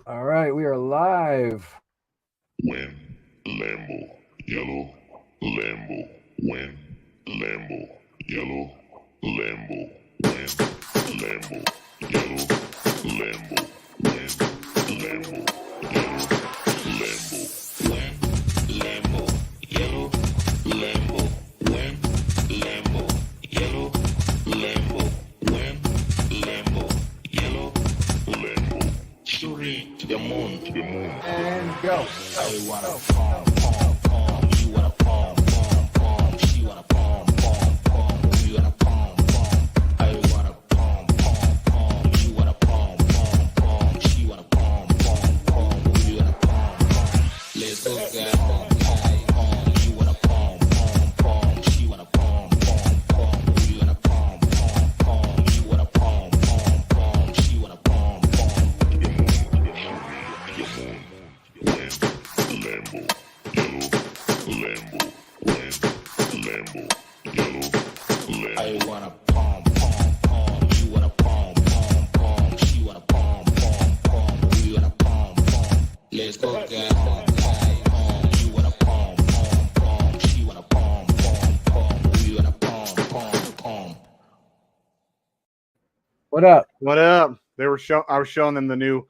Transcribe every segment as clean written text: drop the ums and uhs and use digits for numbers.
All right, we are live. Win, Lambo, yellow, Lambo, win, Lambo, yellow, Lambo, win, Lambo, yellow, Lambo, win, Lambo, yellow, Lambo, win, Lambo, yellow, Lambo, win, Lambo, yellow, Lambo, win, Lambo, yellow, Lambo, shooting to the moon, to the moon. And go. I wanna palm, palm, palm. You wanna palm, palm, palm. She wanna palm, palm, palm. We wanna palm, palm. I wanna palm, palm, palm. You wanna palm, palm, palm. She wanna palm, palm, palm. We wanna palm, palm. Let's go, guys. Palm, palm, palm. You wanna palm, palm, palm. She wanna palm, palm, palm. We wanna palm, palm, palm. You wanna palm, palm, palm. She wanna palm, palm. Lambo, yellow, Lambo, win, Lambo, yellow, Lambo. I wanna palm, palm, palm. You wanna palm, palm, palm. She wanna palm, palm, palm. We wanna palm, palm. Let's go, guys. Palm, palm, palm. You wanna palm, palm, palm. She wanna palm, palm, palm. We wanna palm, palm, palm. What up? What up? I was showing them the new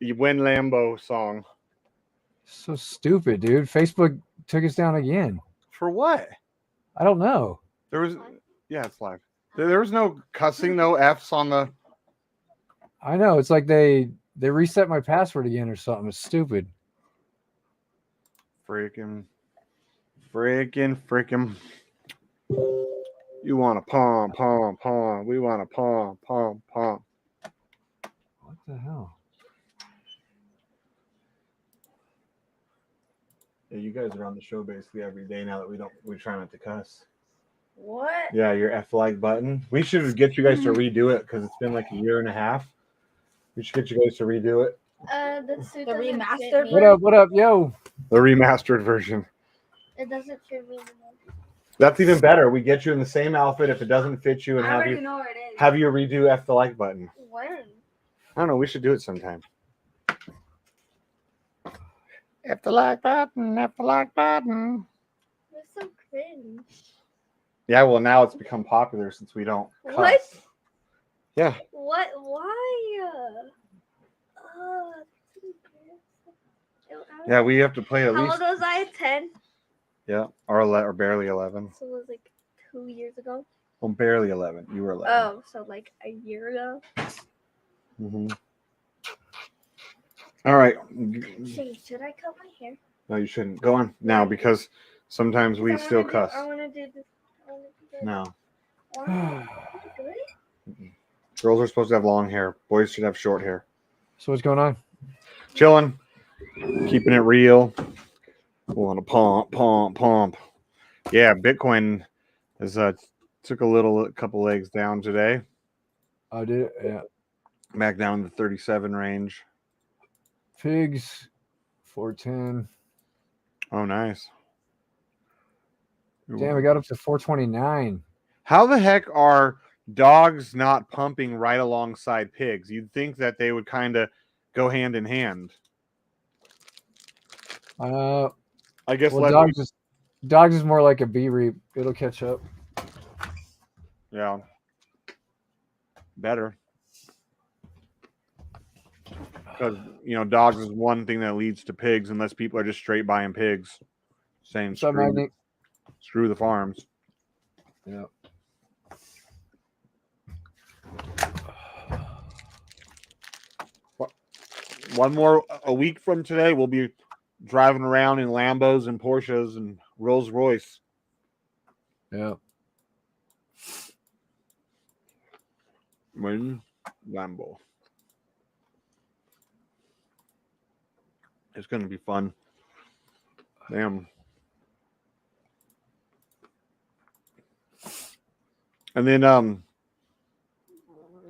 Win Lambo song. So stupid, dude. Facebook took us down again. For what? I don't know. It's live. There was no cussing, no F's on the. I know. It's like they reset my password again or something. It's stupid. Freaking. You want to palm, palm, palm. We want to palm, palm, palm. What the hell? Yeah, you guys are on the show basically every day now that we try not to cuss. What? Yeah, your F like button. We should get you guys to redo it because it's been like a year and a half. We should get you guys to redo it. The suit The doesn't remastered fit me. What up? What up, yo? The remastered version. It doesn't fit me anymore. That's even better. We get you in the same outfit if it doesn't fit you and I have already you know where it is. have you redo F the like button. When? I don't know. We should do it sometime. F the like button. F the like button. It's so cringe. Yeah, well, now it's become popular since we don't cuss. What? Yeah. What? Why? Yeah, we have to play at How least. old was I? 10? Yeah, or barely 11. So it was like 2 years ago. Well, barely 11. You were 11. Oh, so like a year ago. Mm-hmm. All right. Should I cut my hair? No, you shouldn't. Go on now because sometimes we still cuss. I want to do this. No. Why? Good? Girls are supposed to have long hair. Boys should have short hair. So what's going on? Chilling. Keeping it real. Want to pump. Yeah, Bitcoin has took a couple legs down today. Oh, did it? Yeah. Back down to 37 range. Pigs, 410. Oh, nice. Damn, we got up to 429. How the heck are dogs not pumping right alongside pigs? You'd think that they would kind of go hand in hand. I guess Well, dogs is more like a bee reap. It'll catch up. Yeah. Better. Because, dogs is one thing that leads to pigs unless people are just straight buying pigs. Saying What's up, Magnet? screw the farms. Yeah. A week from today, we'll be driving around in Lambos and Porsches and Rolls Royce. Yeah. Win Lambo. It's going to be fun. Damn. And then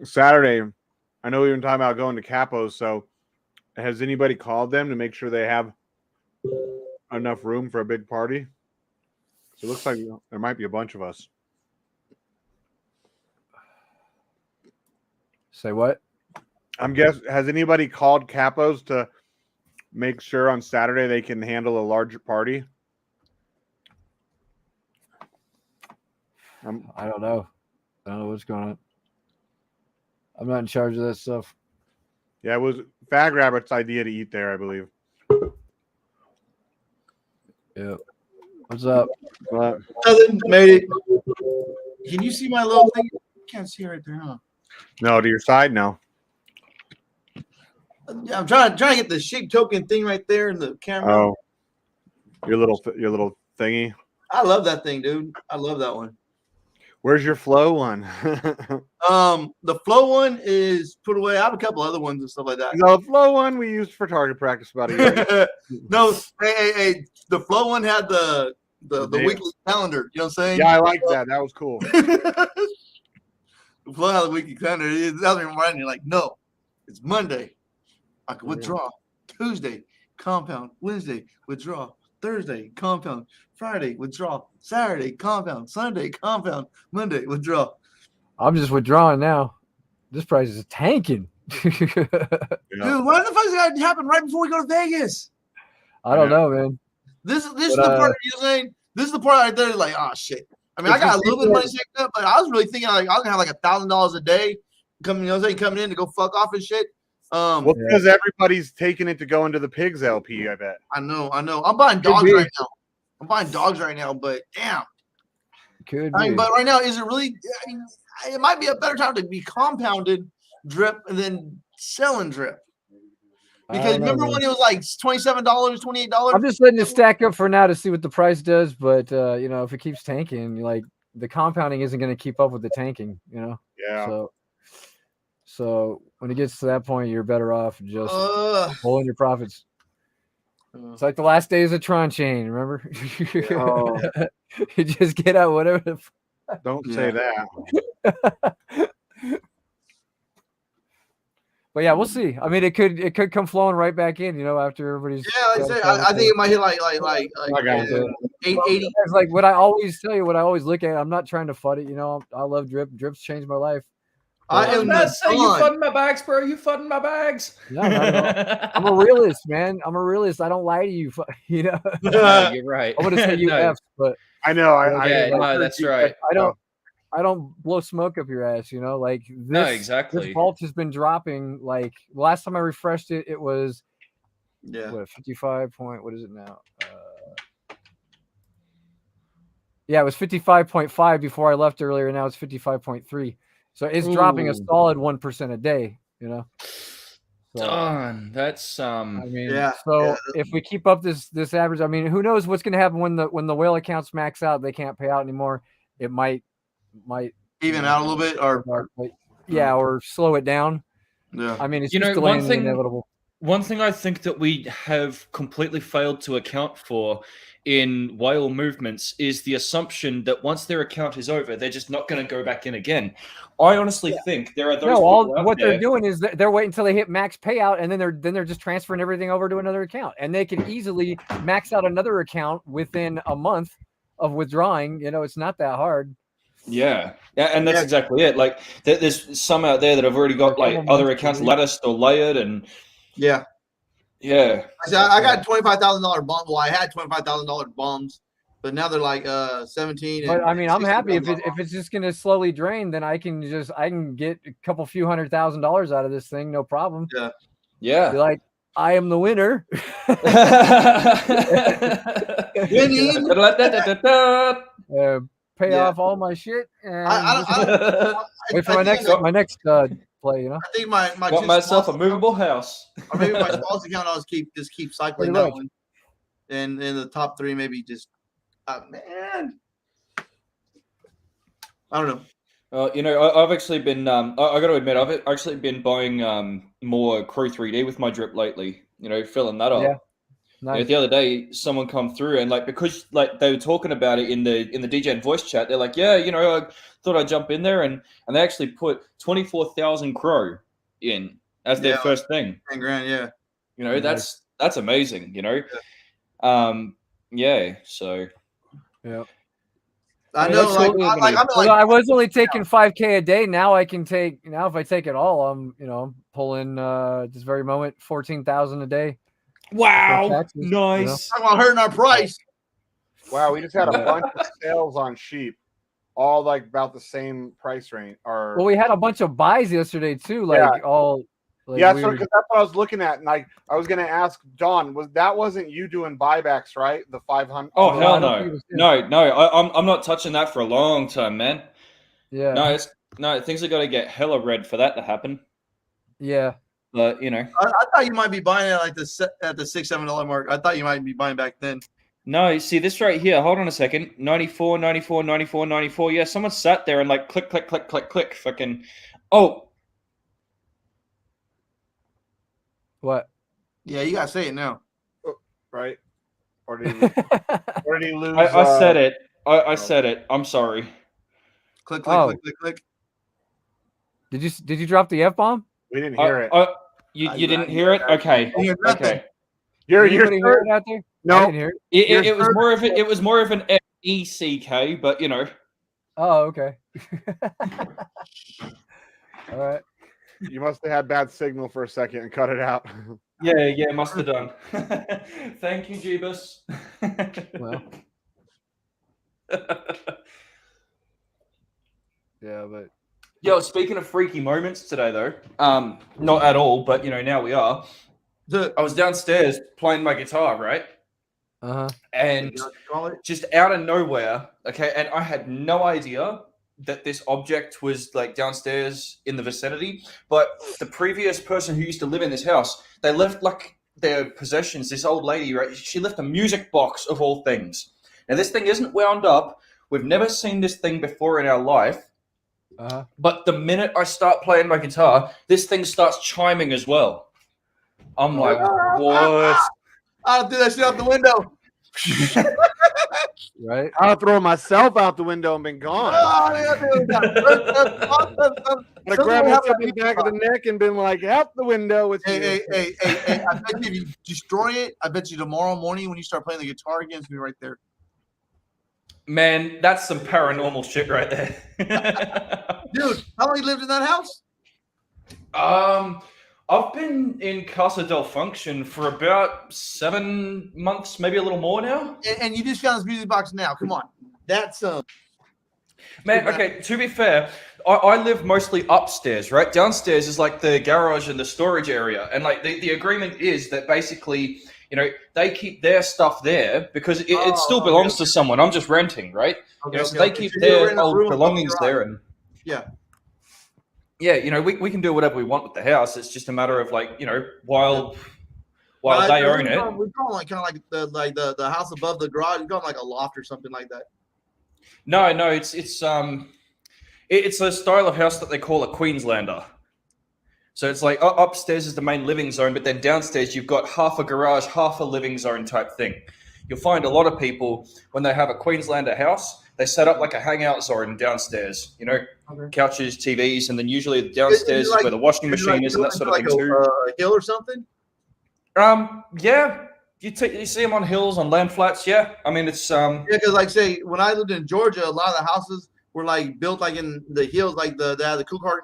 Saturday, I know we were talking about going to Capos, so has anybody called them to make sure they have enough room for a big party? So it looks like there might be a bunch of us. Say what? I'm guess. Has anybody called capos to make sure on Saturday they can handle a larger party? I don't know. I don't know what's going on. I'm not in charge of that stuff. Yeah, it was Fag Rabbit's idea to eat there, I believe. Yeah. What's up? But Nothing. Made it. Can you see my little thing? Can't see it right there, huh? no, to your side now. Yeah, I'm trying to get the sheep token thing right there in the camera. Oh, your little thingy. I love that thing, dude. I love that one. Where's your flow one? The flow one is put away. I have a couple other ones and stuff like that. The flow one we used for target practice about a year ago. No, hey. The flow one had the The weekly calendar. You know what I'm saying? Yeah, I like that. That was cool. The flow had the weekly calendar. It doesn't remind you like, no, it's Monday. I can withdraw. Tuesday, compound. Wednesday, withdraw. Thursday, compound. Friday, withdraw. Saturday, compound. Sunday, compound. Monday, withdraw. I'm just withdrawing now. This price is tanking. Yeah. Dude, why the fuck is that happen right before we go to Vegas? I don't know, man. This is the part you know saying. This is the part right there. Like, oh shit. I mean, I got a little bit of money saved up, but I was really thinking like I was gonna have like $1,000 a day coming. You know what I'm saying? Coming in to go fuck off and shit. Well, because everybody's taking it to go into the pigs LP, I bet. I know. I'm buying dogs right now. But damn. Could I mean, be. but right now, is it really? I mean, it might be a better time to be compounded drip and then selling drip. Because remember when it was like $27, $28? I'm just letting it stack up for now to see what the price does. But you know, if it keeps tanking, like the compounding isn't going to keep up with the tanking. You know. Yeah. So when it gets to that point, you're better off just pulling your profits. It's like the last days of Tron Chain, remember? You just get out whatever. Don't say that. But yeah, we'll see. I mean, it could come flowing right back in, you know, after everybody's. Yeah, like I said, I think it might hit like 880. It's like what I always tell you, what I always look at. I'm not trying to FUD it, you know. I love drip. Drip's changed my life. I was about to say, you fudding my bags, bro. You fudding my bags. No, I'm a realist, man. I'm a realist. I don't lie to you. You know. No, you're right. I want to say you No. F's, but I know. no, that's right. I don't blow smoke up your ass. You know, like this. No, exactly. This vault has been dropping. Like last time I refreshed it, it was what 55 point. What is it now? Yeah, it was 55.5 before I left earlier. Now it's 55.3. So it's dropping a solid 1% a day, you know. So, Darn, that's I mean, if we keep up this average, I mean, who knows what's going to happen when the whale accounts max out? They can't pay out anymore. It might even out a little bit, or slow it down. Yeah, I mean, it's just delaying the inevitable. One thing I think that we have completely failed to account for in whale movements is the assumption that once their account is over, they're just not going to go back in again. I honestly think there are those. What they're doing is they're waiting until they hit max payout, and then they're just transferring everything over to another account, and they can easily max out another account within a month of withdrawing. You know, it's not that hard. Yeah, and that's exactly it. Like there's some out there that have already got like other accounts latticed or layered, and yeah. I got $25,000 bombs. Well, I had $25,000 bombs, but now they're like 17. But I mean, I'm happy if it's just going to slowly drain, then I can get a couple few $100,000 out of this thing, no problem. Yeah. Be like, I am the winner. Pay off all my shit and wait for my next play. You know, I think my got myself a movable house. Or maybe my smallest account, I'll just keep cycling that one, and in the top three, maybe just man, I don't know. You know, I've actually been. I got to admit, I've actually been buying more Crew 3D with my drip lately. You know, filling that up. Yeah. Nice. You know, the other day, someone come through and because they were talking about it in the Degen voice chat. They're like, yeah, you know, I thought I'd jump in there, and they actually put 24,000 crow in as their first thing. 10 grand, yeah. You know, that's amazing. You know, yeah. So yeah. I mean, know, absolutely. Although I was only taking 5K a day. Now I can take. Now if I take it all, I'm pulling this very moment 14,000 a day. Wow, taxes, nice. talking about hurting our price. Wow, we just had a bunch of sales on sheep, all like about the same price range. Or Well, we had a bunch of buys yesterday too. Like all. Like yeah, we so were- because that's what I was looking at, and like I was gonna ask Don, wasn't you doing buybacks, right? The 500. Oh I hell don't no, think it was him. no! I'm not touching that for a long time, man. Yeah. No, things have got to get hella red for that to happen. Yeah. But I thought you might be buying it like at the $6-7 mark. I thought you might be buying back then. no, you see this right here. Hold on a second. 94, 94, 94, 94. Yeah, someone sat there and like click, click, click, click, click. Fucking. Oh, What? Yeah, you gotta say it now. Right? Or did he lose? I said it. I said it. I'm sorry. Click, click, click, click, click. Did you drop the F-bomb? We didn't hear it. You didn't hear it? Okay. Okay. You're hear it out there? No. I didn't hear it. It was more of an ECK, but you know. Oh, okay. All right. You must have had bad signal for a second and cut it out. Yeah, must have done. Thank you, Jeebus. Well. Yeah, but Yo, speaking of freaky moments today, though, not at all, but you know, now we are. I was downstairs playing my guitar, right? And just out of nowhere, okay, and I had no idea that this object was like downstairs in the vicinity, but the previous person who used to live in this house, they left like their possessions. This old lady, right? She left a music box of all things. Now this thing isn't wound up. We've never seen this thing before in our life. But the minute I start playing my guitar, this thing starts chiming as well. I'm like, what? I'll do that shit out the window. Right? I'll throw myself out the window and been gone. I grabbed myself in the back of the neck and been like, out the window with you. Hey, I bet you if you destroy it, I bet you tomorrow morning when you start playing the guitar again, it's gonna be right there. Man, that's some paranormal shit right there. Dude, how long you lived in that house? I've been in Casa del Function for about 7 months, maybe a little more now. And you just found this music box now. Come on. That's Man, okay, to be fair, I live mostly upstairs, right? Downstairs is like the garage and the storage area. And like the agreement is that basically, you know, they keep their stuff there because it still belongs to someone. I'm just renting, right? Okay, you know, so they keep their old belongings there. And yeah, you know, we can do whatever we want with the house. It's just a matter of like, you know, while they own it. We call it kind of like the house above the garage. We call it like a loft or something like that. No, it's a style of house that they call a Queenslander. So it's like upstairs is the main living zone, but then downstairs you've got half a garage, half a living zone type thing. You'll find a lot of people when they have a Queenslander house, they set up like a hangout zone downstairs. You know, couches, TVs, and then usually downstairs is where the washing machine is and that sort of thing too. A hill or something? Yeah. You see them on hills, on land flats, yeah. I mean, it's Yeah, because like say when I lived in Georgia, a lot of the houses were like built like in the hills, like they had the two-car.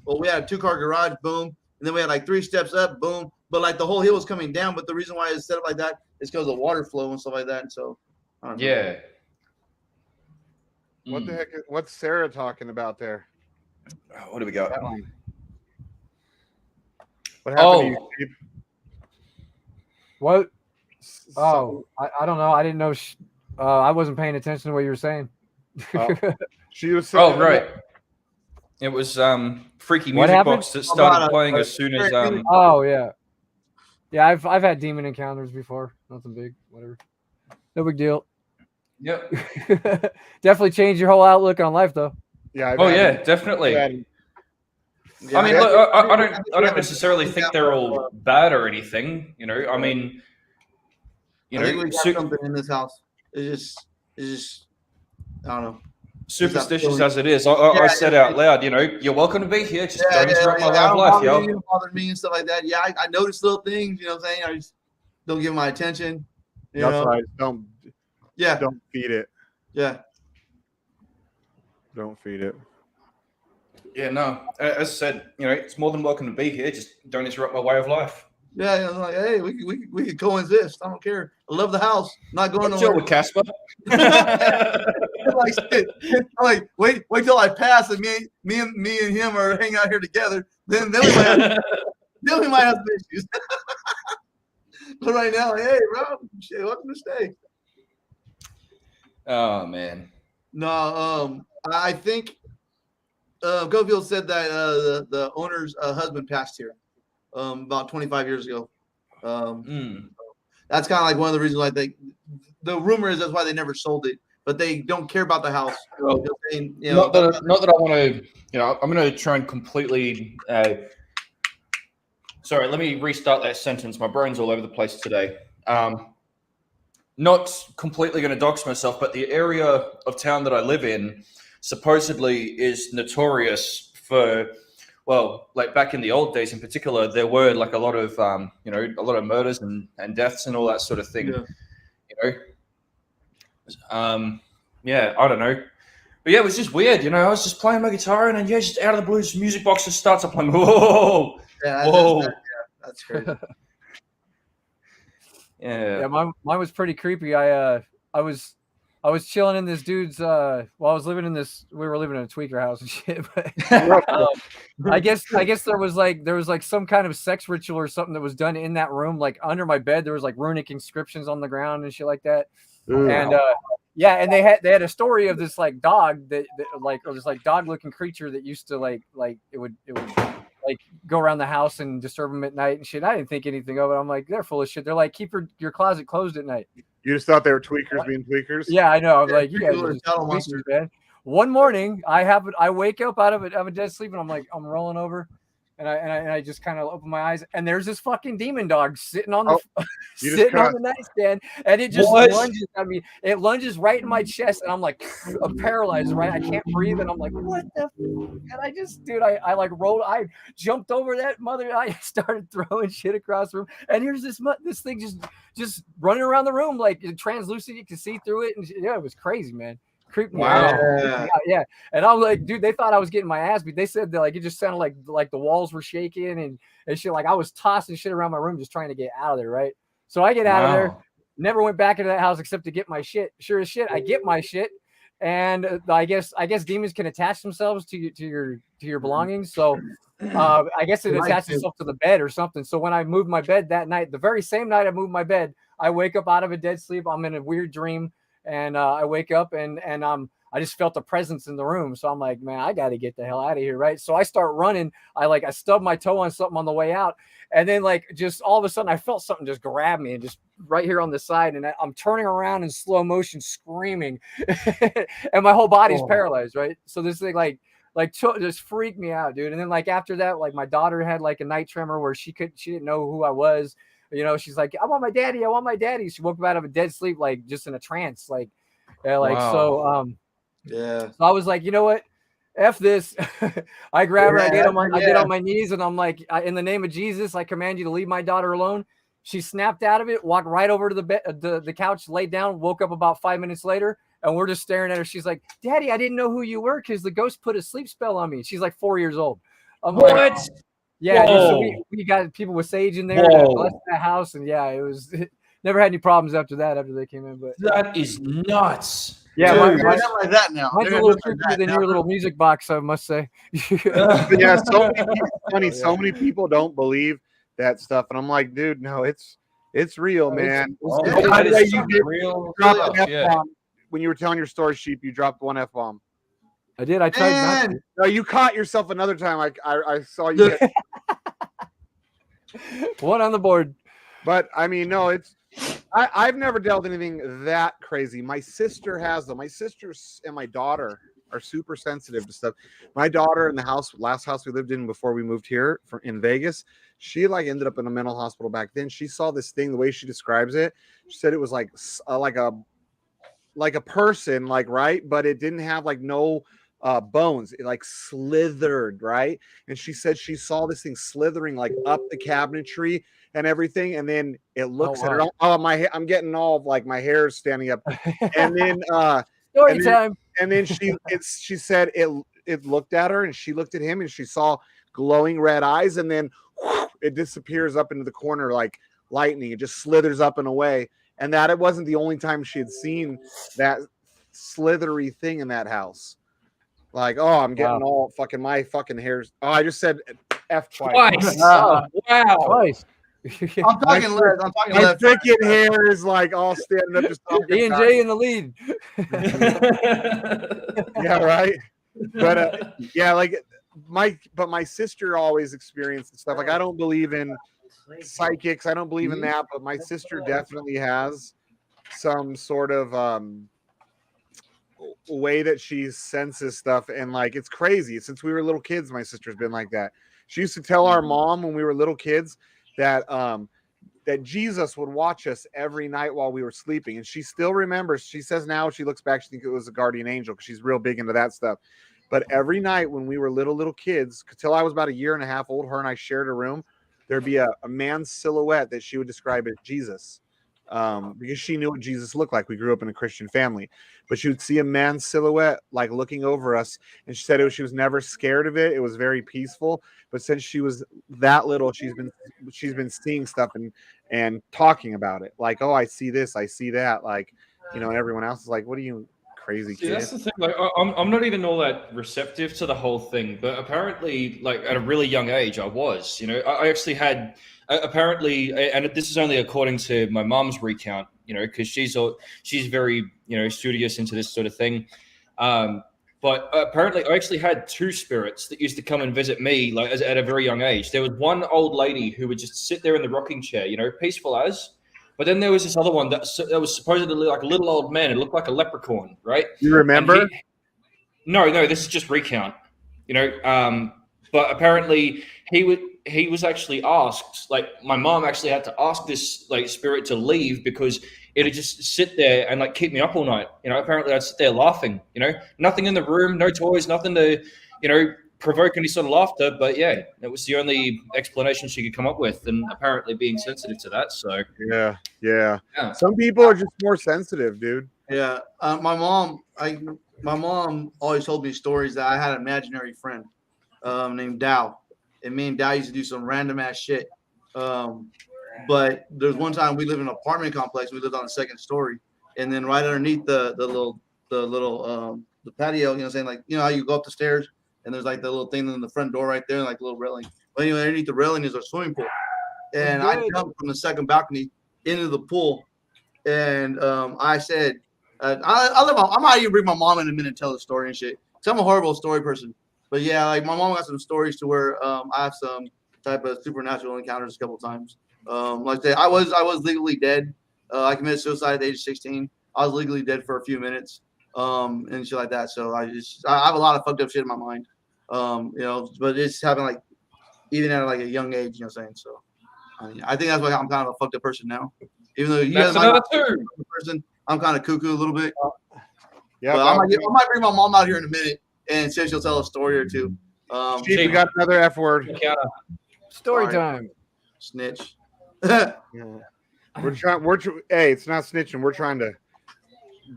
Well, we had a 2-car garage, boom, and then we had like 3 steps up, boom. But like the whole hill was coming down. But the reason why it's set up like that is because of water flow and stuff like that. And so, I don't know. Yeah. What the heck? What's Sarah talking about there? What do we got? What happened to you, Steve? What? Oh, I don't know. I didn't know. I wasn't paying attention to what you were saying. She was. Oh, right. It was freaky music box that started playing as soon as. Oh yeah, yeah. I've had demon encounters before. Nothing big. Whatever. No big deal. Yep. Definitely changed your whole outlook on life, though. Yeah. Definitely. I mean, look, I don't necessarily think they're all bad or anything. You know, I mean, you know, I think we got something in this house. It's just, I don't know. Superstitious as it is, I said out loud, you know, you're welcome to be here. Just don't interrupt my way of life, yo. Don't bother me and stuff like that. Yeah, I notice little things. You know what I'm saying? I just don't give my attention. That's right. Don't feed it. Yeah. Don't feed it. Yeah, no. As I said, it's more than welcome to be here. Just don't interrupt my way of life. Yeah, I'm like, hey, we could coexist. I don't care. I love the house. Not going Chill nowhere. with Casper. Like, shit. I'm like, wait till I pass and me and him are hanging out here together. Then we might have some issues. But right now, hey, bro, shit, welcome to stay. Oh man. No, I think Gofield said that the owner's husband passed here about 25 years ago. That's kind of like one of the reasons why the rumor is that's why they never sold it, but they don't care about the house. Well, not that I want to, I'm going to try and completely. Sorry, let me restart that sentence. My brain's all over the place today. Not completely going to dox myself, but the area of town that I live in supposedly is notorious for, well, like back in the old days in particular, there were like a lot of, a lot of murders and deaths and all that sort of thing. Yeah. I don't know. But yeah, it was just weird, I was just playing my guitar and then, just out of the blue, this music box just starts up. I'm like, whoa. Whoa. That's crazy. Yeah, mine was pretty creepy. I was chilling in this dude's we were living in a tweaker house and shit, but I guess there was like some kind of sex ritual or something that was done in that room. Like under my bed there was like runic inscriptions on the ground and shit like that. And and they had a story of this like dog that or this like dog looking creature that used to like it would like go around the house and disturb them at night and shit. I didn't think anything of it. I'm like, they're full of shit. They're like, keep your closet closed at night. You just thought they were tweakers being tweakers? Yeah, I know. I'm like, you guys are just tweakers, man. One morning, I wake up out of a dead sleep and I'm like, I'm rolling over, and I just kind of open my eyes and there's this fucking demon dog sitting on the nightstand and it just lunges at me. It lunges right in my chest and I'm like, I'm paralyzed, right? I can't breathe and I'm like, what the? And I just, dude, I like rolled. I jumped over that mother. I started throwing shit across the room and here's this thing just running around the room like translucent. You can see through it and it was crazy, man. Creeped me out. Yeah. And I was like, dude, they thought I was getting my ass beat. They said that like it just sounded like the walls were shaking and shit. Like I was tossing shit around my room just trying to get out of there, right? So I get out of there, never went back into that house except to get my shit. Sure as shit, I get my shit. And I guess demons can attach themselves to your belongings. So I guess it attaches itself to the bed or something. So when I moved my bed that night, the very same night I moved my bed, I wake up out of a dead sleep. I'm in a weird dream. And I wake up and I just felt a presence in the room. So I'm like, man, I got to get the hell out of here. Right. So I start running. I stubbed my toe on something on the way out. And then like just all of a sudden I felt something just grab me and just right here on the side. And I'm turning around in slow motion screaming and my whole body's paralyzed. Right. So this thing just freaked me out, dude. And then like after that, like my daughter had like a night tremor where she didn't know who I was. She's like, I want my daddy. She woke up out of a dead sleep, like just in a trance, So I was like, you know what? F this. I grab her, I get on my knees and I'm like, in the name of Jesus, I command you to leave my daughter alone. She snapped out of it, walked right over to the bed, the couch, laid down, woke up about 5 minutes later. And we're just staring at her. She's like, Daddy, I didn't know who you were because the ghost put a sleep spell on me. She's like 4 years old. I'm what? Like, yeah, dude, so we got people with sage in there that blessed that house, and it never had any problems after they came in. But that is nuts. Yeah, mine's like that now. Mine's a little creepier than your little music box, I must say. Yeah, so many people don't believe that stuff, and I'm like, dude, no, it's real, man. Real. When you were telling your story, Sheep, you dropped one F-bomb. I did. I tried not to. No, you caught yourself another time. I saw you. One on the board. But I mean, no, I've never dealt anything that crazy. My sister has them. My sister and my daughter are super sensitive to stuff. My daughter in the last house we lived in before we moved here in Vegas, she like ended up in a mental hospital back then. She saw this thing, the way she describes it. She said it was like a person, like, right, but it didn't have like no bones. It like slithered, right? And she said she saw this thing slithering like up the cabinetry and everything, and then it looks at her. I'm getting all of like my hair standing up, and then story time. and then she said it looked at her, and she looked at him, and she saw glowing red eyes, and then it disappears up into the corner like lightning. It just slithers up and away. And that it wasn't the only time she had seen that slithery thing in that house. Like, oh, I'm getting all fucking my fucking hairs. Oh, I just said F twice. Wow. Twice. I'm talking left. I'm talking My left. freaking hair is like all standing up. Just E and J in the lead. Yeah, right. But yeah, like my sister always experienced stuff. Like I don't believe in psychics. I don't believe in that, but my sister definitely has some sort of way that she senses stuff, and like it's crazy. Since we were little kids, my sister's been like that. She used to tell our mom when we were little kids that that Jesus would watch us every night while we were sleeping, and she still remembers. She says now she looks back, she thinks it was a guardian angel because she's real big into that stuff. But every night when we were little kids, till I was about a year and a half old, her and I shared a room. There'd be a man's silhouette that she would describe as Jesus, because she knew what Jesus looked like. We grew up in a Christian family, but she would see a man's silhouette like looking over us, and she said she was never scared of it. It was very peaceful. But since she was that little, she's been seeing stuff and talking about it. Like, oh, I see this, I see that. Like, and everyone else is like, what are you, crazy kid? That's the thing. Like, I'm not even all that receptive to the whole thing, but apparently, like at a really young age, I was. I actually had apparently, and this is only according to my mom's recount. Because she's very studious into this sort of thing. But apparently, I actually had two spirits that used to come and visit me, like at a very young age. There was one old lady who would just sit there in the rocking chair, peaceful as. But then there was this other one that was supposedly like a little old man. It looked like a leprechaun, right? You remember? No, this is just recount. But apparently he was actually asked. Like my mom actually had to ask this like spirit to leave because it'd just sit there and like keep me up all night. Apparently I'd sit there laughing. Nothing in the room, no toys, nothing to provoke any sort of laughter. But yeah, it was the only explanation she could come up with, and apparently being sensitive to that. So yeah. Some people are just more sensitive, dude. Yeah, my mom always told me stories that I had an imaginary friend named Dow, and me and Dow used to do some random ass shit. But there's one time we lived in an apartment complex. We lived on the second story, and then right underneath the patio, how you go up the stairs and there's like the little thing in the front door right there, like a little railing. But anyway, underneath the railing is a swimming pool, and I jumped from the second balcony into the pool, and I said, I might even bring my mom in a minute and tell the story and shit. So I'm a horrible story person, but yeah, like my mom got some stories to where I have some type of supernatural encounters a couple times. Like I said, I was legally dead. I committed suicide at the age of 16. I was legally dead for a few minutes, and shit like that. So I have a lot of fucked up shit in my mind, but it's happened like even at like a young age, you know what I'm saying? So I think that's why I'm kind of a fucked up person now. Even though you guys might not be a person, I'm kind of cuckoo a little bit. Yeah, but I might bring my mom out here in a minute and see if she'll tell a story or two. Chief, we got another F word. Story time. Snitch. Yeah. Hey, it's not snitching. We're trying to.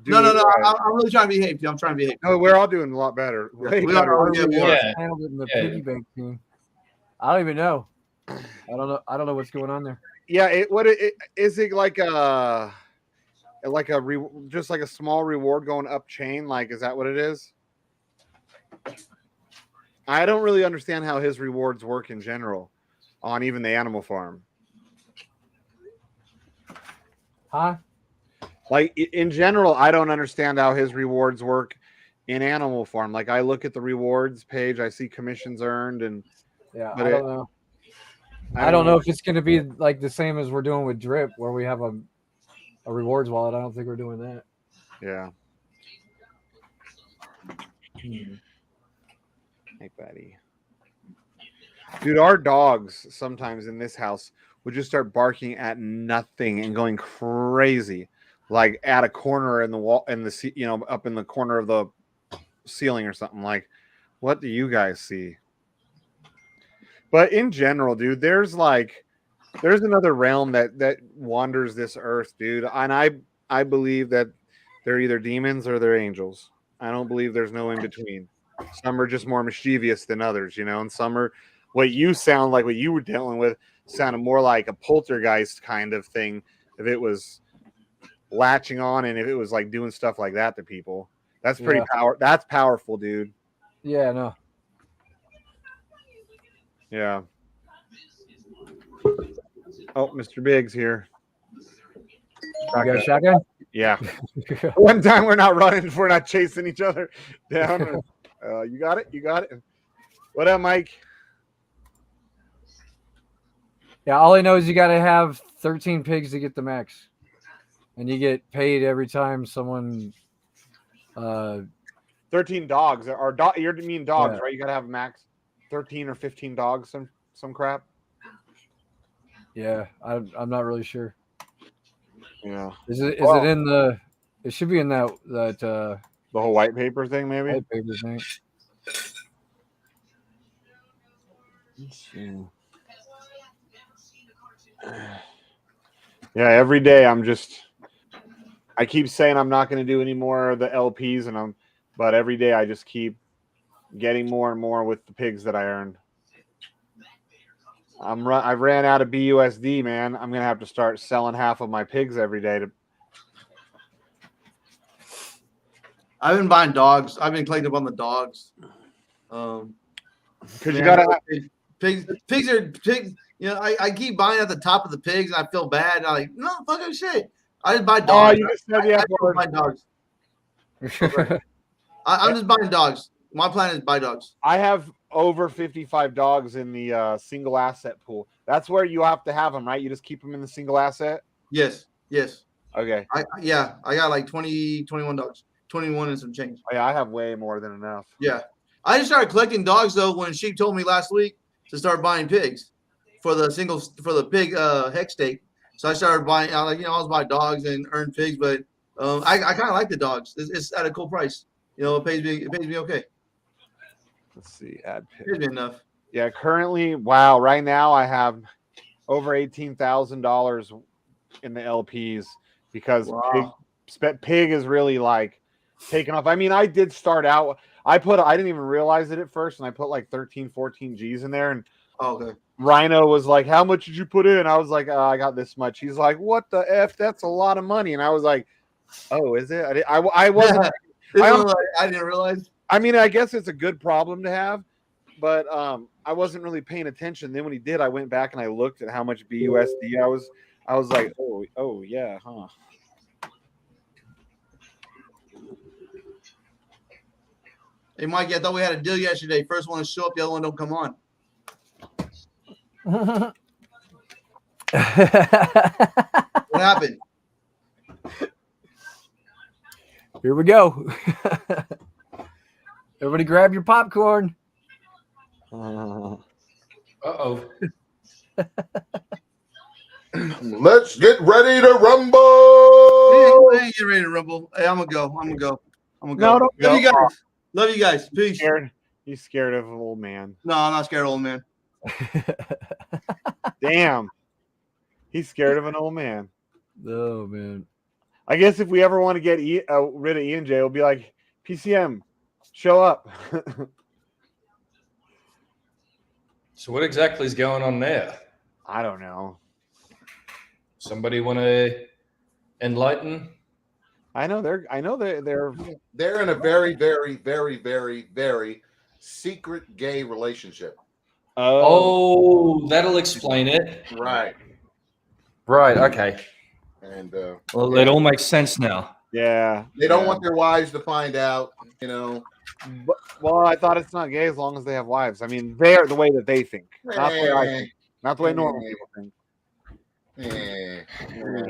No. I'm really trying to behave. I'm trying to behave. No, we're all doing a lot better. We are. Handled it in the piggy bank team. I don't even know. I don't know what's going on there. Yeah, is it like just like a small reward going up chain? Like, is that what it is? I don't really understand how his rewards work in general on even the animal farm. Huh? Like in general, I don't understand how his rewards work in animal farm. Like I look at the rewards page, I see commissions earned, and I don't know. I don't know if it's going to be like the same as we're doing with Drip, where we have a rewards wallet. I don't think we're doing that. Yeah. Hey, buddy. Dude, our dogs sometimes in this house would just start barking at nothing and going crazy, like at a corner in the wall, up in the corner of the ceiling or something. Like, what do you guys see? But in general, dude, there's another realm that wanders this earth, dude, and I believe that they're either demons or they're angels. I don't believe there's no in between. Some are just more mischievous than others, and some are what you sound like, what you were dealing with sounded more like a poltergeist kind of thing. If it was latching on and if it was like doing stuff like that to people, that's pretty That's powerful, dude. Yeah, no. Yeah. Oh, Mr. Biggs here. You got a shotgun? Yeah. One time we're not running, we're not chasing each other down. You got it. You got it. What up, Mike? Yeah, all I know is you got to have 13 pigs to get the max, and you get paid every time someone. 13 dogs or you mean dogs, right? You got to have a max 13 or 15 dogs, some crap. Yeah, I'm not really sure. Yeah. Is it in the? It should be in that the whole white paper thing, maybe. White paper thing. Let's see. Yeah, every day I keep saying I'm not going to do any more of the LPs, but every day I just keep getting more and more with the pigs that I earned. I've ran out of BUSD, man. I'm gonna have to start selling half of my pigs every day. I've been buying dogs. I've been collecting up on the dogs. Because you gotta have pigs. Pigs are pigs. I keep buying at the top of the pigs, and I feel bad. And I'm like, no, fucking shit. I just buy dogs. Oh, you just said I buy dogs. I'm just buying dogs. My plan is buy dogs. I have over 55 dogs in the single asset pool. That's where you have to have them, right? You just keep them in the single asset? Yes. Okay. I got like 21 dogs. 21 and some change. Oh, yeah, I have way more than enough. Yeah. I just started collecting dogs, though, when Sheep told me last week to start buying pigs for the pig hex stake. So I started buying, I was buying dogs and earn pigs, but I kind of like the dogs. It's at a cool price. It pays me okay. Let's see, add pig. Pays me enough. Yeah, currently, wow, right now I have over $18,000 in the LPs because pig is really like taking off. I mean, I did start out, I didn't even realize it at first, and I put like 13, 14 G's in there, and okay. Rhino was like, how much did you put in? I was like, I got this much. He's like, what the F? That's a lot of money. And I was like, oh, is it? I wasn't. I didn't realize. I mean, I guess it's a good problem to have, but I wasn't really paying attention. Then when he did, I went back and I looked at how much BUSD I was like, oh yeah, huh. Hey, Mike, I thought we had a deal yesterday. First one to show up, the other one don't come on. What happened? Here we go. Everybody grab your popcorn. Uh-oh. Let's get ready to rumble. I ain't get ready to rumble. Hey, I'm gonna go. No, don't Love go. Love you guys. Peace. He's scared of an old man. No, I'm not scared of old man. Damn. He's scared of an old man. Oh, man. I guess if we ever want to get rid of ENJ, it'll be like, PCM, show up. So what exactly is going on there? I don't know. Somebody want to enlighten? I know they're in a very, very, very, very, very secret gay relationship. Oh, that'll explain it. Right. Okay. And well, it all makes sense now. Yeah. They don't want their wives to find out, But, well, I thought it's not gay as long as they have wives. I mean, they're the way that they think, not the way I think, not the way normal people think.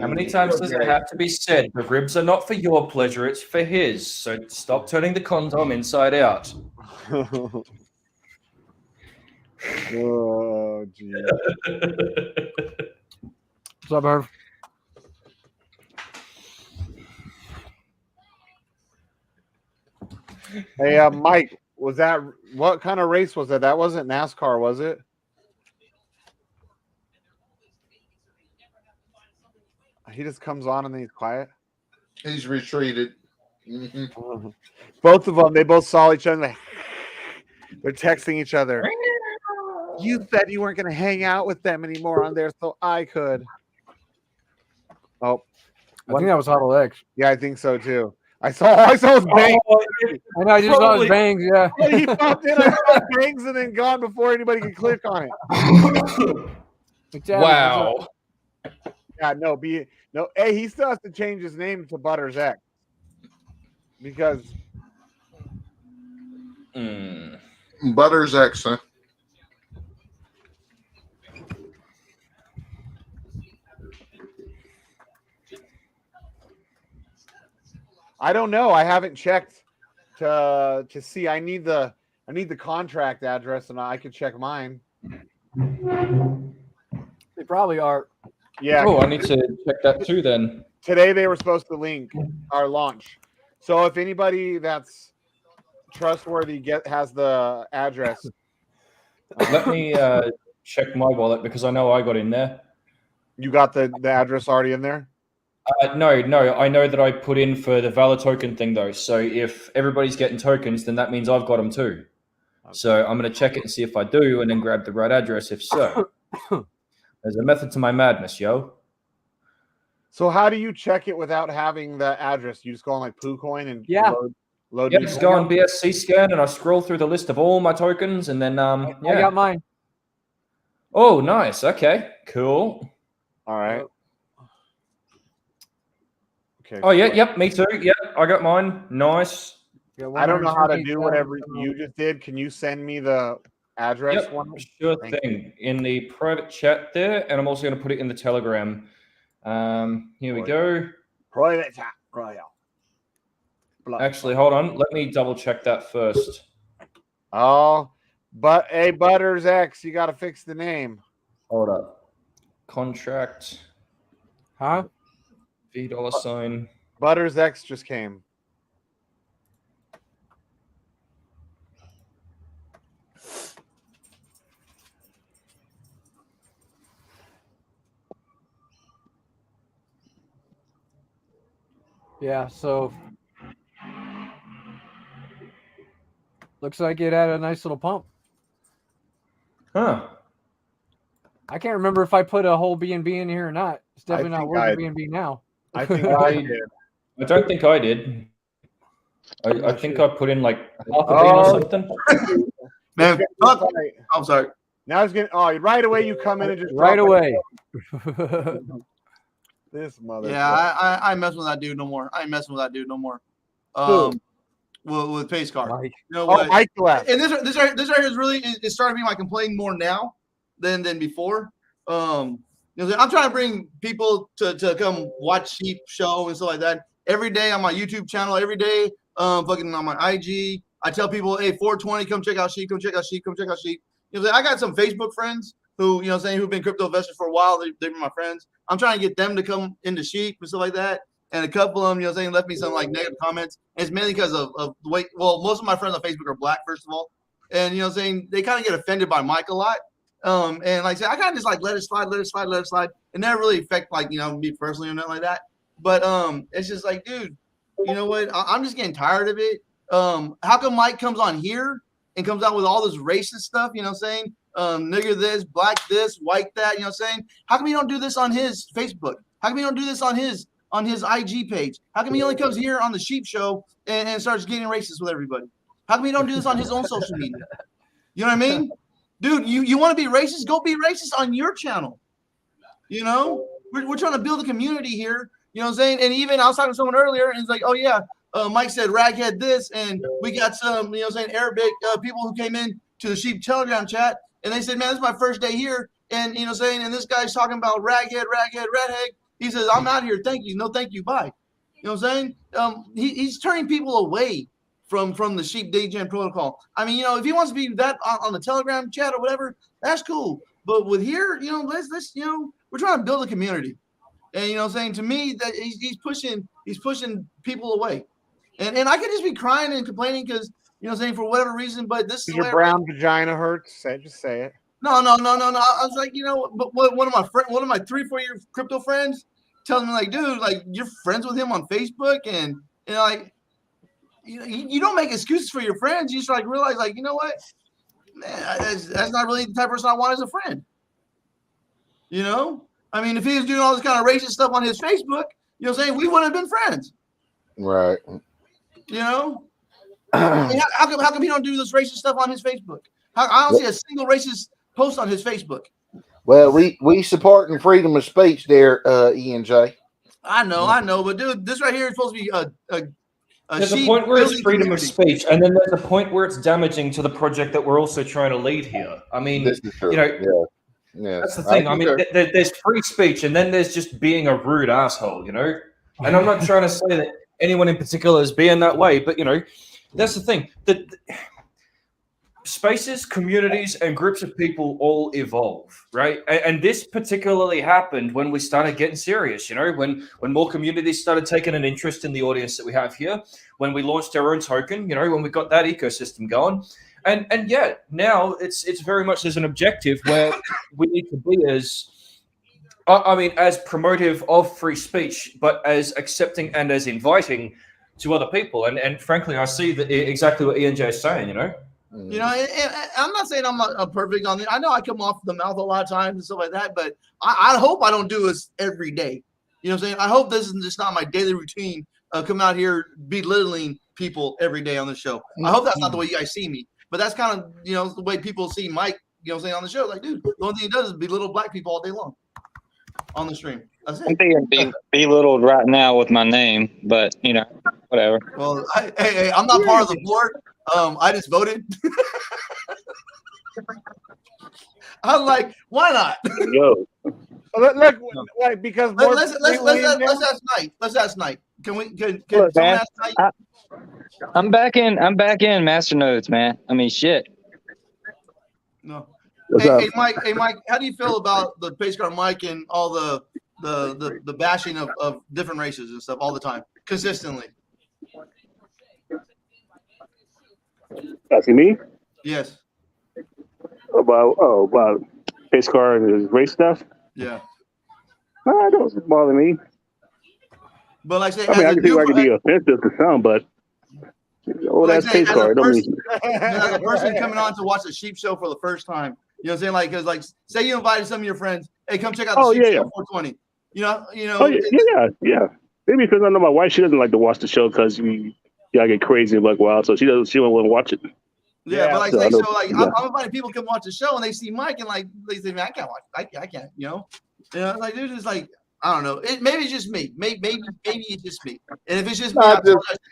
How many times does it have to be said? The ribs are not for your pleasure, it's for his. So stop turning the condom inside out. Oh, geez. What's up, Irv? Hey, Mike, what kind of race was that? That wasn't NASCAR, was it? He just comes on and then he's quiet. He's retreated. Mhm. Both of them, they both saw each other. They're texting each other. You said you weren't going to hang out with them anymore on there, so I could. Oh, I think that was Huddle X. Yeah, I think so too. I saw his bangs. I know, I just saw his bangs. Yeah. He popped in. I saw his bangs and then gone before anybody could click on it. Wow. Yeah, no. Hey, he still has to change his name to Butters X because Butters X, huh? I don't know. I haven't checked to see. I need the contract address, and I could check mine. They probably are. Yeah. Oh, I need to check that too then. Today they were supposed to link our launch. So if anybody that's trustworthy has the address. Let me check my wallet because I know I got in there. You got the address already in there? No. I know that I put in for the valid token thing though. So if everybody's getting tokens, then that means I've got them too. So I'm going to check it and see if I do, and then grab the right address. If so, there's a method to my madness, yo. So how do you check it without having the address? You just go on like PooCoin and load. Yeah, just go on BSC scan, and I scroll through the list of all my tokens, and then I got mine. Oh, nice. Okay, cool. All right. Okay. Oh yeah, yep, me too. Yep, I got mine. Nice. I don't know how to do whatever you just did. Can you send me the address? Yep, one? sure thing. In the private chat there, and I'm also going to put it in the Telegram. Here we go. Private chat. Royal. Actually, hold on. Let me double check that first. Oh, but hey, Butters X, you got to fix the name. Hold up. Contract. Huh? $. Butters X just came. Yeah, so looks like it had a nice little pump. Huh. I can't remember if I put a whole B&B in here or not. It's definitely not think working B&B now. I think I did. I don't think I did. I think I put in like half a bean or something. Man, fuck. I'm sorry. Now it's getting. Oh, right away you come in and just Right drop away. This mother. Yeah, I ain't messing with that dude no more. I ain't messing with that dude no more. With Pace Car. Mike. You know Oh, what? Mike left. And this right here is really it's starting to be my complaint more now than before. You know, I'm trying to bring people to come watch Sheep show and stuff like that every day on my YouTube channel. Every day, fucking on my IG. I tell people, hey, 420, come check out Sheep, come check out Sheep, come check out Sheep. You know, I got some Facebook friends who, you know, saying who've been crypto investors for a while. They've been my friends. I'm trying to get them to come into Sheep and stuff like that. And a couple of them, you know, saying left me some like negative comments. And it's mainly because of the way. Well, most of my friends on Facebook are black, first of all, and you know, saying they kind of get offended by Mike a lot. And like I said, I kind of just like let it slide. It never really affect like, you know, me personally or nothing like that. But it's just like, dude, you know what? I'm just getting tired of it. How come Mike comes on here and comes out with all this racist stuff? You know what I'm saying? Nigger this, black this, white that. You know what I'm saying? How come he don't do this on his Facebook? How come he don't do this on his IG page? How come he only comes here on the Sheep Show and starts getting racist with everybody? How come he don't do this on his own social media? You know what I mean? Dude, you want to be racist? Go be racist on your channel. You know? We're trying to build a community here. You know what I'm saying? And even I was talking to someone earlier, and it's like, oh, yeah, Mike said raghead this, and we got some, you know what I'm saying, Arabic people who came in to the Sheep Telegram chat, and they said, man, this is my first day here, and, you know what I'm saying, and this guy's talking about raghead, redhead. He says, I'm out here. Thank you. No, thank you. Bye. You know what I'm saying? He's turning people away from the Sheep Degen protocol. I mean, you know, if he wants to be that on the Telegram chat or whatever, that's cool. But with here, you know, let's you know, we're trying to build a community. And, you know what I'm saying? To me, that he's pushing people away. And I could just be crying and complaining because, you know what I'm saying, for whatever reason, but this is your brown vagina hurts. Just say it. No. I was like, you know, but one of my 3-4 year crypto friends tells me like, dude, like you're friends with him on Facebook, and you know, like you don't make excuses for your friends. You just like realize, like, you know what, man, that's not really the type of person I want as a friend. You know, I mean, if he was doing all this kind of racist stuff on his Facebook, you know what I'm saying, we wouldn't have been friends. Right. You know, I mean, how come he don't do this racist stuff on his Facebook? I don't see a single racist post on his Facebook. Well, we supporting freedom of speech there, ENJ. I know, but dude, this right here is supposed to be there's a point where it's freedom of speech, and then there's a point where it's damaging to the project that we're also trying to lead here. I mean, This is true. you know, yeah. that's the thing. I mean, there's free speech, and then there's just being a rude asshole, you know? And I'm not trying to say that anyone in particular is being that way, but, you know, that's the thing. Spaces, communities, and groups of people all evolve, right? And this particularly happened when we started getting serious, you know, when more communities started taking an interest in the audience that we have here, when we launched our own token, you know, when we got that ecosystem going. And yeah, now it's very much as an objective where we need to be as, I mean, as promotive of free speech, but as accepting and as inviting to other people. And frankly, I see that exactly what ENJ is saying, you know? You know, and I'm not saying I'm a perfect on it. I know I come off the mouth a lot of times and stuff like that, but I hope I don't do this every day. You know what I'm saying? I hope this is just not my daily routine of come out here belittling people every day on the show. I hope that's not the way you guys see me, but that's kind of, you know, the way people see Mike, you know what I'm saying, on the show. Like, dude, the only thing he does is belittle black people all day long on the stream. That's it. I'm being belittled right now with my name, but, you know, whatever. Well, hey, I'm not part of the board. I just voted. I'm like, why not? Yo. Look, like, because let's ask Knight. Let's ask Knight. Can Look, someone man, ask Knight? I'm back in masternodes, man. I mean, shit. No. Hey, Mike, how do you feel about the pace car Mike and all the bashing of different races and stuff all the time, consistently? Asking me? Yes. About pace car and his race stuff? Yeah. It doesn't bother me. But like say, I mean, I can see where I can be offensive to some, but that's pace car. As a person coming on to watch a sheep show for the first time, you know what I'm saying? Like, because like, say you invited some of your friends, hey, come check out the sheep show 420. You know. Oh, yeah. Maybe because I know my wife, she doesn't like to watch the show because we gotta get crazy and like wild, so she won't want to watch it. Yeah, but like, I'm inviting people to come watch the show and they see Mike and like they say, man, I can't watch. I can't. You know, like they're just like, I don't know. Maybe it's just me. Maybe it's just me. And if it's just me,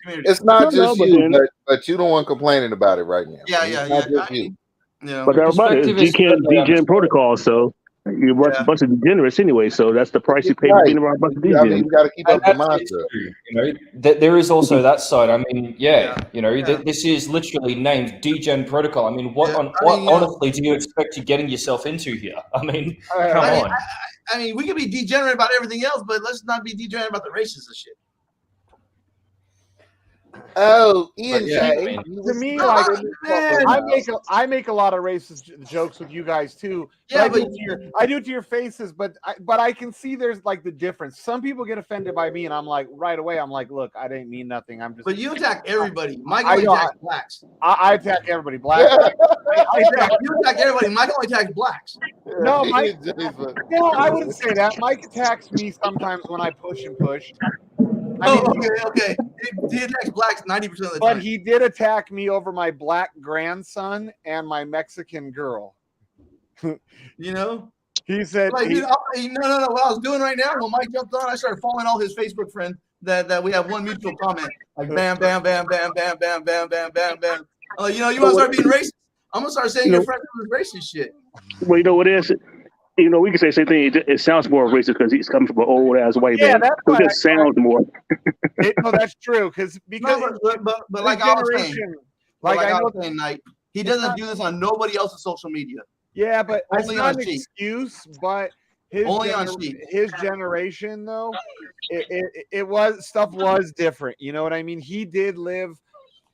it's not just you, but you don't want complaining about it right now. Yeah. But they're about it. Degen protocol, so you're a bunch of degenerates anyway. So that's the price you pay for being around a bunch of degens. I mean, you got to keep up the mantra. You know, there is also that side. I mean, you know, this is literally named Degen protocol. I mean, what honestly do you expect you're getting yourself into here? I mean, come on. I mean, we could be degenerate about everything else, but let's not be degenerate about the racist and shit. Oh, Ian, to me, like, I make a lot of racist jokes with you guys too. Yeah, I do it to your faces, but I can see there's like the difference. Some people get offended by me, and I'm like, right away, I'm like, look, I didn't mean nothing. I'm just. But you attack everybody. Mike only attacks blacks. I attack everybody. Blacks. You attack everybody. Mike only attacks blacks. No, Mike. No, I wouldn't say that. Mike attacks me sometimes when I push and push. Okay. He attacks blacks 90% of the time. But he did attack me over my black grandson and my Mexican girl. You know? He said... Like, no. What I was doing right now, when Mike jumped on, I started following all his Facebook friends that we have one mutual comment. Like, bam, bam, bam, bam, bam, bam, bam, bam, bam, bam. You know, you want to start being racist? I'm going to start saying your friends with racist shit. Well, you know what it is? You know, we can say the same thing. It sounds more racist because he's coming from an old ass white man. It just sounds more. No, that's true. But like I was saying, Knight, he doesn't do this on nobody else's social media. Yeah, but only it's not an excuse. But his generation, though, stuff was different. You know what I mean? He did live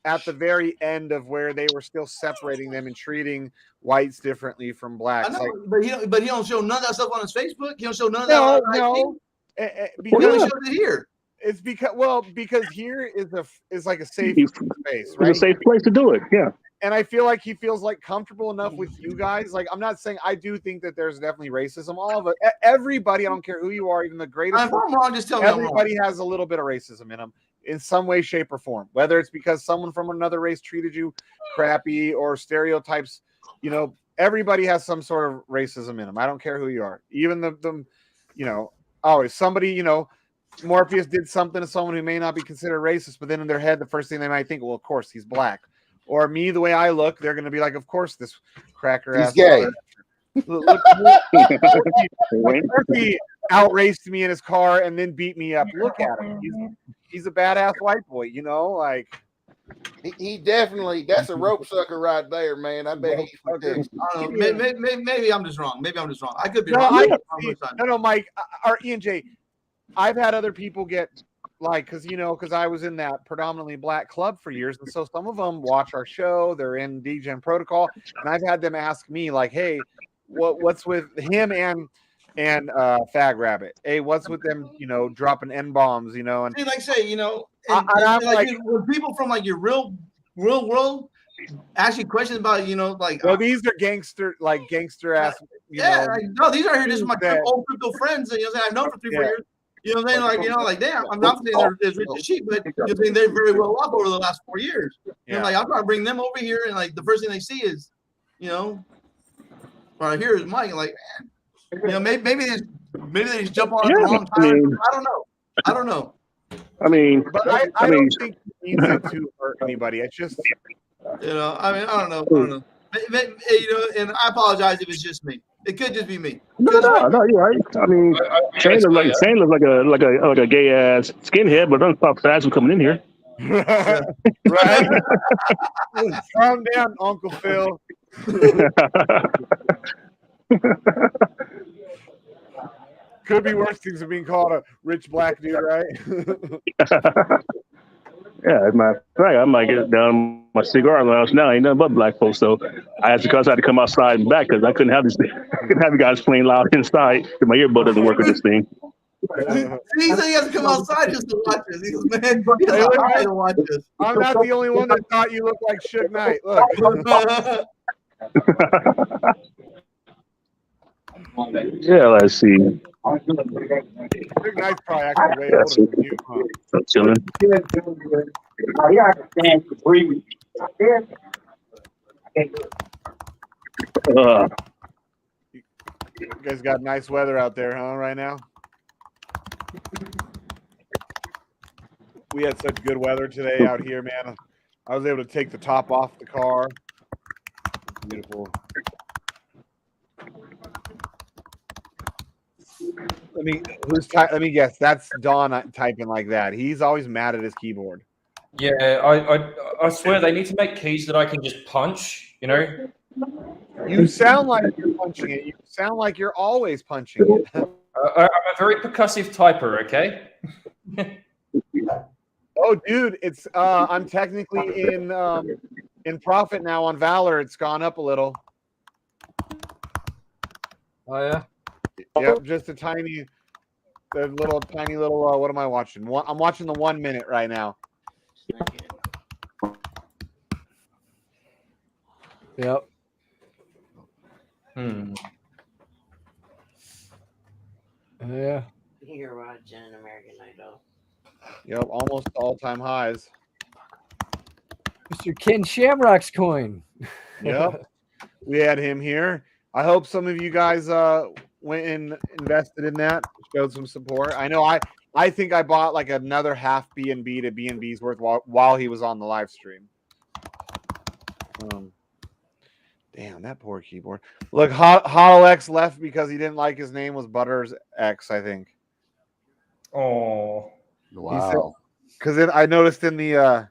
at the very end of where they were still separating them and treating whites differently from blacks. I know, but he don't show none of that stuff on his Facebook. He don't show none of that on his no. He only shows it here. It's because here is like a safe space, right? It's a safe place to do it. Yeah. And I feel like he feels like comfortable enough with you guys. Like, I'm not saying I do think that there's definitely racism. All of it, everybody, I don't care who you are, even the greatest. If I'm wrong, just tell me I'm wrong. Everybody has a little bit of racism in them in some way, shape, or form. Whether it's because someone from another race treated you crappy or stereotypes, everybody has some sort of racism in them. I don't care who you are. Even the always somebody, Morpheus did something to someone who may not be considered racist, but then in their head, the first thing they might think, well, of course, he's black. Or me, the way I look, they're going to be like, of course, this cracker ass. He's gay. Look, Murphy outraced me in his car and then beat me up. Look at him. He's a badass white boy, like. He definitely, that's a rope sucker right there, man. I bet he's I don't know. Maybe I'm just wrong. I could be wrong. No, Mike or ENJ. I've had other people get because I was in that predominantly black club for years, and so some of them watch our show. They're in Degen protocol, and I've had them ask me like, "Hey, what's with him and Fag Rabbit? Hey, what's with them? Dropping N-bombs, and when people from like your real world ask you questions about well, these are gangster ass. No, these are here just my old crypto friends. I've known for 3-4 years. You know what I'm saying? Damn, I'm not saying they're as rich as sheep, but you're saying they're very well off over the last 4 years. I'm trying to bring them over here, and the first thing they see is, what I hear is Mike. Maybe they just jump on at the wrong time. I don't know. I mean, but I don't think he means it to hurt anybody. It's just, I don't know. And I apologize if it's just me. It could just be me. No, you're right. I mean, Shane looks like a gay ass skinhead, but doesn't stop Faz from coming in here. Right? Calm down, Uncle Phil. Could be worse things than being called a rich black dude, right? Yeah, as a matter of fact, I might get down my cigar lounge now. Ain't nothing but black folks, so I had to come outside and back because I couldn't have you guys playing loud inside because my earbud doesn't work with this thing. He said he has to come outside just to watch this. He goes, man, he has to watch this. I'm not the only one that thought you looked like Suge Knight. Look. Yeah, let's see. Suge Knight's probably actually way older than you. I'm chilling. You guys got nice weather out there, huh, right now? We had such good weather today out here, man. I was able to take the top off the car. Beautiful. Let me guess. That's Don typing like that. He's always mad at his keyboard. Yeah, I swear they need to make keys that I can just punch. You sound like you're punching it. You sound like you're always punching it. I'm a very percussive typer. Okay. Oh, dude, it's I'm technically in profit now on Valor. It's gone up a little. Oh yeah. Yep, just a tiny little. What am I watching? I'm watching the 1 minute right now. Yep. Yeah. You're watching American Idol. Yep, almost all-time highs. Mr. Ken Shamrock's coin. Yep, we had him here. I hope some of you guys went and invested in that, showed some support. I know I think I bought like another half BNB to BNB's worth while he was on the live stream. Damn, that poor keyboard. Look, HoloX left because he didn't like his name was Butters X, I think. Oh, wow. Because I noticed in the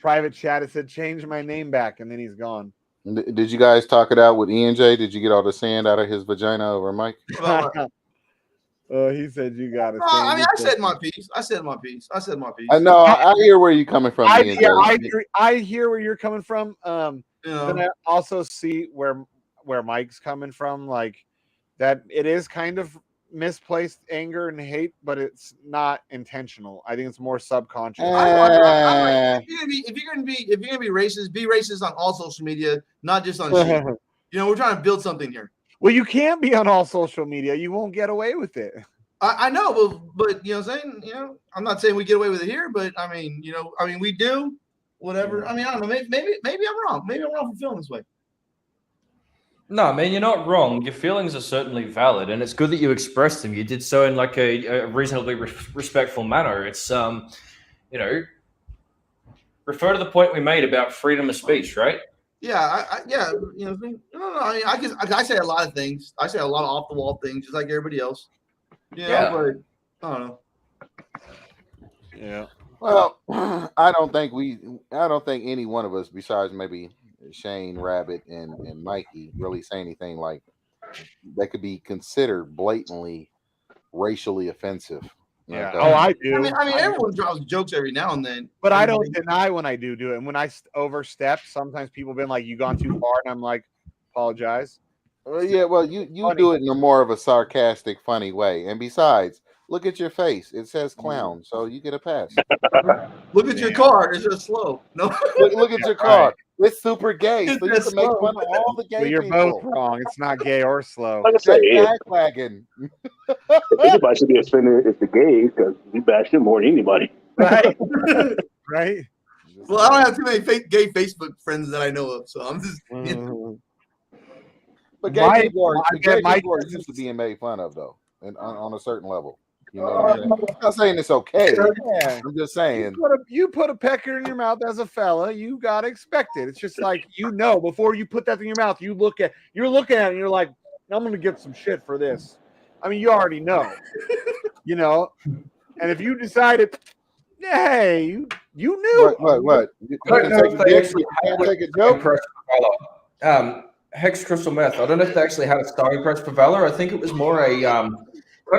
private chat it said change my name back, and then he's gone. Did you guys talk it out with ENJ? Did you get all the sand out of his vagina over Mike? He said you got it. I mean, I said my piece. I know. I hear where you're coming from. I hear where you're coming from. Then I also see where Mike's coming from. Like that, it is kind of misplaced anger and hate, but it's not intentional. I think it's more subconscious. If you're gonna be racist, be racist on all social media, not just on sheep. We're trying to build something here. Well, you can't be on all social media. You won't get away with it. I know, but you know what I'm saying? I'm not saying we get away with it here, but I mean, we do whatever. I mean, I don't know. Maybe I'm wrong. Maybe I'm wrong for feeling this way. No, man, you're not wrong. Your feelings are certainly valid, and it's good that you expressed them. You did so in like a reasonably respectful manner. It's refer to the point we made about freedom of speech, right? Yeah, no. I mean, I say a lot of things. I say a lot of off the wall things, just like everybody else. But I don't know. Yeah. Well, I don't think any one of us, besides maybe Shane, Rabbit, and Mikey, really say anything like that could be considered blatantly racially offensive. Yeah. Like, I do. I mean, everyone draws jokes every now and then. But I don't deny when I do it. And when I overstep, sometimes people have been like, "You gone too far," and I'm like, "Apologize." Yeah, well, you do it in a more of a sarcastic, funny way. And besides, look at your face; it says clown, so you get a pass. Look at your car; it's just slow. No, look at your car; it's super gay, so you can make fun of all the gay But you're people. both wrong. It's not gay or slow. Like I say, Wagon. Anybody should be offended if the gay, because we bash them more than anybody. Right. Right. Well, I don't have too many gay Facebook friends that I know of, so I'm just. But gay people are used to being made fun of, though, and on a certain level. You know what I'm saying? I'm not saying it's okay. Yeah. I'm just saying. You put a pecker in your mouth as a fella, you gotta expect it. It's just like before you put that in your mouth, you're looking at it and you're like, I'm gonna get some shit for this. I mean, you already know. And if you decided, hey, you knew what? You I don't know if they take a joke. Hex Crystal Meth. I don't know if they actually had a starting price for Valor. I think it was more a kind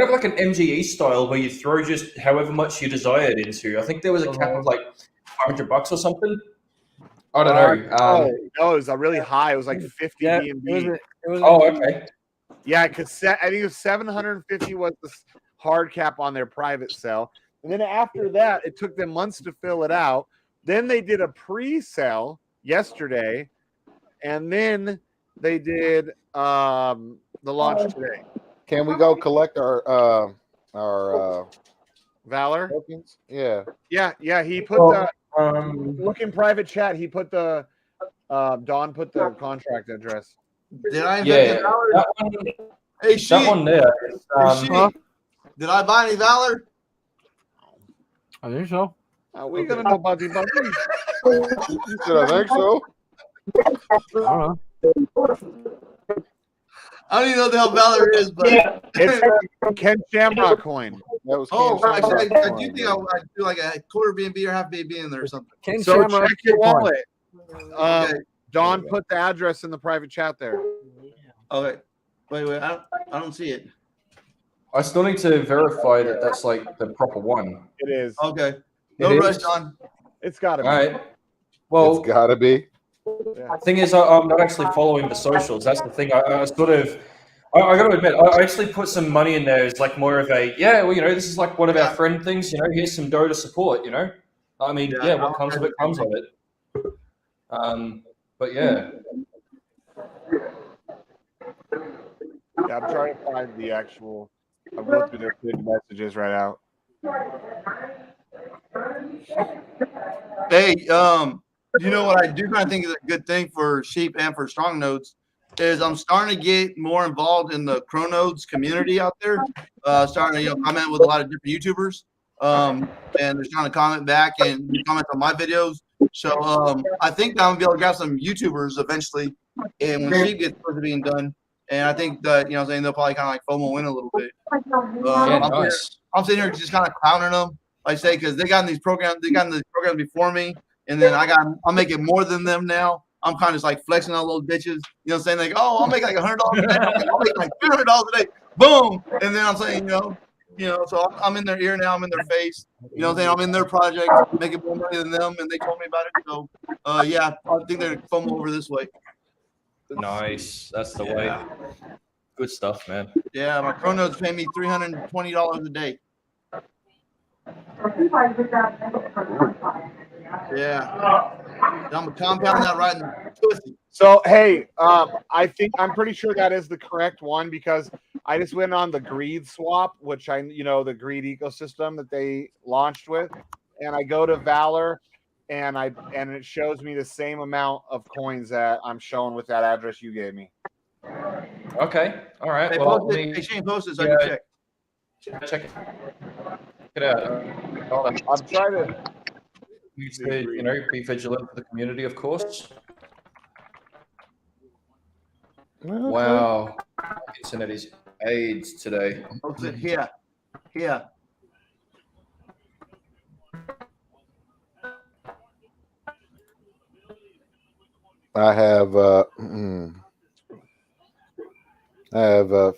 of like an MGE style where you throw just however much you desired into. I think there was a cap of like $500 or something. I don't know. No, it was a really high. It was like 50 BNB. Okay. Yeah, because I think it was 750 was the hard cap on their private sale. And then after that, it took them months to fill it out. Then they did a pre-sale yesterday, and then they did the launch today. Can we go collect our Valor tokens? Yeah. He put look in private chat. He put the Don put the contract address. Did I invent Valor? Hey, she. That one there. Did I buy any Valor? I think so. We're gonna know Buzzy. Did I think so? I don't know. I don't even know what the hell Valor is, but it's Ken Shamrock coin. That was I do think I'd do like a quarter BNB or half BNB in there or something. Ken So Shamrock check your coin. wallet. Don put the address in the private chat there. Okay. Wait. I don't see it. I still need to verify that that's like the proper one. It is. Okay. No rush, Don. It's got to be. All right. Well, It's gotta be. the thing is, I'm not actually following the socials. That's the thing. I sort of, I got to admit, I actually put some money in there as like more of a, this is like one of our friend things. Here's some dough to support. I mean, what comes of it comes of it. But yeah. Yeah, I'm trying to find the actual. I'm going through their big messages right out. Hey, you know what I do kind of think is a good thing for sheep and for strong nodes is I'm starting to get more involved in the Chronodes community out there. Starting to comment with a lot of different YouTubers, and they're trying to comment back and comment on my videos. So I think I'm gonna be able to grab some YouTubers eventually, and when sheep gets close to being done. And I think that they'll probably kind of like FOMO in a little bit. I'm sitting here just kind of clowning them, like I say, because they got in these programs before me, and then I'm making more than them now. I'm kind of just like flexing on little bitches, saying like, oh, I'll make like $100 a day. I'll make like $200 a day. Boom, and then I'm saying, so I'm in their ear now. I'm in their face. I'm in their project, making more money than them, and they told me about it. So, I think they're FOMO over this way. Nice. That's the way. Good stuff, man. Yeah, my Chrono's paying me $320 a day. Yeah. I'm gonna compound that right in the pussy. So hey, I'm pretty sure that is the correct one because I just went on the Greed swap, which the Greed ecosystem that they launched with, and I go to Valor, and it shows me the same amount of coins that I'm showing with that address you gave me. Okay, all right. Hey, Well, hey, Shane, post it so I can check. Check it out. I'm trying to. Be vigilant for the community, of course. Okay. Wow, internet is AIDS today. Post it here. I have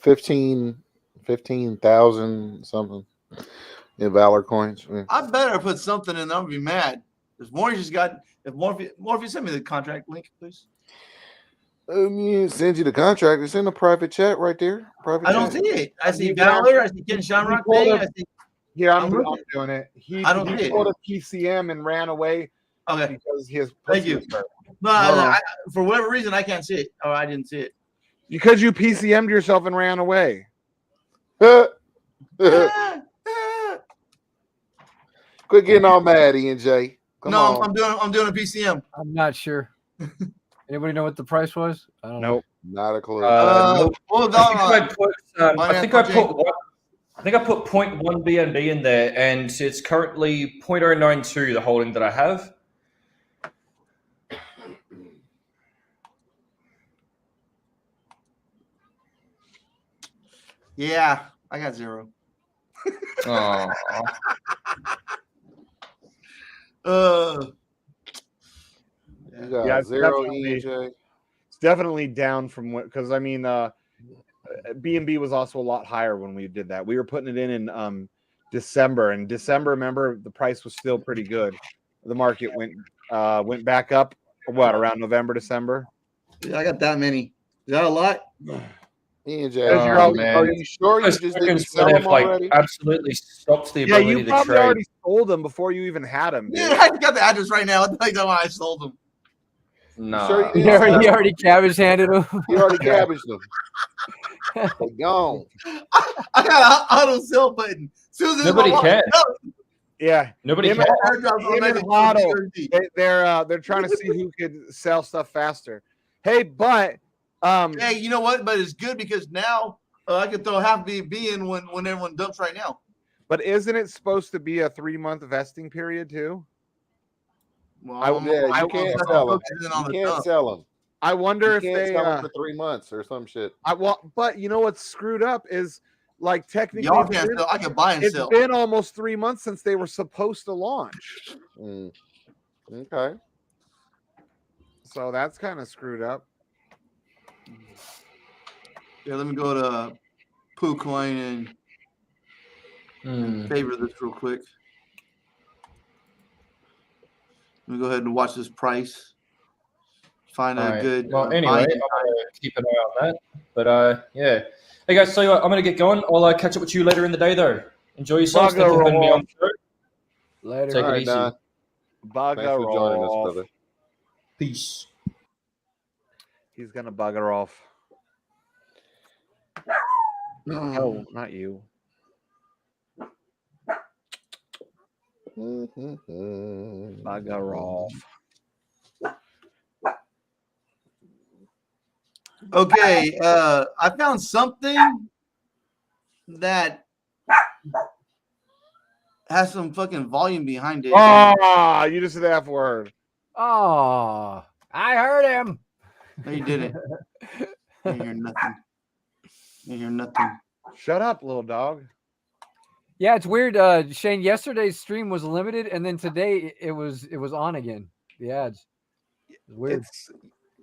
15,000 something in Valor coins. Yeah. I better put something in there. I'm gonna be mad. If Morpheus send me the contract link, please. Send you the contract. It's in the private chat right there. I don't see it. I see Valor. I see Ken Shamrock thing. I see. Here, I'm doing it. I don't see it. He pulled a PCM and ran away. Okay. Because his. Thank you. No, for whatever reason, I can't see it. Oh, I didn't see it. Because you PCM'd yourself and ran away. Quit getting all mad, ENJ. Come on. I'm doing a PCM. I'm not sure. Anybody know what the price was? I don't know. Not a clue. I think I put 0.1 BNB in there, and it's currently 0.092 the holding that I have. Yeah, I got 0. Oh. Yeah, 0 EJ. It's definitely down from what, because I mean, BNB was also a lot higher when we did that. We were putting it in December, and December, remember, the price was still pretty good. The market went back up. What, around November, December? Yeah, I got that many. Is that a lot? EJ, are you sure you just didn't sell them already? Absolutely stopped the ability to trade. Yeah, you probably already sold them before you even had them. Dude. Yeah, I got the address right now. I think that's why I sold them. No, sure he already cabbage handed them. You already cabbaged them. They're gone. I got an auto sell button. Nobody can. Yeah, nobody can. They're trying to see who could sell stuff faster. Hey, but hey, you know what? But it's good because now I can throw half BB in when everyone dumps right now. But isn't it supposed to be a 3-month vesting period too? Well, you can't sell them. You can't sell them. I wonder if they sell them for 3 months or some shit. But you know what's screwed up is like technically y'all can't sell. I can buy and sell. It's been almost 3 months since they were supposed to launch. Okay. So that's kind of screwed up. Yeah, let me go to PooCoin and favor this real quick. Let me go ahead and watch this price. Find a good. Well, anyway, I'm gonna keep an eye on that. But yeah. Hey guys, so I'm gonna get going. I'll catch up with you later in the day, though. Enjoy yourselves. Thank you for having me on the show. Later. Take it easy. Thanks for joining us, brother. Peace. He's gonna bugger off. No, not you. Bugger off. Okay, I found something that has some fucking volume behind it. Ah, you just said the F word. Oh, I heard him. No, you didn't. You hear nothing. You hear nothing. Shut up, little dog. Yeah, it's weird. Shane, yesterday's stream was limited, and then today it was on again. The ads. It's weird.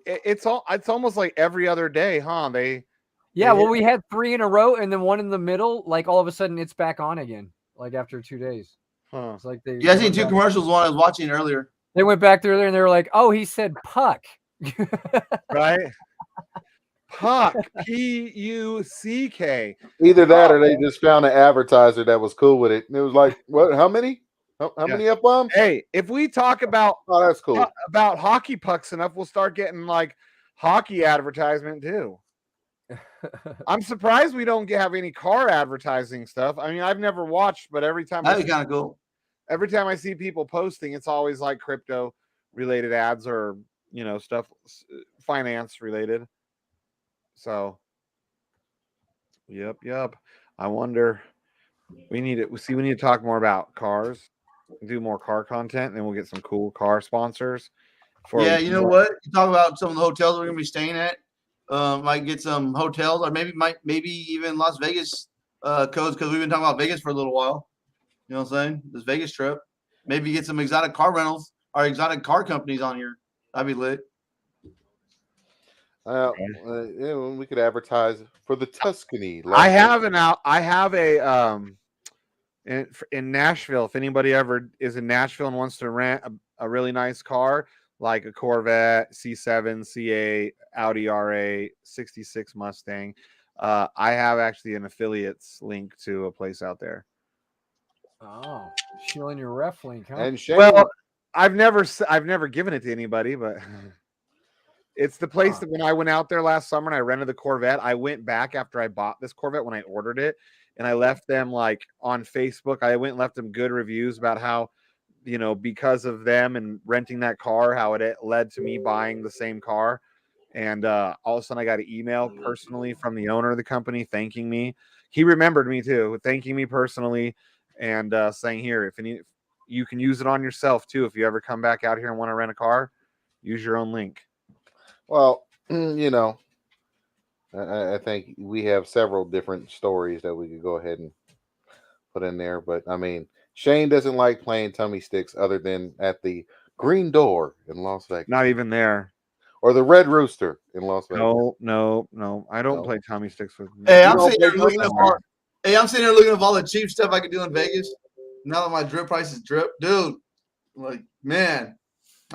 It's almost like every other day, huh? Well, we had 3 in a row, and then 1 in the middle. Like all of a sudden, it's back on again. Like after 2 days. Huh? It's like I seen 2 commercials. One I was watching earlier. They went back through there, and they were like, "Oh, he said puck." Right? Puck, Puck. Either that or they just found an advertiser that was cool with it. And it was like, what? How many? How many F-bombs? Hey, if we talk about that's cool. About hockey pucks enough, we'll start getting like hockey advertisement too. I'm surprised we don't have any car advertising stuff. I mean, I've never watched, but every time that'd be kind of cool. Every time I see people posting, it's always like crypto related ads or stuff finance related. So, yep. I wonder. We need to talk more about cars, do more car content, and then we'll get some cool car sponsors. Yeah, you know what? You talk about some of the hotels we're gonna be staying at. Might get some hotels, or maybe even Las Vegas codes, because we've been talking about Vegas for a little while. You know what I'm saying? This Vegas trip. Maybe get some exotic car rentals or exotic car companies on here. That'd be lit. We could advertise for the Tuscany. I have a in Nashville. If anybody ever is in Nashville and wants to rent a really nice car, like a Corvette, C7, C8, Audi RA, 66 Mustang, I have actually an affiliates link to a place out there. Oh, showing your ref link, huh? And Shane, well, I've never given it to anybody, but it's the place that when I went out there last summer and I rented the Corvette, I went back after I bought this Corvette when I ordered it, and I left them like on Facebook. I went and left them good reviews about how, because of them and renting that car, how it led to me buying the same car. And all of a sudden I got an email personally from the owner of the company thanking me. He remembered me too, thanking me personally. And saying, here, if you can use it on yourself too. If you ever come back out here and want to rent a car, use your own link. Well, I think we have several different stories that we could go ahead and put in there. But I mean, Shane doesn't like playing tummy sticks other than at the Green Door in Las Vegas. Not even there. Or the Red Rooster in Las Vegas. No. I don't play tummy sticks with. Hey, I'm sitting there looking at all the cheap stuff I could do in Vegas. Now that my drip prices drip, dude. Like, man,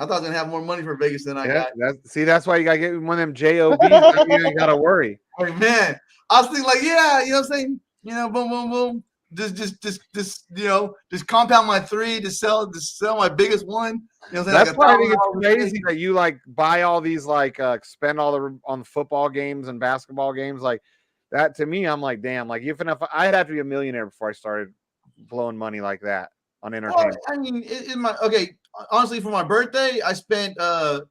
I thought I was gonna have more money for Vegas than I got. That's why you gotta get one of them jobs. You ain't gotta worry. Like, man, I was thinking like, yeah, you know what I'm saying? Boom, boom, boom. Just compound my 3 to sell my biggest one. You know what I'm saying? That's why I think it's crazy that you like buy all these spend all on football games and basketball games like that. To me, I'm like, damn, like if I'd have to be a millionaire before I started blowing money like that on entertainment. Well, I mean, honestly, for my birthday, I spent with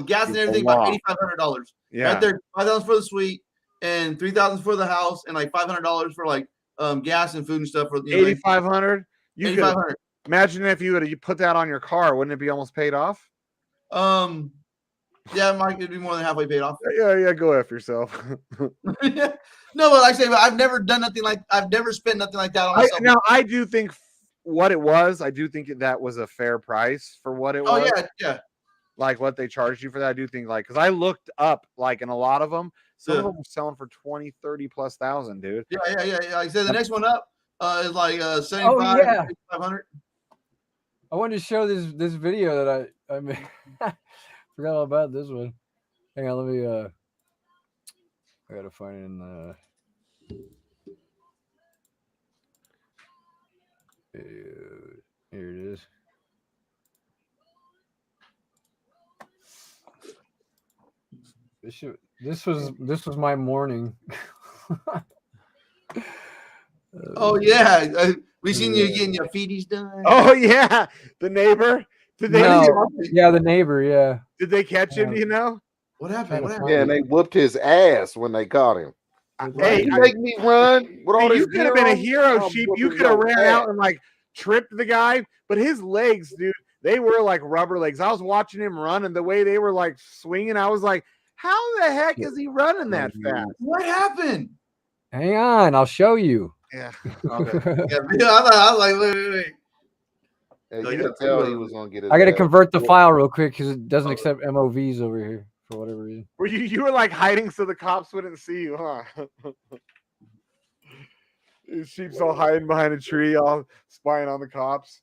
gas and everything, about $8,500. Yeah, right there, $5,000 for the suite and $3,000 for the house, and like $500 for like gas and food and stuff. For $8,500. You could $8,500. imagine if you put that on your car, wouldn't it be almost paid off? Yeah, Mike, it'd be more than halfway paid off. Yeah, go F yourself. No, but like I say, I've never spent nothing like that on myself. Now, I do think I do think that was a fair price for what it was. Oh, yeah. Like what they charged you for that. I do think because I looked up in a lot of them, some of them were selling for 20, 30 plus thousand, dude. Yeah. Like I said, the next one up is like 75, 500. I wanted to show this video that I made. Forgot all about this one. Hang on, let me I gotta find it in the here it is. This was my morning. Oh yeah, we seen you getting your feeties done. Oh yeah, the neighbor. Did they? Yeah, the neighbor. Yeah. Did they catch him? Do you know what happened? Yeah, and they whooped his ass when they caught him. Hey, you make me run with all this. You could have been a hero, Sheep. You could have ran out and tripped the guy, but his legs, dude, they were like rubber legs. I was watching him run, and the way they were swinging, I was like, "How the heck is he running that fast? What happened?" Hang on, I'll show you. Yeah. Okay. I was like, wait. Yeah, you could tell he was gonna get his I got to ass. convert the file real quick because it doesn't accept MOVs over here for whatever reason. Were you were hiding so the cops wouldn't see you, huh? His sheep's all hiding behind a tree, all spying on the cops.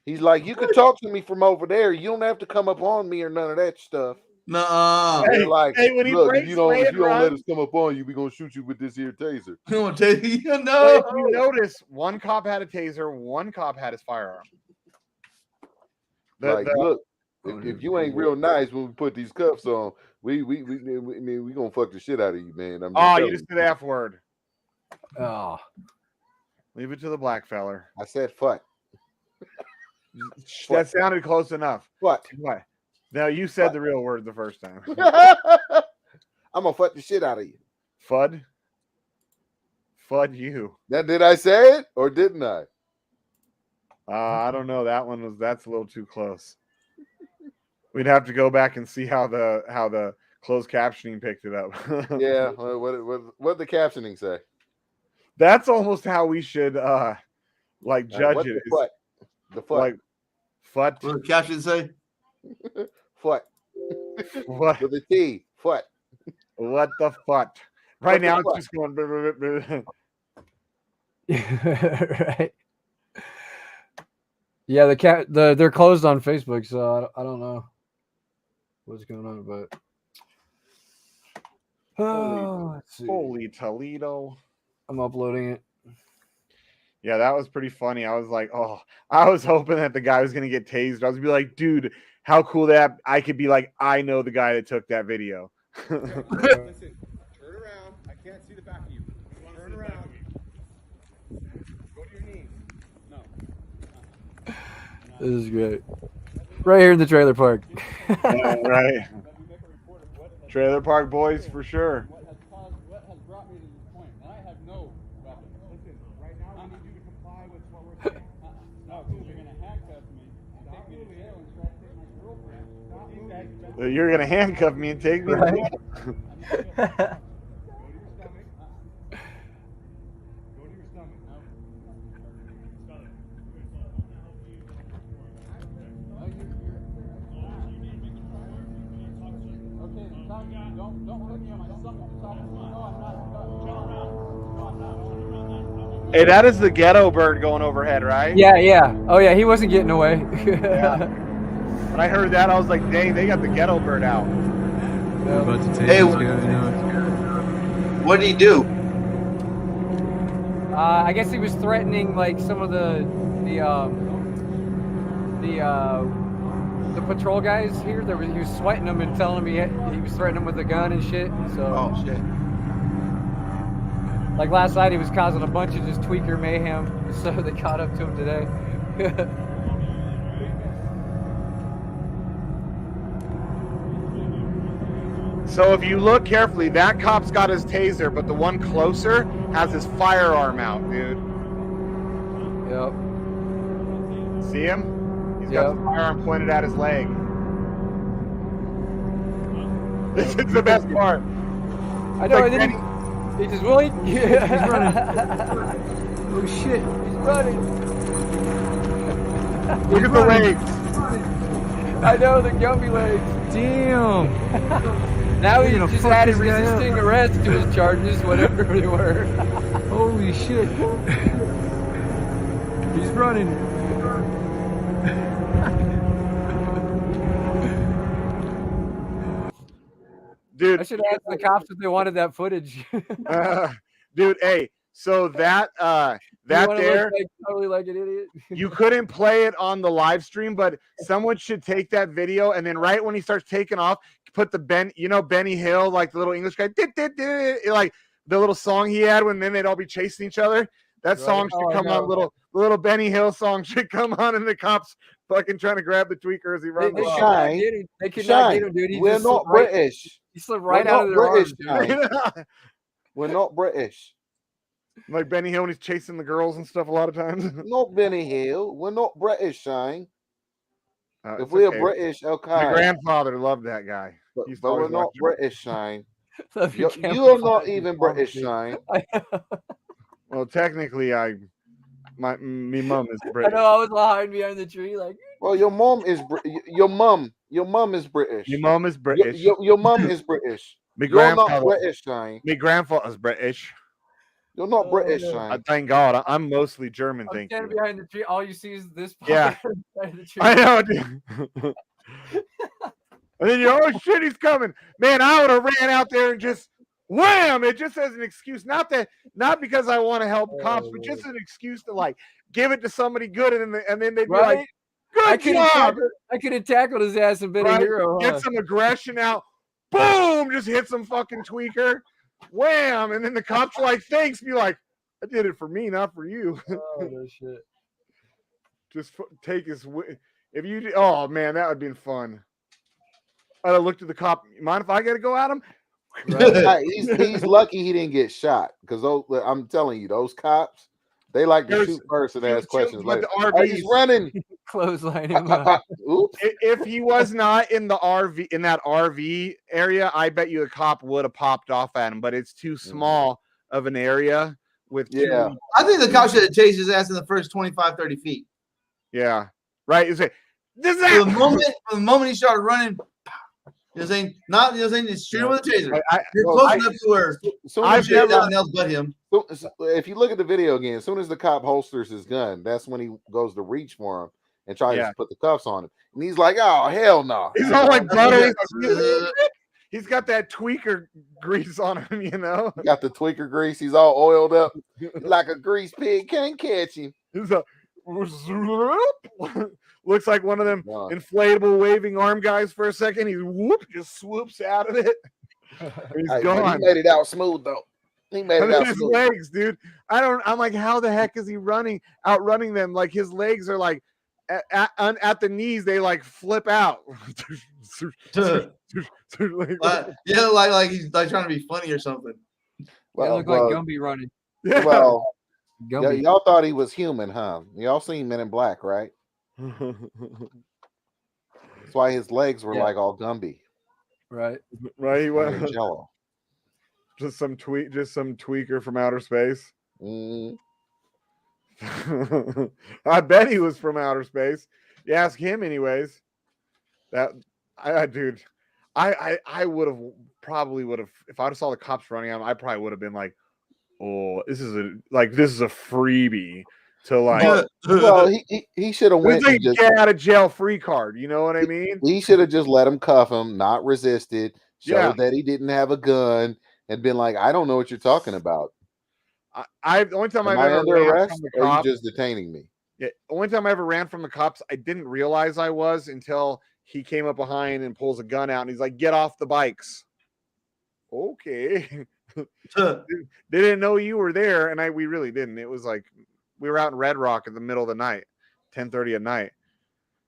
He's like, you can talk to me from over there. You don't have to come up on me or none of that stuff. Nuh-uh. They're like, when he look, breaks if you don't away and let runs, us come up on you, we gonna shoot you with this here taser. I'm gonna tell you, but no. if you notice, one cop had a taser, one cop had his firearm. Look, if you ain't real nice when we put these cuffs on, we gonna fuck the shit out of you, man. I'm just you just said the F word. Oh, Leave it to the black feller. I said fuck. That sounded close enough. What? What? Now you said the real word the first time. I'm gonna fuck the shit out of you. Fud. Fud you. Now, did I say it or didn't I? I don't know. That's a little too close. We'd have to go back and see how the closed captioning picked it up. Yeah. What the captioning say? That's almost how we should judge what it. The fuck. Like fut. What did the caption say? What? What? With a T. What? What the fuck? Right What the now fuck? it's just going. right. Yeah, they're closed on Facebook, so I don't know what's going on, but let's see. Holy Toledo! I'm uploading it. Yeah, that was pretty funny. I was like, oh, I was hoping that the guy was gonna get tased. I was gonna be like, dude, how cool that I could be like, I know the guy that took that video. Listen, turn around. I can't see the back of you. Turn around. Go to your knees. No. This is great. Right here in the trailer park. Yeah, right. Trailer park boys for sure. What has brought me to this point? And I have no weapon. Listen, right now we need you to comply with what we're saying. No, because you're gonna handcuff me and take me to jail and try to take my girlfriend. You're gonna handcuff me and take me. Right. Go to your stomach. Go to your stomach. No. Okay, don't put me on my stomach. No, I'm not. Hey, that is the ghetto bird going overhead, right? Yeah. Oh yeah, he wasn't getting away. Yeah. When I heard that, I was like, dang, they got the ghetto bird out. Hey, what did he do? I guess he was threatening like some of the patrol guys here. He was sweating them and telling them he was threatening them with a gun and shit. So Oh shit. like last night he was causing a bunch of just tweaker mayhem. So they caught up to him today. So if you look carefully, that cop's got his taser, but the one closer has his firearm out, dude. Yep. See him? He's got the firearm pointed at his leg. This is the best part. I know. Like, And then he just really. He's running. Oh shit! He's running. Look at the legs. I know, the gummy legs. Damn. Now he just added resisting arrest to his charges, whatever they were. Holy shit. He's running. Dude, I should ask the cops if they wanted that footage. dude, hey, so that there, like, totally like an idiot. you couldn't play it on the live stream, but someone should take that video and then right when he starts taking off, put the Benny Hill, like the little English guy, like the little song he had when then they'd all be chasing each other. That song should come on. The little Benny Hill song should come on, and the cops fucking trying to grab the tweaker as he runs. They could not get him, dude. We're not British. He slipped right out of their arms. We're not British. Like Benny Hill when he's chasing the girls and stuff a lot of times. Not Benny Hill. We're not British, Shane. If It's we're okay. British, okay. My grandfather loved that guy. But He's we're always not watching. British, Shane. You You're not even British, Shane. Well, technically, my mum is I British. know. I was hiding behind the tree, like. Well, your mom is your mum is British. Your mum is British. Your mum is British. My You're not grandfather- British, Shane. My grandfather's British. You're not British, no. Shane. Thank God. I'm mostly German. I'm Thank you. standing behind the tree. All you see is this. Yeah. behind the tree. I know, dude. And then oh shit, he's coming. Man, I would have ran out there and just wham! It just as an excuse, not because I want to help cops, but just an excuse to like give it to somebody good, and then they'd be like, "Good job!" I could have tackled his ass and been a hero. Get some aggression out. Boom! Just hit some fucking tweaker. Wham! And then the cops are like, "Thanks." Be like, "I did it for me, not for you." Oh no shit. Just take his. If you, oh man, that would have been fun. I'd have looked at the cop. Mind if I got to go at him? Right. He's lucky he didn't get shot because I'm telling you, those cops, they like to shoot first and ask questions later. Oh, he's running. Clothesline him up. Oops. If he was not in the RV, in that RV area, I bet you a cop would have popped off at him. But it's too small of an area with. Yeah. I think the cop should have chased his ass in the first 25, 30 feet. Yeah. Right. You say, from the moment he started running. You know what I'm saying? Not, you know what I'm saying? Just shoot him with a taser. You're close enough to where I've never nothing else but him. If you look at the video again, as soon as the cop holsters his gun, that's when he goes to reach for him and tries to put the cuffs on him. And he's like, "Oh hell no!" He's all like buttery. He's got that tweaker grease on him, you know. He got the tweaker grease. He's all oiled up like a grease pig. Can't catch him. He's a looks like one of them inflatable waving arm guys for a second. He just swoops out of it. He's gone. He made it out smooth though. He made it out his smooth. legs, dude. I'm like, how the heck is he outrunning them? Like his legs are like at the knees, they like flip out. Like he's like trying to be funny or something. Well, look like Gumby running. Yeah. Well, Gumby. y'all thought he was human, huh? Y'all seen Men in Black, right? That's why his legs were like all Gumby. Right. Right. He was Jello. Just some tweaker from outer space. I bet he was from outer space. You ask him, anyways. Dude, I would have if I saw the cops running on him, I probably would have been like, "Oh, this is a freebie." To like, well, he should have went like a get out of jail free card. You know what I mean? He should have just let him cuff him, not resisted, showed that he didn't have a gun, and been like, "I don't know what you're talking about." The only time Am I've I ever under ran arrest, from the or are cops, you just detaining me? Yeah, the only time I ever ran from the cops, I didn't realize I was until he came up behind and pulls a gun out, and he's like, "Get off the bikes." Okay. They didn't know you were there, and we really didn't. It was like we were out in Red Rock in the middle of the night, 10:30 at night.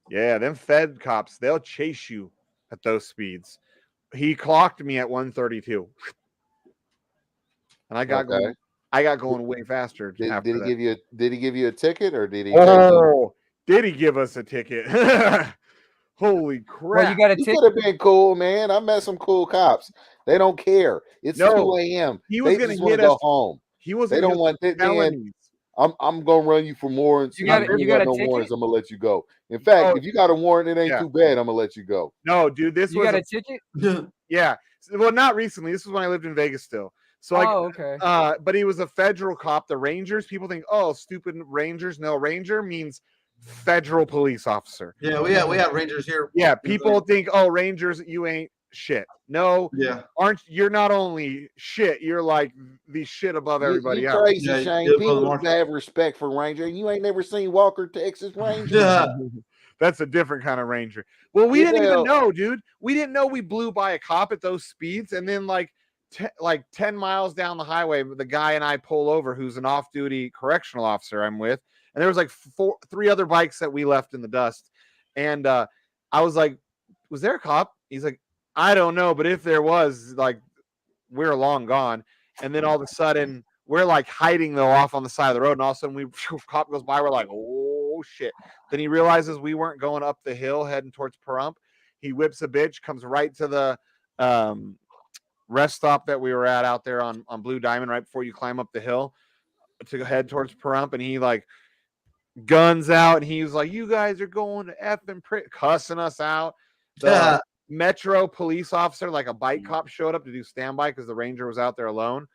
Yeah, them Fed cops, they'll chase you at those speeds. He clocked me at 132, and I got going way faster. Did he give you a ticket, or did he? Did he give us a ticket? Holy crap! Well, you got a ticket. Could have been cool, man. I met some cool cops. They don't care. It's 2 a.m. He was going to hit go us. home. He was. They don't want that, man. I'm gonna run you for warrants. You got no warrants. I'm gonna let you go. In fact, if you got a warrant, it ain't too bad. I'm gonna let you go. No, dude, you got a ticket. Yeah. Well, not recently. This was when I lived in Vegas still. So okay. But he was a federal cop. The Rangers. People think, oh, stupid Rangers. No, Ranger means federal police officer. Yeah, we have Rangers here. Yeah, people think, oh, Rangers, you ain't shit. No, you're not only shit, you're like the shit above everybody else. Crazy, Shane. People have respect for Ranger. You ain't never seen Walker, Texas Ranger. Yeah. That's a different kind of Ranger. Well, we didn't even know, dude. We didn't know we blew by a cop at those speeds, and then like 10 miles down the highway, the guy and I pull over, who's an off-duty correctional officer I'm with, and there was like 3 other bikes that we left in the dust, and I was like, "Was there a cop?" He's like, "I don't know, but if there was, like, we're long gone." And then all of a sudden, we're like hiding though off on the side of the road, and all of a sudden, cop goes by. We're like, "Oh shit!" Then he realizes we weren't going up the hill heading towards Pahrump. He whips a bitch, comes right to the rest stop that we were at out there on Blue Diamond, right before you climb up the hill to head towards Pahrump, and he like guns out, and he was like, "You guys are going to effing cussing us out." The Metro police officer, like a bike cop, showed up to do standby because the Ranger was out there alone.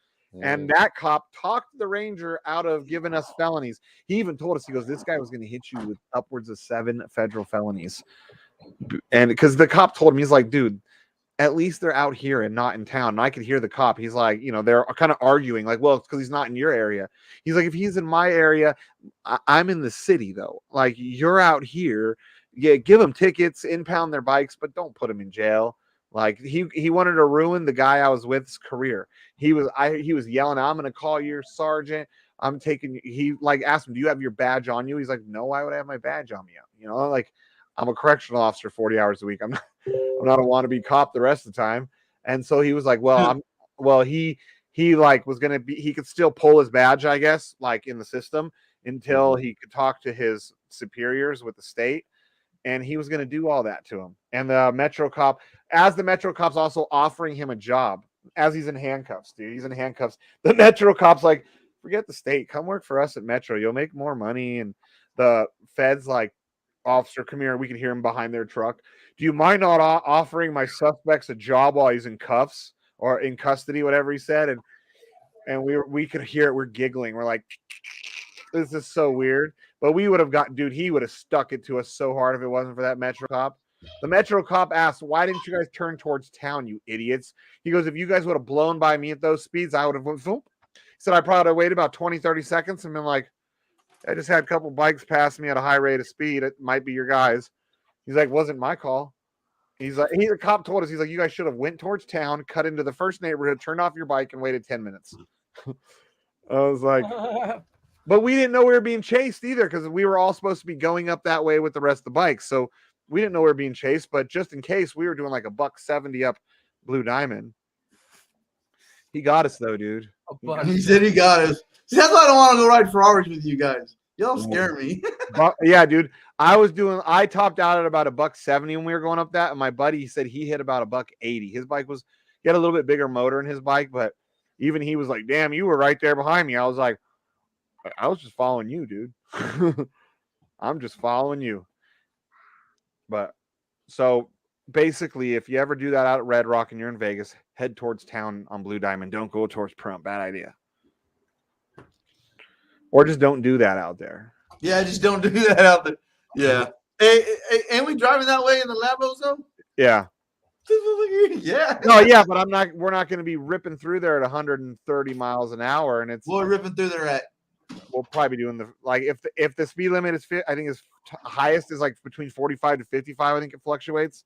And that cop talked the Ranger out of giving us felonies. He even told us, he goes, "This guy was going to hit you with upwards of 7 federal felonies." And because the cop told him, he's like, dude, at least they're out here and not in town. And I could hear the cop. He's like, they're kind of arguing, like, well, it's because he's not in your area. He's like, if he's in my area, I'm in the city though. Like, you're out here. Yeah, give them tickets, impound their bikes, but don't put them in jail. Like, he wanted to ruin the guy I was with's career. He was yelling, I'm gonna call your sergeant. I'm taking. He like asked him, do you have your badge on you? He's like, no, why would I have my badge on me? Like, I'm a correctional officer 40 hours a week. I'm not a wannabe cop the rest of the time. And so he was like, he like was going to be, he could still pull his badge, I guess, like in the system until he could talk to his superiors with the state. And he was going to do all that to him. And the Metro cop, as the Metro cop's also offering him a job as he's in handcuffs, dude, he's in handcuffs. The Metro cop's like, forget the state, come work for us at Metro. You'll make more money. And the feds like, officer, come here. We can hear him behind their truck. Do you mind not offering my suspects a job while he's in cuffs or in custody, whatever he said? And we could hear it. We're giggling. We're like, this is so weird. But we would have dude, he would have stuck it to us so hard if it wasn't for that Metro cop. The Metro cop asked, why didn't you guys turn towards town, you idiots? He goes, if you guys would have blown by me at those speeds, I would have went, he said, I probably waited about 20, 30 seconds and been like, I just had a couple bikes pass me at a high rate of speed. It might be your guys. He's like, wasn't my call. He's like, the cop told us, he's like, you guys should have went towards town, cut into the first neighborhood, turned off your bike, and waited 10 minutes. I was like, but we didn't know we were being chased either because we were all supposed to be going up that way with the rest of the bikes. So we didn't know we were being chased, but just in case, we were doing like $170 up Blue Diamond. He got us though, dude. He said he got us. See, that's why I don't want to go ride Ferraris with you guys. Y'all scare me. Yeah, dude. I topped out at about $170 when we were going up that, and my buddy said he hit about $180. His bike he had a little bit bigger motor in his bike, but even he was like, damn, you were right there behind me. I was like, I was just following you, dude. I'm just following you. But so basically, if you ever do that out at Red Rock and you're in Vegas, head towards town on Blue Diamond. Don't go towards Prump. Bad idea. Or just don't do that out there. Yeah, just don't do that out there. Yeah. Hey, ain't we driving that way in the Lambos though? Yeah. Yeah. No, yeah, but we're not going to be ripping through there at 130 miles an hour. And we're ripping through there at. We'll probably be doing if the speed limit is I think his highest is like between 45 to 55. I think it fluctuates.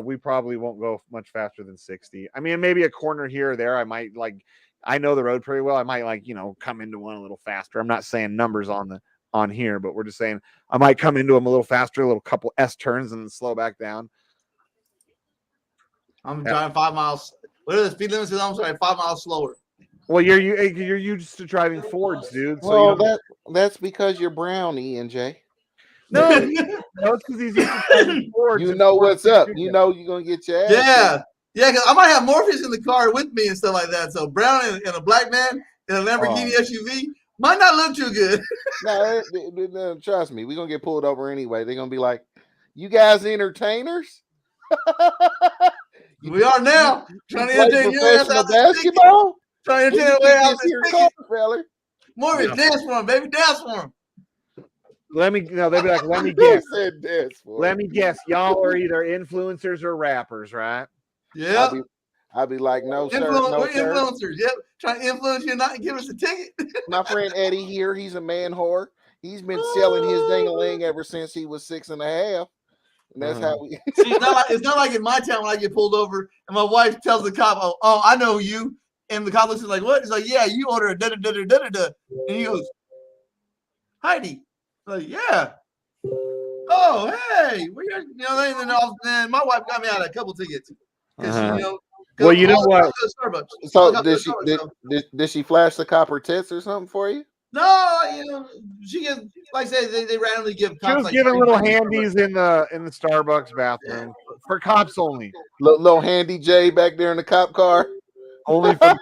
We probably won't go much faster than 60. I mean, maybe a corner here or there. I might I know the road pretty well. I might come into one a little faster. I'm not saying numbers on here, but we're just saying I might come into them a little faster, a little couple S turns and then slow back down. I'm driving 5 miles. What are the speed limits? I'm sorry, 5 miles slower. Well, you're used to driving Fords, dude. So that's because you're brown, ENJ. No, it's because he's used to driving Fords. You know what's up. You know you're gonna get your ass. Yeah, because I might have Morpheus in the car with me and stuff like that. So Brown and a black man in a Lamborghini SUV might not look too good. No, trust me, we're gonna get pulled over anyway. They're gonna be like, "You guys entertainers." We are now trying to entertain your ass out basketball. Trying to entertain way out your car, fella. Morpheus, dance for him, baby, dance for him. They'll be like, let me guess. Let me guess. Y'all are either influencers or rappers, right? Yeah. I'll be like, no, sir. We're influencers. Yep. Trying to influence you not to give us a ticket. My friend Eddie here, he's a man whore. He's been selling his ding-a-ling ever since he was 6.5. And that's how we see. It's not like in my town when I get pulled over and my wife tells the cop, "Oh, I know you," and the cop looks like, "What?" He's like, "Yeah, you order a da da da da da da," and he goes, "Heidi," I'm like, "Yeah." Oh, hey, then my wife got me out of a couple tickets. Well, you know what? So did she flash the copper tits or something for you? No, she gets, like I said, they randomly give cops. She was giving little handies in the Starbucks bathroom for cops only. Little handy J back there in the cop car. Only for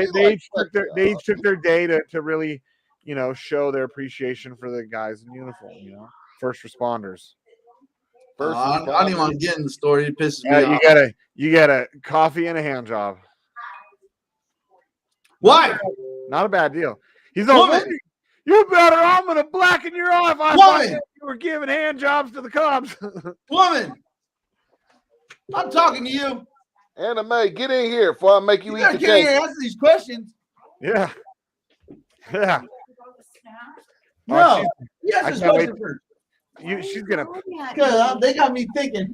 they each took their day to really show their appreciation for the guys in uniform. First responders. I don't even want to get in the story. It pisses me off. You got a coffee and a hand job. Why? Not a bad deal. He's all, You better. I'm gonna blacken your eye if I find out you were giving hand jobs to the cops. Woman, I'm talking to you. Anime, get in here before I make you eat the Get in cake. here and answer these questions. Yeah. Yeah. No, you I answer this can't wait. question first. She's gonna. Because they got me thinking.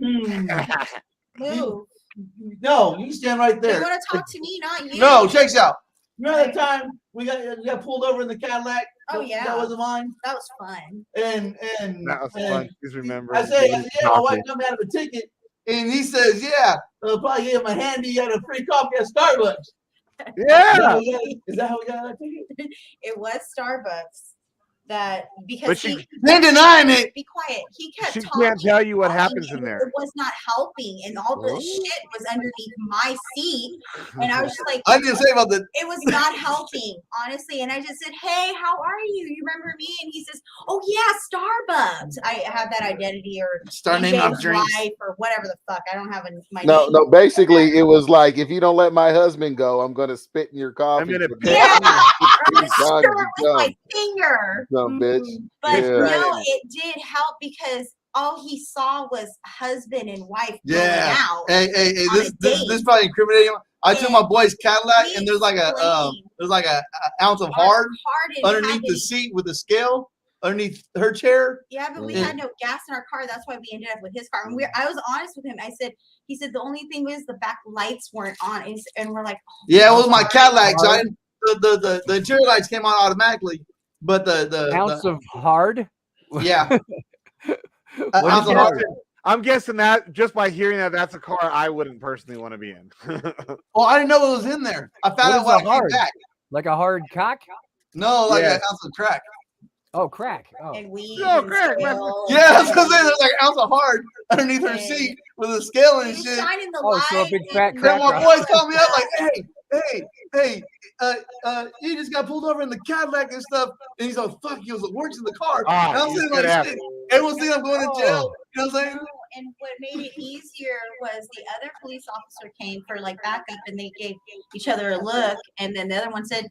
Move. No, you stand right there. You want to talk to me, not you. No, check this out. Remember that time we got pulled over in the Cadillac? Oh yeah, that was mine. That was fun. And that was fun. Please remember. I said, yeah, my wife got me out of a ticket, and he says, yeah, probably gave him a handy and a free coffee at Starbucks. Yeah. Is that how we got that ticket? It was Starbucks. That because But she ain't denying it. Be quiet. He kept She talking. can't tell you what happens in there. It was not helping, and all the shit was underneath my seat, and I was just like, I didn't say about that. It was not helping, honestly. And I just said, "Hey, how are you? You remember me?" And he says, "Oh yeah, Starbucks." I have that identity or Start naming off drinks life or whatever the fuck. I don't have my No, name. no. Basically, it was like, if you don't let my husband go, I'm gonna spit in your coffee. Yeah, I'm gonna stir it with my finger. Bitch. But Yeah. no, it did help because all he saw was husband and wife going out. Hey, this probably incriminating. I took my boy's Cadillac, and there's like a ounce of hard underneath the seat with a scale underneath her chair. Yeah, but we had no gas in our car. That's why we ended up with his car. And I was honest with him. He said the only thing was the back lights weren't on, and we're like, oh, yeah, it was my Cadillac. So the interior lights came on automatically, but the ounce of hard. Yeah. I'm guessing that just by hearing that, that's a car I wouldn't personally want to be in. Well, I didn't know it was in there. I found out when I came back. Like a hard cock? No, like an ounce of crack. Oh, crack. Oh, and we crack. Yeah, that's because there's like an ounce of hard underneath her seat with a scale and shit. So a big fat Then crack. my boys called me up like, hey, you just got pulled over in the Cadillac and stuff. And he's like, fuck, he was works in the car. And I'm saying like, shit, everyone's thinking I'm going to jail. You know what I'm saying? And what made it easier was the other police officer came for like backup, and they gave each other a look, and then the other one said,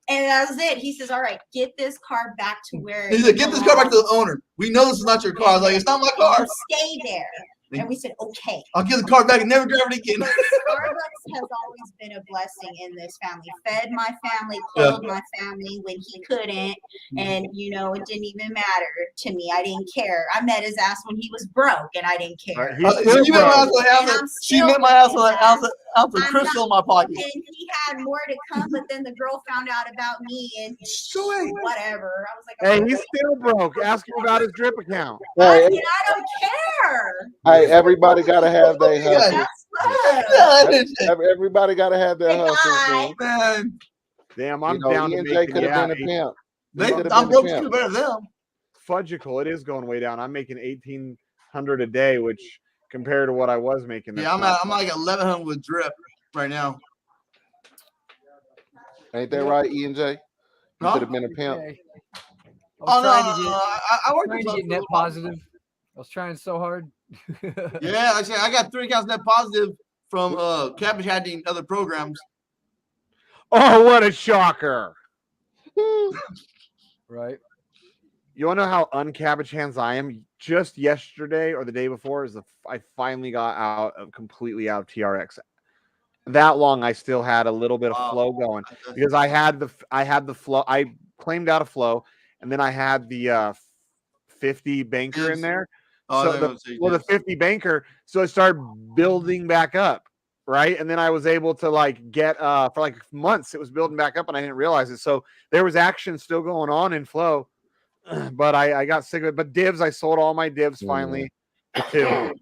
and that was it. He says, "All right, get this car back to where." He said, "Get this car back to the owner. We know this is not your car." I was like, "It's not my car." Stay there. And we said, okay. I'll give the car back and never drive it again. Starbucks has always been a blessing in this family. Fed my family, clothed my family when he couldn't. And, it didn't even matter to me. I didn't care. I met his ass when he was broke, and I didn't care. She met my ass with an ounce of crystal in my pocket. And he had more to come, but then the girl found out about me, and whatever. I was like, hey, he's still broke. Ask him about his drip account. I don't care. Hey, everybody gotta have their hustle. Everybody gotta have their hustle. Man. Damn, I'm down to ENJ could have been a pimp. I'm broke to better them. Fudgical, it is going way down. I'm making $1,800 a day, which compared to what I was making. Yeah, I'm like 1,100 with drip right now. Ain't that right, ENJ? You could have been a pimp. Oh no, I worked trying to get net positive. I was trying so hard. Yeah, like I said, I got 3 accounts net positive from Cabbage Hatching other programs. Oh, what a shocker! Right. You want to know how uncabbage hands I am? Just yesterday or the day before I finally got completely out of TRX. That long, I still had a little bit of flow going because I had the flow. I claimed out of flow, and then I had the 50 banker in there. The 50 banker. So it started building back up, right? And then I was able to get for like months. It was building back up, and I didn't realize it. So there was action still going on in flow, but I got sick of it. But divs, I sold all my divs finally too.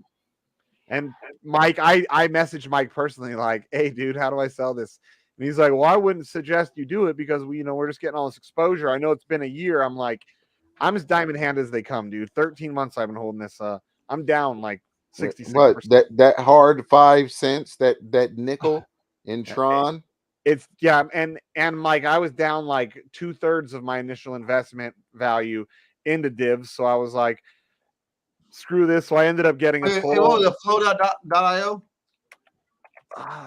And Mike, I messaged Mike personally, like, "Hey, dude, how do I sell this?" And he's like, "Well, I wouldn't suggest you do it because we're just getting all this exposure. I know it's been a year." I'm like, I'm as diamond hand as they come, dude. 13 months I've been holding this. I'm down like 66%. What that hard 5 cents, that nickel in Tron? It's and Mike, I was down like 2/3 of my initial investment value into divs, so I was like, screw this. So I ended up getting a total. What was it, flow.io?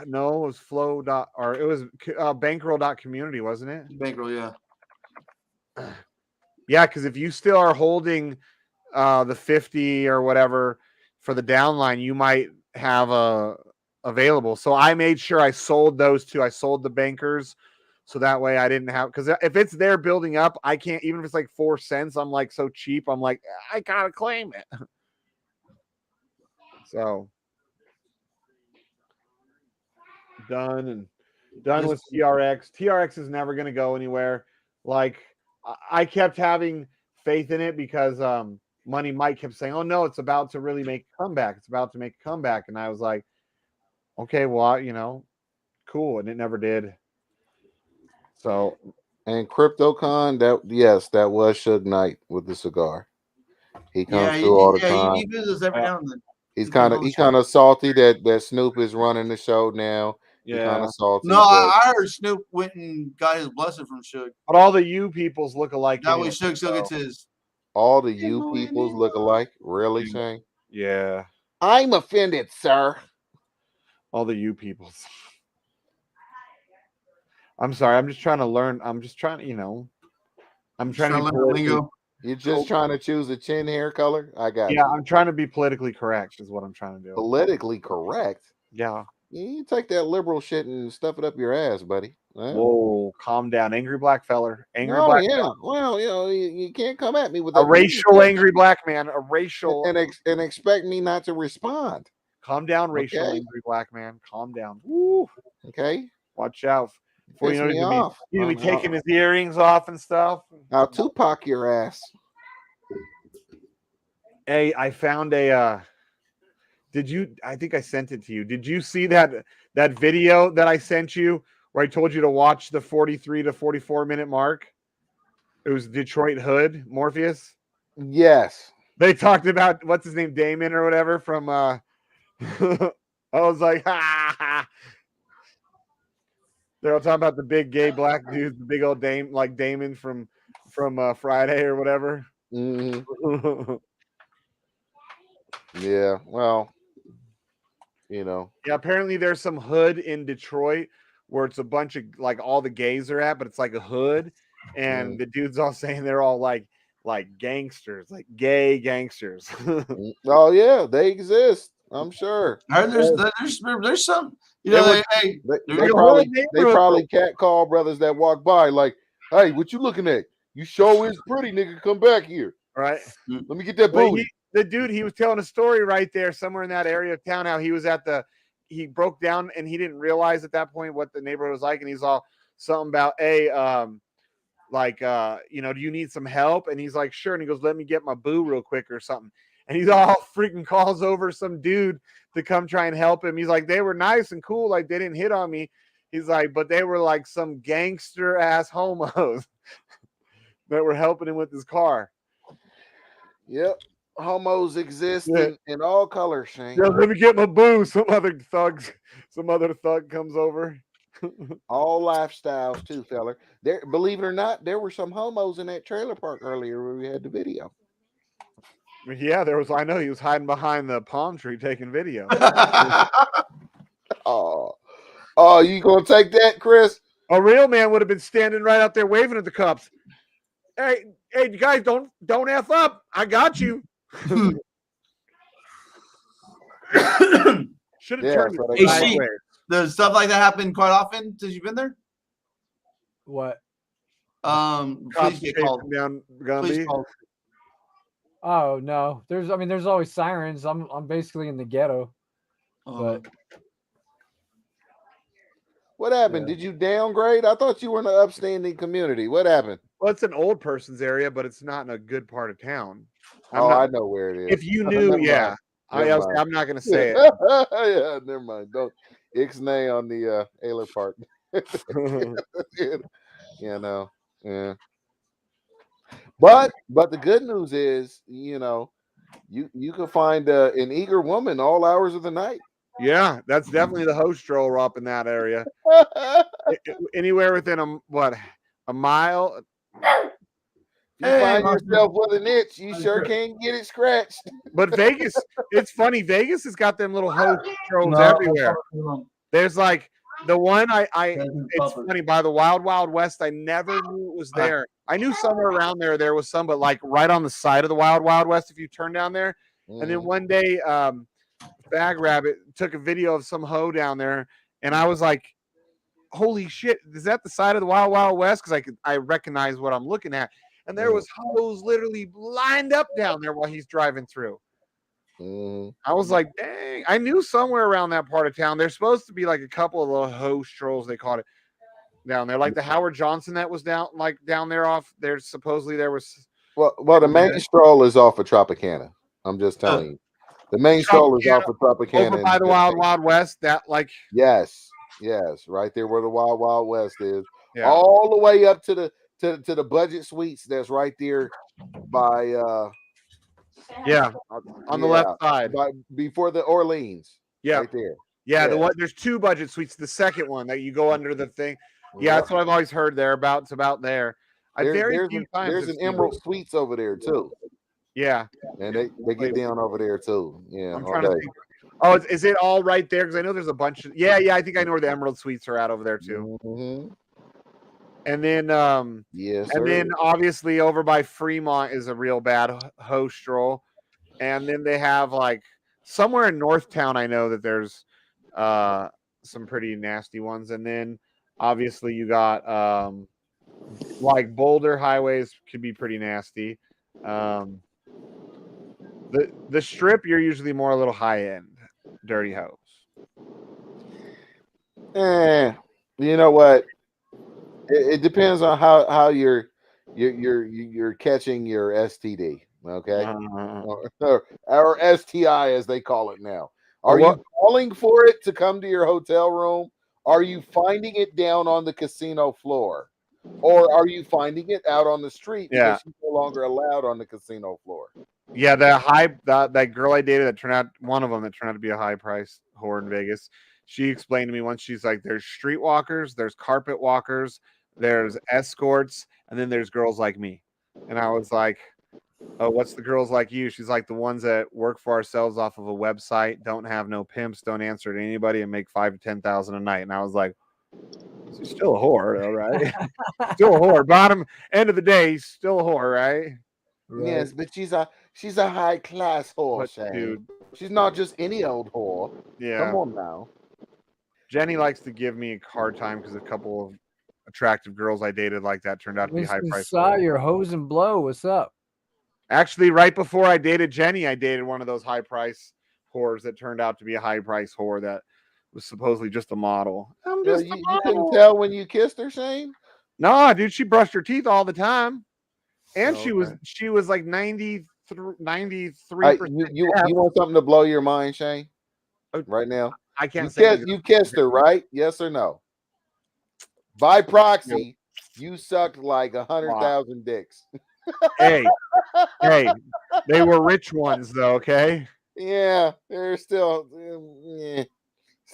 No, it was flow. Or it was bankroll.community, wasn't it? Bankroll, yeah. Yeah, because if you still are holding the 50 or whatever for the downline, you might have available. So I made sure I sold those two. I sold the bankers, so that way I didn't have, because if it's there building up, I can't, even if it's like 4 cents, I'm like so cheap. I'm like, I gotta claim it. So done with TRX. TRX is never gonna go anywhere. Like I kept having faith in it because Money Mike kept saying, "Oh no, it's about to really make a comeback. It's about to make a comeback," and I was like, "Okay, well, cool," and it never did. So, and CryptoCon, that was Suge Knight with the cigar. He comes through all the time. He visits every now and then. He's kind of salty that Snoop is running the show now. Yeah. He's kind of salty. No, I heard Snoop went and got his blessing from Suge. But all the you peoples look alike. That way Suge still gets his. All the you peoples look alike. Really, Shane? Yeah. I'm offended, sir. All the you peoples. I'm sorry. I'm just trying to learn. I'm just trying to, I'm trying to learn lingo. You're just trying to choose a chin hair color? I got you. Yeah, I'm trying to be politically correct is what I'm trying to do. Politically correct? Yeah. You take that liberal shit and stuff it up your ass, buddy. Whoa, calm down. Angry black feller. Angry black man. Well, you can't come at me with a racial angry black man. A racial and expect me not to respond. Calm down, racial angry black man. Calm down. Woo. Okay. Watch out. Before you know me off. He's gonna be taking his earrings off and stuff. I'll Tupac your ass. Hey, I found a I think I sent it to you. Did you see that video that I sent you where I told you to watch the 43 to 44 minute mark? It was Detroit Hood, Morpheus. Yes. They talked about what's his name, Damon or whatever from I was like, ha. They're all talking about the big gay black dudes, the big old Dame like Damon from Friday or whatever. Mm-hmm. Yeah, well, Yeah, apparently there's some hood in Detroit where it's a bunch of like all the gays are at, but it's like a hood, and the dudes all saying they're all like gangsters, like gay gangsters. Oh yeah, they exist. I'm sure. I heard there's some. They probably catcall brothers that walk by like, "Hey, what you looking at? You sure is pretty, nigga. Come back here." Right. Let me get that booty. The dude, he was telling a story right there somewhere in that area of town how he was he broke down and he didn't realize at that point what the neighborhood was like, and he's all something about do you need some help? And he's like, sure. And he goes, let me get my boo real quick or something. And he's all freaking calls over some dude to come try and help him. He's like, they were nice and cool, like they didn't hit on me. He's like, but they were like some gangster ass homos that were helping him with his car. Yep. Homos exist in all colors, Shane. Yeah, let me get my boo. Some other thug comes over. All lifestyles too, feller. There, believe it or not, there were some homos in that trailer park earlier where we had the video. Yeah, there was. I know he was hiding behind the palm tree taking video. Oh, you gonna take that, Chris? A real man would have been standing right out there waving at the cops. Hey, you guys, don't F up. I got you. Should have turned it sideways. Does stuff like that happen quite often since you've been there? What? Police get called down. Police called. Oh no, there's always sirens. I'm basically in the ghetto. But what happened? Did you downgrade? I thought you were in an upstanding community. What happened? Well, it's an old person's area, but it's not in a good part of town. I know where it is. If you knew, I'm not going to say it. Yeah, never mind. Don't ixnay on the Ayler part. Yeah. But the good news is, you can find an eager woman all hours of the night. Yeah, that's definitely the host stroller up in that area. Anywhere within a mile. You find yourself with an itch, you sure can't get it scratched. But Vegas, it's funny. Vegas has got them little host strollers everywhere. There's like The one it's funny, by the Wild Wild West, I never knew it was there. I knew somewhere around there was some, but like right on the side of the Wild Wild West, if you turn down there. And then one day, Bag Rabbit took a video of some hoe down there, and I was like, holy shit, is that the side of the Wild Wild West? Because I recognize what I'm looking at. And there was hoes literally lined up down there while he's driving through. I was like, dang, I knew somewhere around that part of town. There's supposed to be like a couple of little hoe strolls, they called it, down there. Like the Howard Johnson that was down there off there. Supposedly there was. Well, the main stroll is off of Tropicana. I'm just telling you. The main stroll is off of Tropicana. Over by the Wild Wild West, that like. Yes, right there where the Wild Wild West is. Yeah. All the way up to the budget suites that's right there by on the left side. Before the Orleans. Yeah. Right there. Yeah, the one there's 2 budget suites. The second one that you go under the thing. Yeah, that's what I've always heard there about. It's about there. There's an Emerald Suites over there too. Yeah. And they get down over there too. Yeah. I'm trying to think. Oh, is it all right there? Because I know there's a bunch of I think I know where the Emerald Suites are at over there too. And then then obviously over by Fremont is a real bad hoe stroll. And then they have like somewhere in Northtown, I know that there's some pretty nasty ones. And then obviously you got like Boulder highways could be pretty nasty. The Strip, you're usually more a little high end dirty hoes. You know what? It depends on how you're catching your STD, okay, or STI as they call it now. Are you calling for it to come to your hotel room? Are you finding it down on the casino floor, or are you finding it out on the street because she's no longer allowed on the casino floor? Yeah, that girl I dated one of them that turned out to be a high price whore in Vegas. She explained to me once, she's like, there's streetwalkers, there's carpet walkers, there's escorts, and then there's girls like me. And I was like, oh, what's the girls like you? She's like, the ones that work for ourselves off of a website, don't have no pimps, don't answer to anybody, and make $5,000 to $10,000 a night. And I was like, she's still a whore, though, right? Still a whore. Bottom end of the day, still a whore, right? Yes, but she's a high class whore, dude. She's not just any old whore. Yeah. Come on now. Jenny likes to give me a hard time because a couple of attractive girls I dated like that turned out to be high price. Saw your hose and blow. What's up? Actually, right before I dated Jenny, I dated one of those high price whores that turned out to be a high price whore that was supposedly just a model. You couldn't tell when you kissed her, Shane? No, dude, she brushed her teeth all the time. And she was like 93%. You want something to blow your mind, Shane? Right now? I can't say you kissed her, right? Yes or no? By proxy, you sucked like 100,000 dicks. Hey, they were rich ones though, okay? Yeah, they're still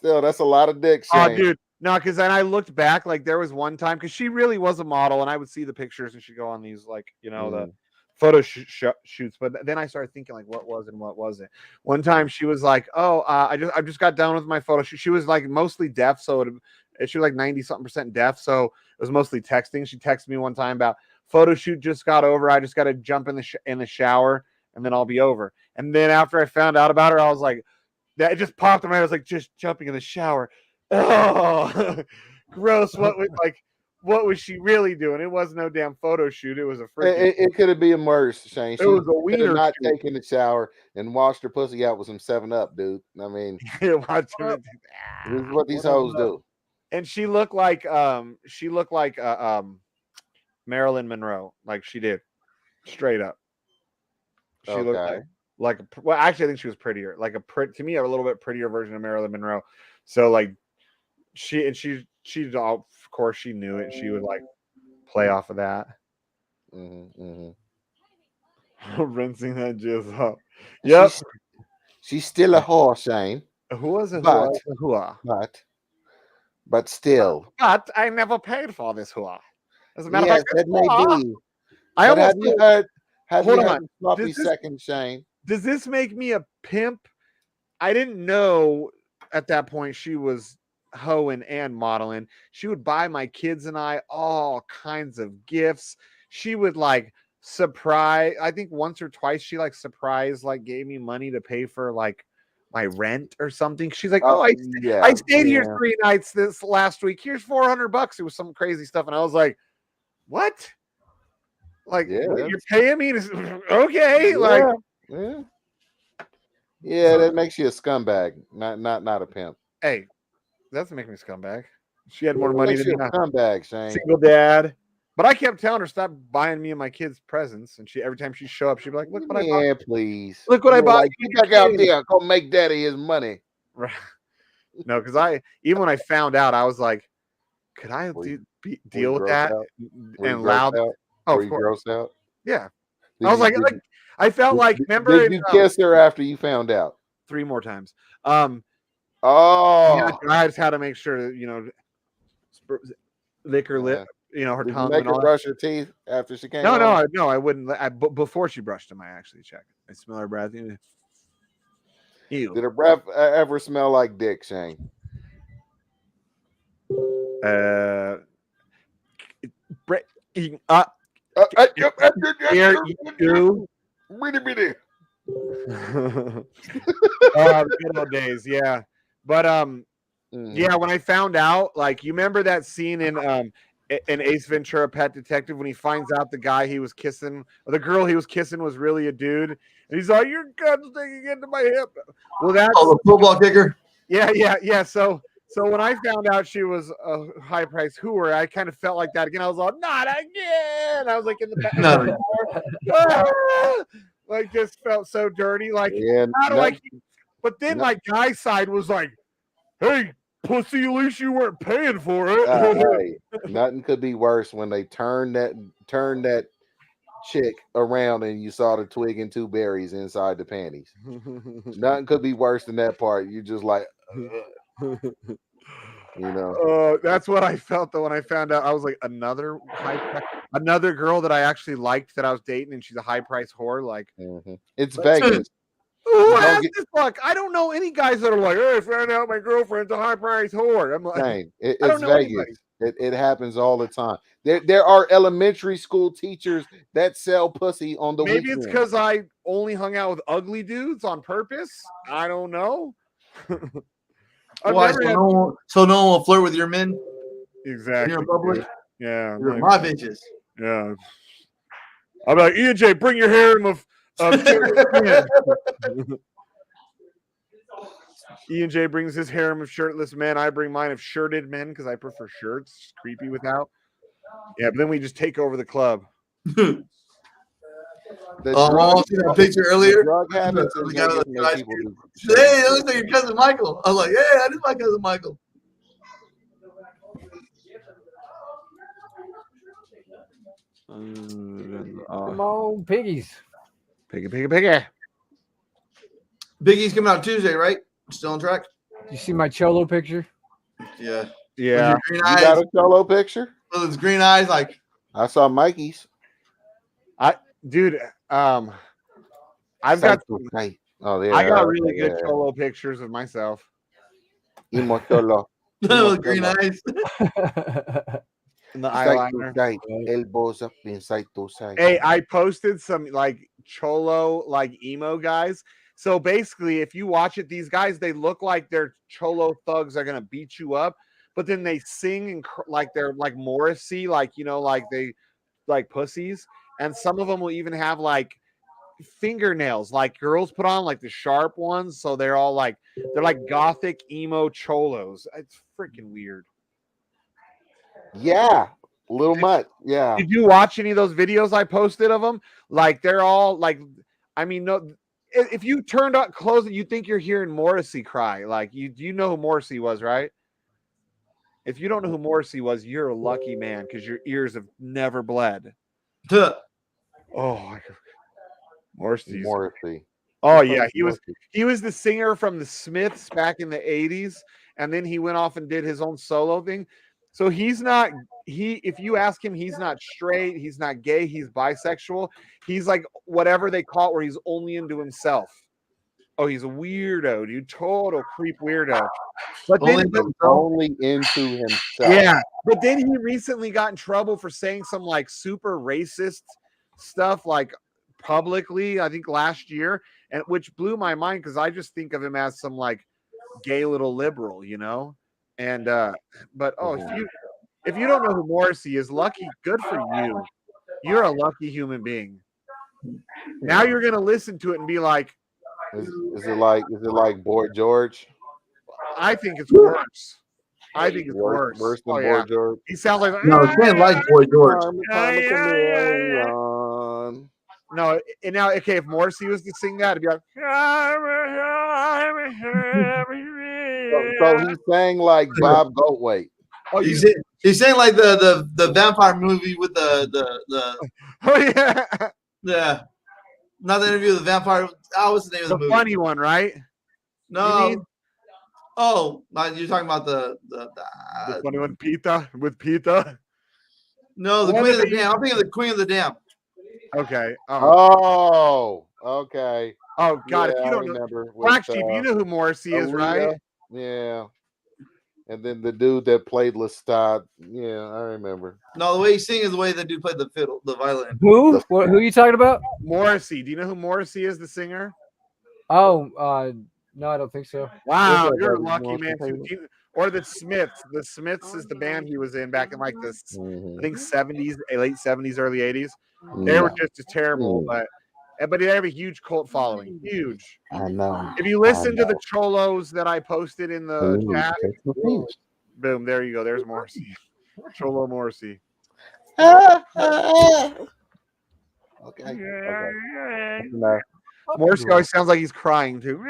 that's a lot of dicks. Shane. Oh, dude. No, because then I looked back, like there was one time, because she really was a model, and I would see the pictures, and she'd go on these, like, the photo shoots. But then I started thinking, like, what was and what wasn't. One time she was like, "Oh, I just got done with my photo shoot." She was like mostly deaf, so she was like 90-something% deaf, so it was mostly texting. She texted me one time about photo shoot just got over. I just got to jump in the shower, and then I'll be over. And then after I found out about her, I was like, that it just popped in my head. I was like, just jumping in the shower. Oh, gross! What was she really doing? It was no damn photo shoot. It was a freaking. It could have been immersed, Shane. It was a wiener. Not taking the shower and washed her pussy out with some 7-Up, dude. I mean, this is what these hoes do. And she looked like Marilyn Monroe, like she did, straight up. She looked like well, actually, I think she was prettier, to me, a little bit prettier version of Marilyn Monroe. So like. She's all, of course she knew it. She would like play off of that. Rinsing that jizz up. Yep. She's still a whore, Shane. Who was it? But still. But I never paid for this whore. As a matter of fact, that may be. I almost have you heard sloppy second, Shane? Does this make me a pimp? I didn't know at that point she was hoeing and modeling. She would buy my kids and I all kinds of gifts. She would like surprise. I think once or twice she like surprised, like gave me money to pay for like my rent or something. She's like, "Oh, I stayed here 3 nights this last week. Here's $400." It was some crazy stuff, and I was like, "What? Like what, you're paying me to okay?" Like, yeah, that makes you a scumbag, not a pimp. Hey, that doesn't make me a scumbag. She had more money than me. Scumbag, Shane. Single dad. But I kept telling her stop buying me and my kids presents, and she every time she show up, she'd be like, "Look what I bought." Yeah, please. Look what I bought. Get back out there. Go make daddy his money. Right. No, because even when I found out, I was like, could I deal with that? And loud. Oh, you grossed out? Yeah. I was like, I felt like, remember? Did you kiss her after you found out? 3 more times. Oh, I just had to make sure that lick her lip, her did tongue. You make and her all brush her teeth after she came. No, I wouldn't. Before she brushed them, I actually checked. I smell her breath. Ew. Did her breath ever smell like dick, Shane? Good old days, yeah. But yeah, when I found out, like, you remember that scene in Ace Ventura: Pet Detective when he finds out the guy he was kissing, or the girl he was kissing, was really a dude, and he's like, "Your gun's digging into my hip." Well, that's the football kicker. Yeah. So when I found out she was a high price hooer, I kind of felt like that again. I was like, "Not again!" I was like in the back. Like, just felt so dirty. Like, how do I keep? But then my guy side was like, "Hey, pussy, at least you weren't paying for it." Hey, nothing could be worse when they turn that chick around and you saw the twig and 2 berries inside the panties. Nothing could be worse than that part. You just like, that's what I felt though when I found out. I was like, another girl that I actually liked that I was dating, and she's a high price whore. Like, it's Vegas. Who has this luck? I don't know any guys that are like, "Hey, I found out my girlfriend's a high price whore." I'm like, Dang, it's Vegas. It happens all the time. There are elementary school teachers that sell pussy on the Maybe weekend. it's because I only hung out with ugly dudes on purpose. I don't know. Why? So no one will flirt with your men? Exactly. You're in public? Yeah. You're my bitches. Yeah. I'm like, E&J, bring your harem of men. E&J brings his harem of shirtless men. I bring mine of shirted men because I prefer shirts. It's creepy without. Yeah, but then we just take over the club. I seen that picture earlier. Drug habits Hey, it looks like your cousin Michael. I was like, yeah, that is my cousin Michael. Come on, piggies. Piggy. Biggie's coming out Tuesday, right? Still on track? You see my Cholo picture? Yeah. Yeah. You got a Cholo picture? With his green eyes, like. I saw Mikey's. Dude, I've got. Oh, yeah. I got really good Cholo pictures of myself. Emo Cholo. With green eyes. And the eyeliner. Elbows up inside those sides. Hey, I posted some like Cholo, like emo guys. So basically, if you watch it, these guys, they look like they're Cholo thugs are gonna beat you up, but then they sing and like they're like Morrissey, like like they like pussies, and some of them will even have like fingernails, like girls put on, like the sharp ones. So they're all like they're like gothic emo cholos. It's freaking weird. Yeah, a little much. Yeah. Did you watch any of those videos I posted of them? Like they're all like, I mean, no. If you turned up close, you think you're hearing Morrissey cry. Like you know who Morrissey was, right? If you don't know who Morrissey was, you're a lucky man because your ears have never bled. Oh, Morrissey. Oh yeah, he was the singer from the Smiths back in the 80s, and then he went off and did his own solo thing. So if you ask him, he's not straight, he's not gay, he's bisexual. He's like whatever they call it, where he's only into himself. Oh, he's a weirdo, dude. Total creep weirdo. But then only into himself. Yeah, but then he recently got in trouble for saying some like super racist stuff like publicly, I think last year, and which blew my mind because I just think of him as some like gay little liberal, you know? And but if you don't know who Morrissey is, lucky, good for you. You're a lucky human being. Now you're gonna listen to it and be like, is it like Boy George? I think it's worse. I think it's worse. Worse than Oh, Boy yeah. George. He sounds like No, it's been like Boy George. No, and now okay, if Morrissey was to sing that, it'd be like so he sang like Bob Goldthwait. Oh, he's saying like the vampire movie with the oh yeah not the interview with the vampire. What's the name of the movie? Funny one, right? No. Oh, you're talking about the funny one, Pita with Pita. No, the Queen of the Dam. I'm thinking of the Queen of the Dam. Okay. Oh, okay. Oh God, Yeah, if you don't remember know, BlackSheep, you know who Morrissey is, right? Yeah. And then the dude that played Lestat, yeah, I remember. No, the way he sings is the way the dude played the fiddle, the violin. Who? Who are you talking about? Morrissey. Do you know who Morrissey is, the singer? Oh, no, I don't think so. Wow, you're a lucky man too. Or the Smiths. The Smiths is the band he was in back in like the I think 70s, late 70s, early 80s. They were just as terrible, but they have a huge cult following. Huge. I know. If you listen to the cholos that I posted in the chat, boom, there you go. There's Morrissey. Cholo Morrissey. Okay. Morrissey always sounds like he's crying too.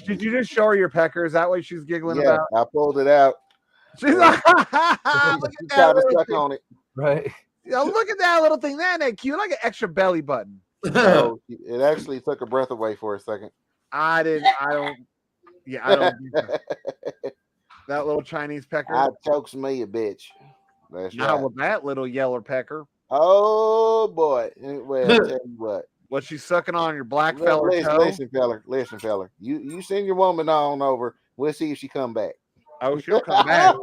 Did you just show her your pecker? Is that what she's giggling about? I pulled it out. She's like, look at that little stuck thing. on it. Right. Yeah, look at that little thing. That ain't cute. Like an extra belly button. No, it actually took her breath away for a second. I don't. That little Chinese pecker. That chokes me a bitch. That's Not right. with that little yellow pecker. Oh boy. Well, I'll tell you what. What she's sucking on your black feller toe? Listen, feller. You send your woman on over. We'll see if she come back. Oh, she'll come back.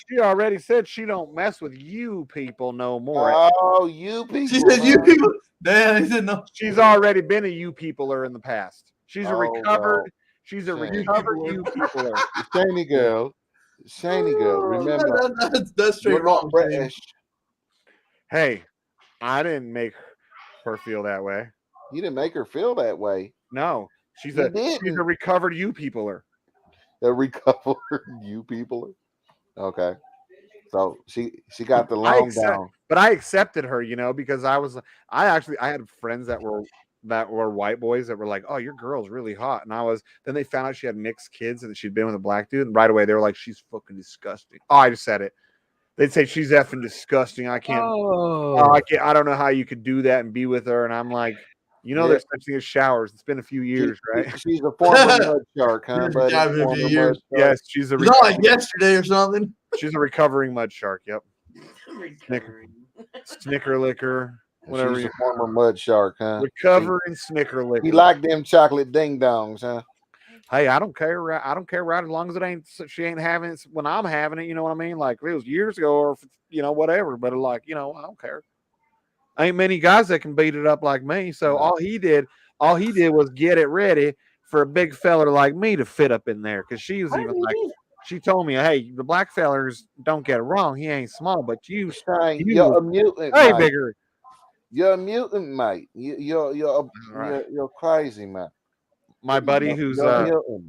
She already said she don't mess with you people no more. Oh, you people. She said you people. Damn, he said no. She's already been a you peopler in the past. She's a recovered. Well, she's a recovered you peopler. Shiny girl. Remember, that's straight wrong. British. Hey, I didn't make her feel that way. You didn't make her feel that way. No, she's a recovered you peopler. A recovered you peopler. Okay, so she got the long down. But I accepted her, because I had friends that were white boys that were like, "Oh, your girl's really hot," and then they found out she had mixed kids and that she'd been with a black dude, and right away they were like, "She's fucking disgusting." Oh, I just said it. They'd say she's effing disgusting. I can't. I don't know how you could do that and be with her. And I'm like, there's such thing as showers. It's been a few years, right? She's a former mud shark, huh? Buddy? Yes, she's a. It's not like yesterday or something. She's a recovering mud shark. Yep. Snicker licker. Whatever. She's a former mud shark, huh? Recovering snicker licker. You like them chocolate ding dongs, huh? Hey, I don't care. I don't care, right? As long as she ain't having it when I'm having it. You know what I mean? Like if it was years ago, or whatever. But I don't care. Ain't many guys that can beat it up like me. So all he did was get it ready for a big feller like me to fit up in there. Because she was even like, she told me, "Hey, the black fellers, don't get it wrong. He ain't small, but you're a mutant. Hey, mate. bigger. You're a mutant, mate. You're crazy, man." My buddy who's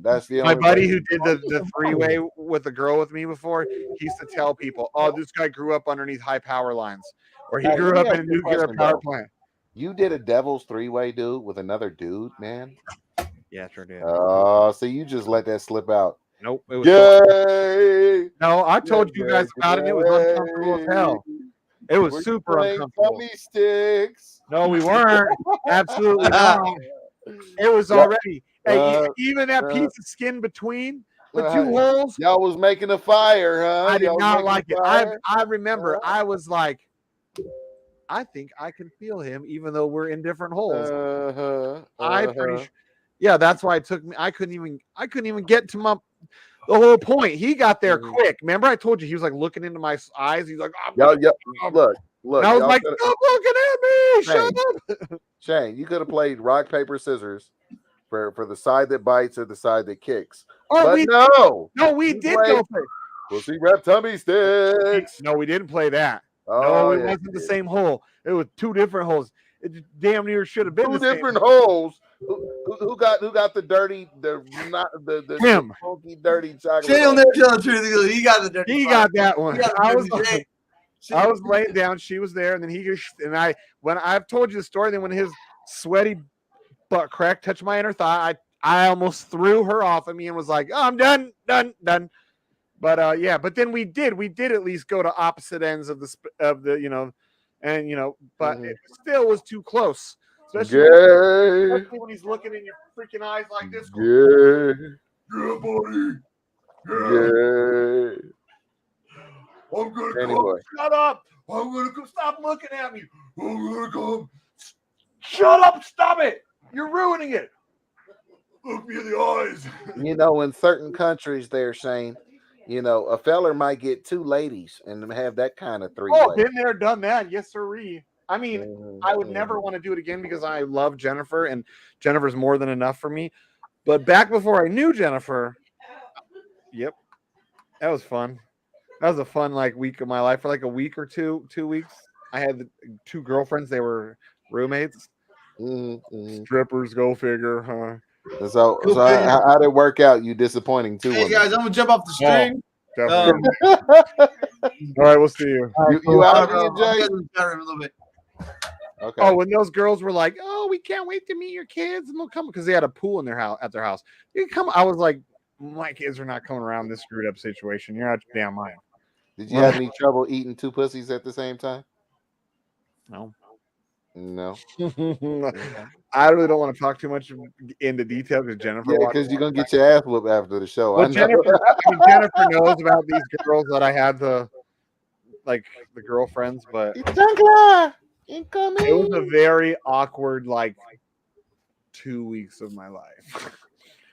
that's the my only buddy way. who did the three-way with a girl with me before, he used to tell people, "Oh, this guy grew up underneath high power lines, or he Hey, grew let up me in a ask you a nuclear question, power though. plant." You did a devil's three-way, dude, with another dude, man. Yeah, sure did. So you just let that slip out. Nope. It was Yay! No, I told you guys about it. It was uncomfortable as hell. It was super uncomfortable. Gummy sticks. No, we weren't. Absolutely not. It was already. Hey, even that piece of skin between the two holes. Y'all was making a fire, huh? I did Y'all not making like a it. fire? I remember I was like, I think I can feel him, even though we're in different holes. Uh-huh. Yeah, that's why it took me. I couldn't even get to the whole point. He got there quick. Remember, I told you he was like looking into my eyes. He's like, Y'all, look, and I was y'all like, coulda- stop looking at me. Shane, Shut up. Shane, you could have played rock, paper, scissors for the side that bites or the side that kicks. Oh, But we you did played go play. pussy rep tummy sticks. No, we didn't play that. Oh, No, it yeah, wasn't the same hole. It was two different holes. It damn near should have been two the same different holes. Who got the dirty the Him. funky dirty chocolate? Shane will never tell the truth. He got the dirty. He spot. got that one. He got the I dirty was Shane. I was laying down. She was there, and then when I've told you the story. Then when his sweaty butt crack touched my inner thigh, I almost threw her off of me and was like, "Oh, I'm done." But yeah, but then we did at least go to opposite ends of the but it still was too close, especially when he's looking in your freaking eyes like this. Yeah, buddy. Yeah. I'm gonna Anyway. Shut up! I'm gonna come. Stop looking at me. I'm gonna come. Shut up! Stop it! You're ruining it. Look me in the eyes. In certain countries, they're saying, a feller might get two ladies and have that kind of three. Oh, been there, done that. Yes, sirree. I mean, I would never want to do it again because I love Jennifer, and Jennifer's more than enough for me. But back before I knew Jennifer, yep, that was fun. That was a fun week of my life. For like a week or 2 weeks, I had two girlfriends. They were roommates. Strippers, go figure, huh? So how did it work out? You disappointing too? Hey guys, I'm gonna jump off the string. All right, we'll see you. You out bro. of here, Jay? I'll get in the chat room a little bit. Okay. Oh, when those girls were like, "Oh, we can't wait to meet your kids," and they'll come because they had a pool in their house at their house. You can come. I was like, my kids are not coming around this screwed up situation. You're out your damn mind. Did you have any trouble eating two pussies at the same time? No. I really don't want to talk too much into detail because Jennifer. Yeah, because you're gonna get your ass whooped after the show. Well, I know. Jennifer knows about these girls that I had the girlfriends, but it was a very awkward 2 weeks of my life.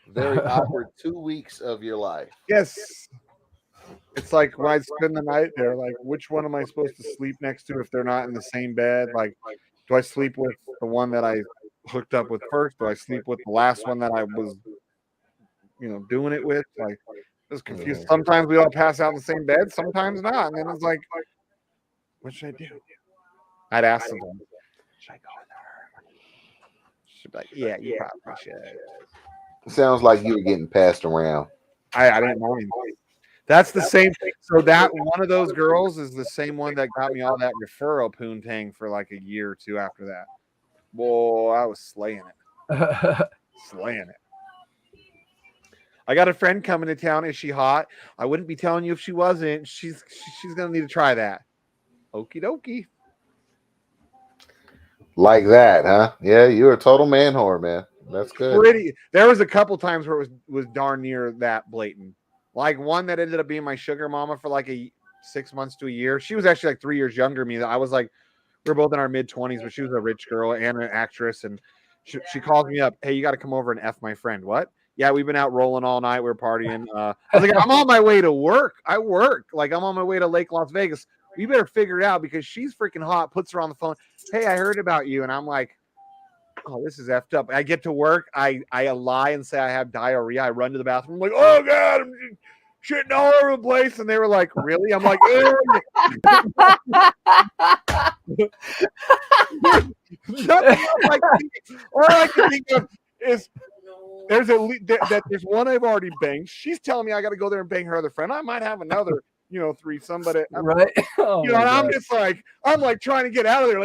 Very awkward 2 weeks of your life. Yes. It's like when I spend the night there, which one am I supposed to sleep next to if they're not in the same bed? Do I sleep with the one that I hooked up with first? Do I sleep with the last one that I was, doing it with? I was confused. Sometimes we all pass out in the same bed, sometimes not. And then it's like, what should I do? I'd ask them, should I go with her? She'd be like, yeah, you probably should. Sounds like you were getting passed around. I didn't mind. That's the same thing. So that one of those girls is the same one that got me all that referral poontang for a year or two after that. Boy, I was slaying it. Slaying it. I got a friend coming to town. Is she hot? I wouldn't be telling you if she wasn't. She's gonna need to try that. Okie dokie. Like that, huh? Yeah, you're a total man whore, man. That's good. There was a couple times where it was darn near that blatant. One that ended up being my sugar mama for a 6 months to a year. She was actually 3 years younger than me. I was we were both in our mid-20s, but she was a rich girl and an actress. And she calls me up, hey, you got to come over and F my friend. What? Yeah, we've been out rolling all night. We're partying. I was like, I'm on my way to work. I work. I'm on my way to Lake Las Vegas. We better figure it out because she's freaking hot. Puts her on the phone. Hey, I heard about you. And I'm like, oh, this is effed up. I get to work. I lie and say I have diarrhea. I run to the bathroom. I'm like, oh, God, I'm shitting all over the place. And they were like, really? I'm like, all I can think of is there's one I've already banged. She's telling me I got to go there and bang her other friend. I might have another, threesome, but right. And I'm just I'm trying to get out of there.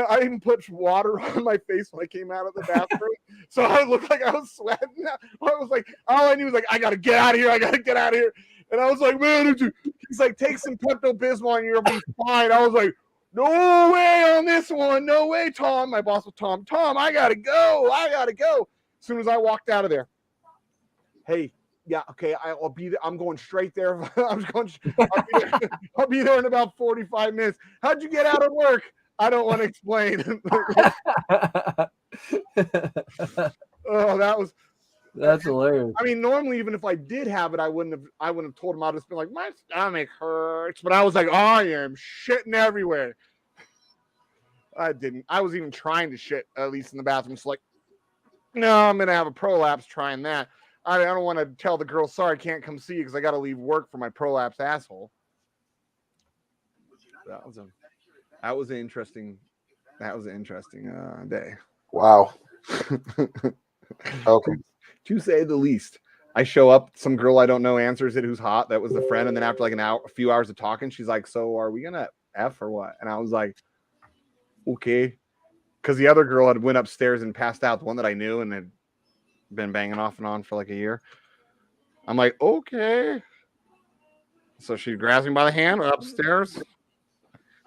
I even put water on my face when I came out of the bathroom. So I looked like I was sweating. I was like, all I knew was I got to get out of here. I got to get out of here. And I was like, man, he's like, take some Pepto-Bismol and you'll be fine. I was like, no way on this one. No way, Tom. My boss was Tom. Tom, I got to go. As soon as I walked out of there. Hey, yeah, okay, I'll be there. I'm going straight there. I'll be there in about 45 minutes. How'd you get out of work? I don't want to explain. Oh, that's hilarious. I mean, normally, even if I did have it, I wouldn't have told him. I'd just been like, my stomach hurts. But I was like, I am shitting everywhere. I didn't. I was even trying to shit, at least in the bathroom. It's like, no, I'm gonna have a prolapse trying that. I don't want to tell the girl, sorry, I can't come see you because I got to leave work for my prolapse asshole. That was an interesting day. Wow. Okay. To say the least. I show up, some girl I don't know answers it who's hot. That was the friend. And then after like a few hours of talking, she's like, so are we gonna F or what? And I was like, okay. Because the other girl had went upstairs and passed out, the one that I knew and had been banging off and on for like a year. I'm like, okay. So she grabs me by the hand upstairs.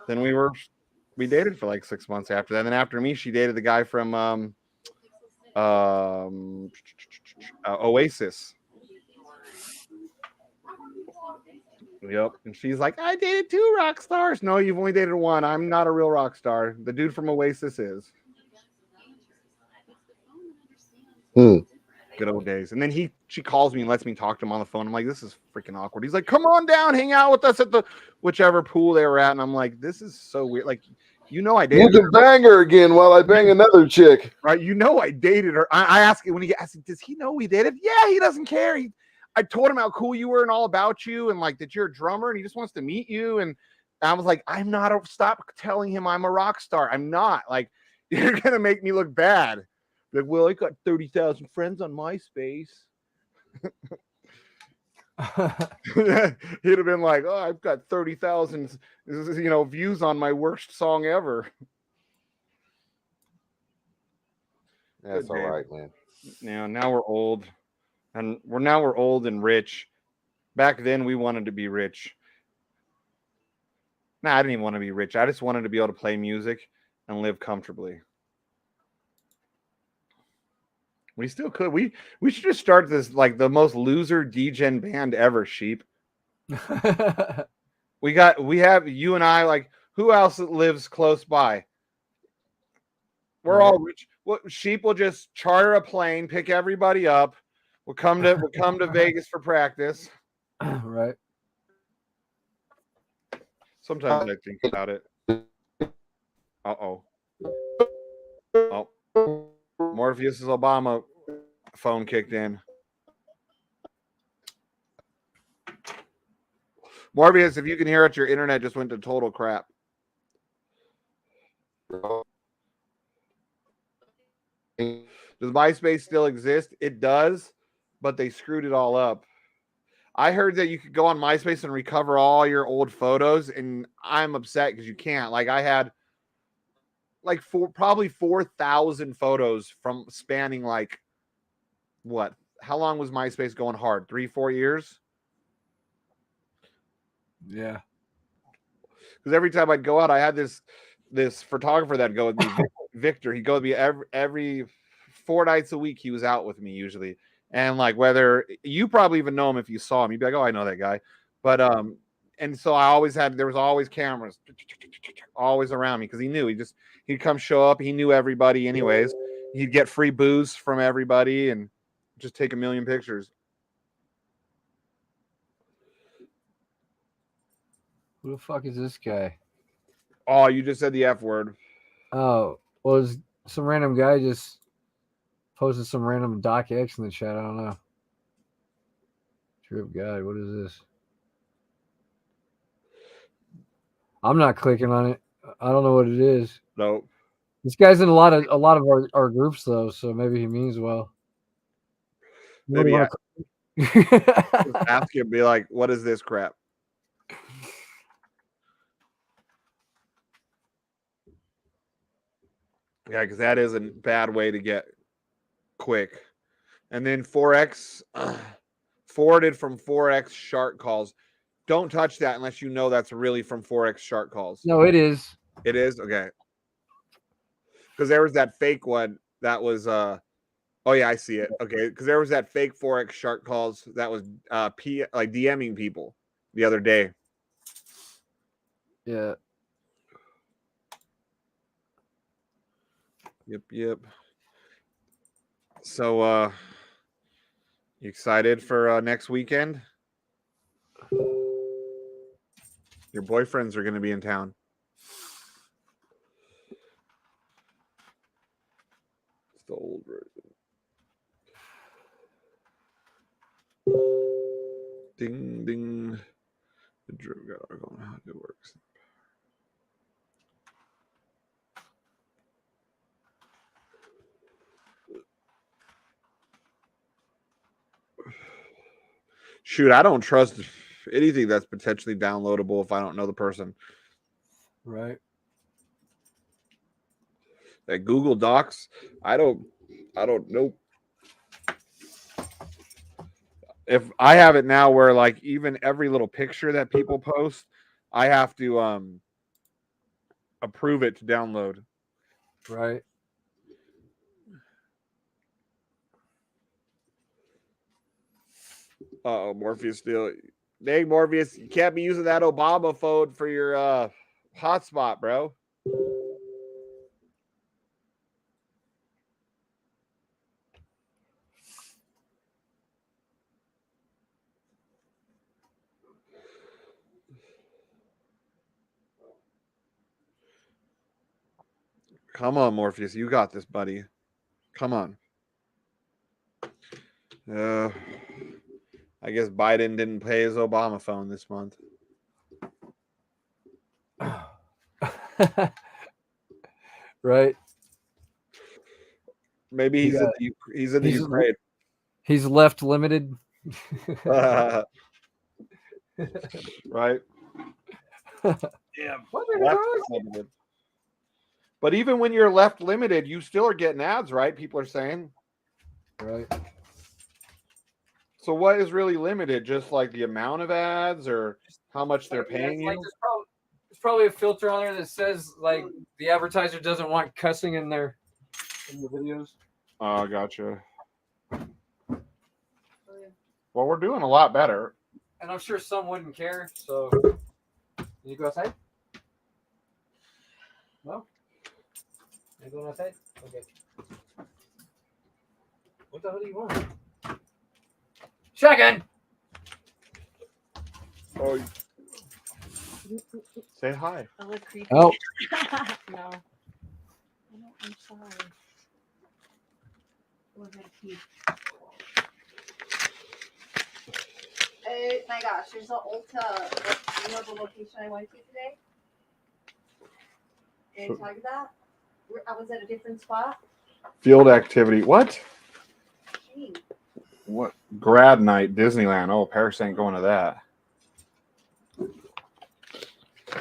Then we dated for like 6 months after that. And then after me, she dated the guy from Oasis. Yep. And she's like, I dated 2 rock stars. No, you've only dated 1. I'm not a real rock star. The dude from Oasis is. Good old days. And then she calls me and lets me talk to him on the phone. I'm like, this is freaking awkward. He's like, come on down, hang out with us at the whichever pool they were at. And I'm like, this is so weird. Like, I dated you can her. Bang her again while I bang another chick. Right. I dated her. I asked him when he asked, does he know we dated? Yeah, he doesn't care. I told him how cool you were and all about you and like that you're a drummer and he just wants to meet you. And I was like, stop telling him I'm a rock star. I'm not. Like, you're going to make me look bad. Like, well, I got 30,000 friends on MySpace. He'd have been like, oh, I've got 30,000 views on my worst song ever. That's all right, man. Now we're old. And we're old and rich. Back then we wanted to be rich. I didn't even want to be rich. I just wanted to be able to play music and live comfortably. We still could. We should just start this like the most loser Degen band ever, Sheep. we have you and I, like, who else lives close by? We're all rich. Sheep will just charter a plane, pick everybody up. We'll come to Vegas for practice. Right. Sometimes I think about it. Oh. Morpheus's Obama phone kicked in. Morpheus, if you can hear it, your internet just went to total crap. Does MySpace still exist? It does, but they screwed it all up. I heard that you could go on MySpace and recover all your old photos, and I'm upset because you can't. Like, I had like probably 4,000 photos from spanning like what? How long was MySpace going hard? 3-4 years? Yeah. Because every time I'd go out, I had this photographer that'd go with me, Victor. He'd go with me every 4 nights a week. He was out with me usually. And like, whether you probably even know him if you saw him, you'd be like, oh, I know that guy. But and so there was always cameras always around me because he knew he'd come show up. He knew everybody anyways. He'd get free booze from everybody and just take a million pictures. Who the fuck is this guy? Oh, you just said the F word. Oh, was some random guy just posted some random Doc X in the chat? I don't know. Trip guy, what is this? I'm not clicking on it. I don't know what it is. Nope. This guy's in a lot of our groups though, so maybe he means well. Maybe ask him, be like, what is this crap? Yeah, because that is a bad way to get quick. And then 4X forwarded from 4X shark calls. Don't touch that unless you know that's really from 4X shark calls. No, it is. It is? Okay. Because there was that fake one that was oh yeah, I see it. Okay. Because there was that fake 4X shark calls that was like DMing people the other day. Yeah. Yep. So, you excited for next weekend? Your boyfriends are going to be in town. It's the old version. Ding, ding. The Drew got article on how it works. Shoot, I don't trust anything that's potentially downloadable if I don't know the person. Right. Like Google Docs, I don't know. If I have it now where like even every little picture that people post, I have to approve it to download. Right. Oh, Morpheus still. Dang, Morpheus, you can't be using that Obama phone for your hotspot, bro. Come on, Morpheus. You got this, buddy. Come on. I guess Biden didn't pay his Obama phone this month. Right. Maybe he's in the Ukraine. He's left limited. Right. Damn. Left limited. But even when you're left limited, you still are getting ads, right? People are saying. Right. So what is really limited? Just like the amount of ads or how much they're paying you? There's probably a filter on there that says like the advertiser doesn't want cussing in the videos. Oh, gotcha. Well, we're doing a lot better. And I'm sure some wouldn't care. So, you go outside? No? You going outside? Okay. What the hell do you want? Shotgun! Oh, say hi. I look creepy. Oh. No. I'm sorry. We're gonna keep. Oh my gosh, there's an Ulta. You know the location I went to today? Did I tell you that? I was at a different spot. Field activity. What? Gee. What? Grad night, Disneyland. Oh, Paris ain't going to that.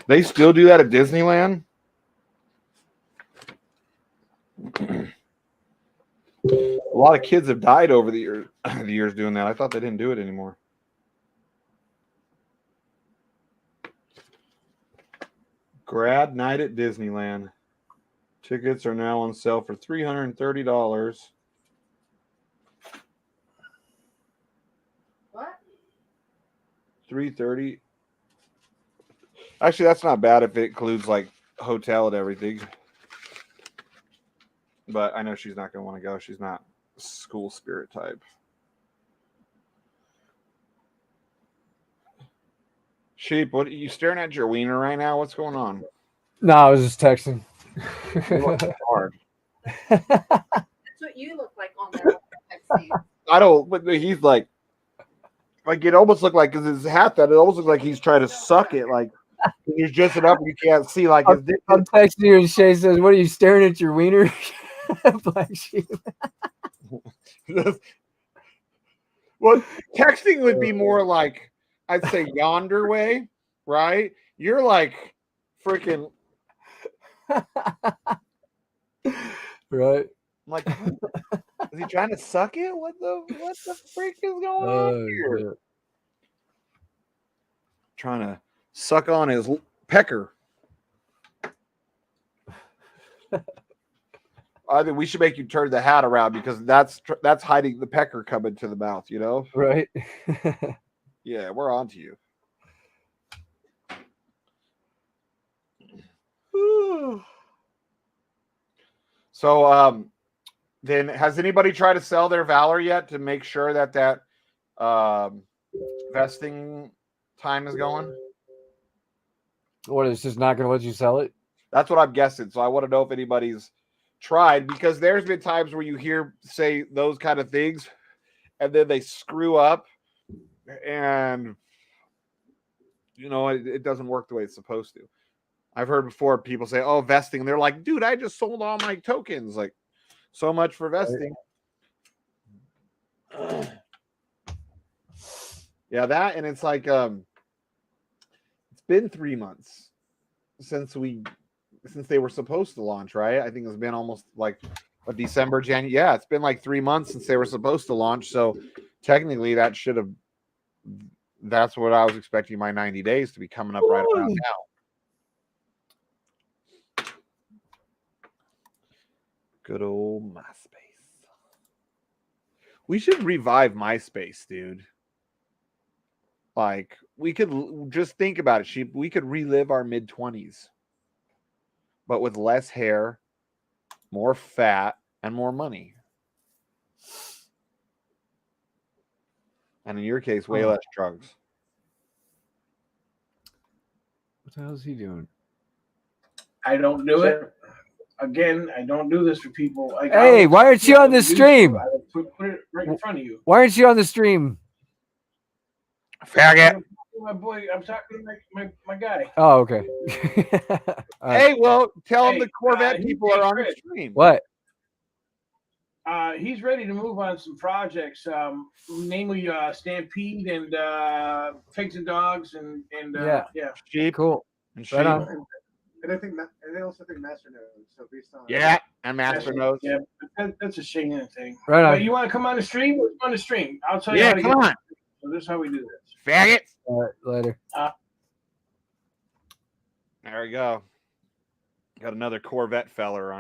They still do that at Disneyland? A lot of kids have died over the years doing that. I thought they didn't do it anymore. Grad night at Disneyland. Tickets are now on sale for $330. What? $330. Actually, that's not bad if it includes like hotel and everything. But I know she's not going to want to go. She's not school spirit type. Sheep, what are you staring at your wiener right now? What's going on? No, I was just texting. You look hard. That's what you look like on there. I don't, but he's like it almost looked like, because his hat, that it almost looked like he's trying to suck it. Like he's just enough you can't see like his dick. I'm texting you and Shay says, "What are you staring at your wiener?" Black sheep. Well, texting would be more like, I'd say yonder way, right? You're like freaking right. I'm like, is he trying to suck it? What the freak is going on here? Shit. Trying to suck on his pecker. I think we should make you turn the hat around, because that's hiding the pecker coming to the mouth, you know? Right. Yeah, we're on to you. So then has anybody tried to sell their Valor yet to make sure that vesting time is going? What, it's just not going to let you sell it? That's what I'm guessing. So I want to know if anybody's tried, because there's been times where you hear say those kind of things and then they screw up and it doesn't work the way it's supposed to. I've heard before people say, "Oh, vesting." They're like, "Dude, I just sold all my tokens." Like, so much for vesting. Yeah, that, and it's like it's been 3 months since they were supposed to launch, right? I think it's been almost like December, January. Yeah, it's been like 3 months since they were supposed to launch. So technically that's what I was expecting my 90 days to be coming up right around now. Good old MySpace. We should revive MySpace, dude. Like, we could just think about it. We could relive our mid-20s, but with less hair, more fat, and more money. And in your case, way less drugs. What the hell is he doing? I don't do it. Again, I don't do this for people. Like, hey, why aren't you on the stream? I would put it right in front of you. Why aren't you on the stream? Faggot. My boy, I'm talking to my guy. Oh, okay. Hey, well, tell him the Corvette people are on the stream. What? He's ready to move on some projects, namely Stampede and Pigs and Dogs and yeah. Sheep. Cool. And right on. And I also think Master Node. So based on and Master Node. Yeah, that's a Shane thing. Right on. But you want to come on the stream? We're on the stream. I'll tell you. Yeah, how to come on. So this is how we do this. Faggot. All right, later. There we go. Got another Corvette feller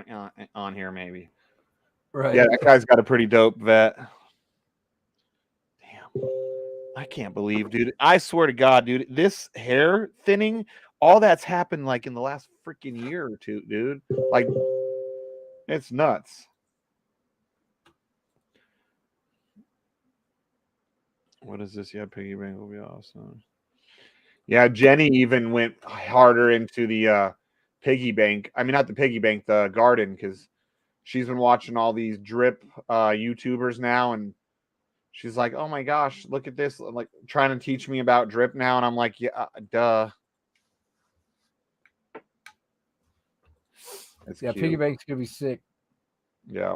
on here, maybe. Right. Yeah, that guy's got a pretty dope vet. Damn. I can't believe, dude. I swear to God, dude, this hair thinning, all that's happened like in the last freaking year or two, dude. Like, it's nuts. What is this? Yeah, piggy bank will be awesome. Yeah, Jenny even went harder into the piggy bank. I mean, not the piggy bank, the garden, because she's been watching all these drip YouTubers now, and she's like, "Oh my gosh, look at this!" Like, trying to teach me about drip now, and I'm like, "Yeah, duh." It's yeah, cute. piggy bank's gonna be sick. Yeah.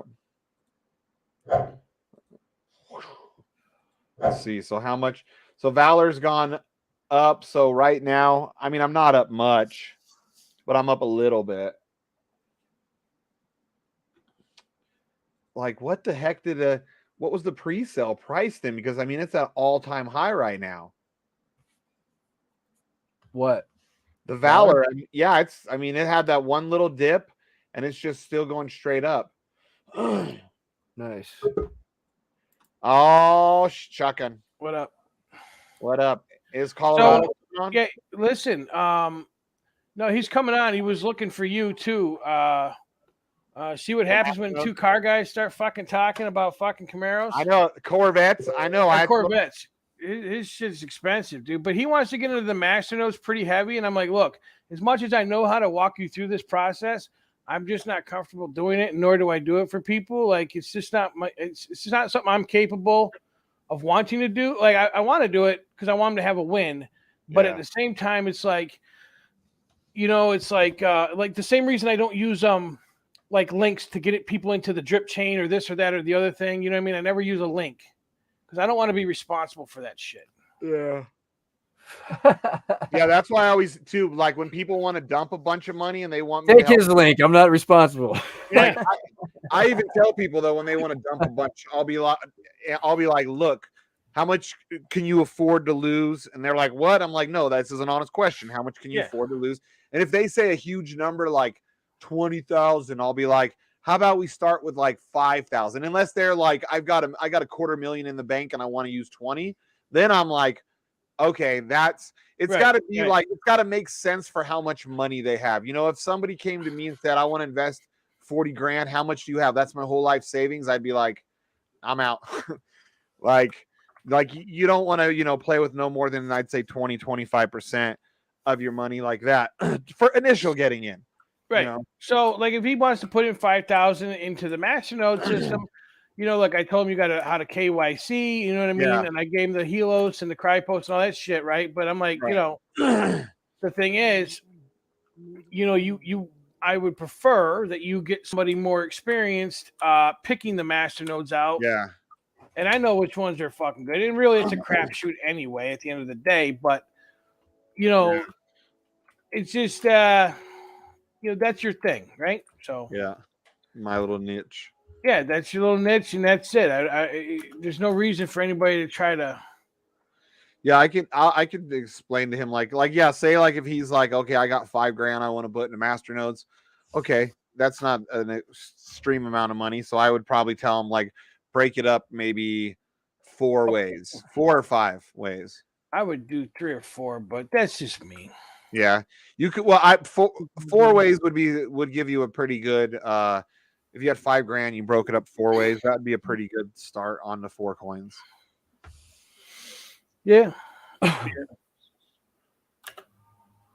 Let's see. So how much? So Valor's gone up. So right now, I mean, I'm not up much, but I'm up a little bit. Like, what the heck what was the pre-sale price then? Because I mean, it's at all-time high right now. What? The Valor? Yeah, I mean, it had that one little dip, and it's just still going straight up. Nice. Oh, chucking. What up? What up? Is Colorado on? Yeah, listen. No, he's coming on. He was looking for you too. See what happens when two car guys start fucking talking about fucking Camaros. I know Corvettes. I know. Corvettes. His shit's expensive, dude. But he wants to get into the Master Nodes pretty heavy, and I'm like, look, as much as I know how to walk you through this process, I'm just not comfortable doing it, nor do I do it for people. Like, it's just not it's just not something I'm capable of wanting to do. Like, I want to do it because I want him to have a win, but at the same time, it's like, it's like the same reason I don't use like links to get people into the drip chain or this or that or the other thing. You know what I mean? I never use a link because I don't want to be responsible for that shit. Yeah. Yeah, that's why I always too, like, when people want to dump a bunch of money and they want me take to his link. I'm not responsible. Like, I even tell people though, when they want to dump a bunch, I'll be like, look, how much can you afford to lose? And they're like, what? I'm like, no, this is an honest question. How much can you afford to lose? And if they say a huge number like 20,000, I'll be like, how about we start with like 5,000? Unless they're like, I got a $250,000 in the bank and I want to use 20, then I'm like, okay, it's got to be like, it's got to make sense for how much money they have. If somebody came to me and said, I want to invest 40 grand. How much do you have? That's my whole life savings. I'd be like, I'm out. like you don't want to, play with no more than I'd say 20, 25% of your money like that for initial getting in. Right. So like if he wants to put in 5,000 into the Masternode system, like I told him you got how to KYC, you know what I mean? Yeah. And I gave him the Helos and the Crypost and all that shit, right? But I'm like, the thing is, I would prefer that you get somebody more experienced picking the Masternodes out. Yeah. And I know which ones are fucking good. And really it's a crapshoot anyway at the end of the day, but it's just that's your thing, right? So yeah, my little niche. Yeah, that's your little niche, and that's it. There's no reason for anybody to try to. Yeah, I could explain to him yeah, say like if he's like, okay, I got $5,000 I want to put into Masternodes. Okay, that's not an extreme amount of money, so I would probably tell him like break it up maybe 4 ways, 4 or 5 ways. I would do 3 or 4, but that's just me. Yeah, you could. Well, 4 ways would give you a pretty good. If you had $5,000, you broke it up 4 ways. That'd be a pretty good start on the 4 coins. Yeah.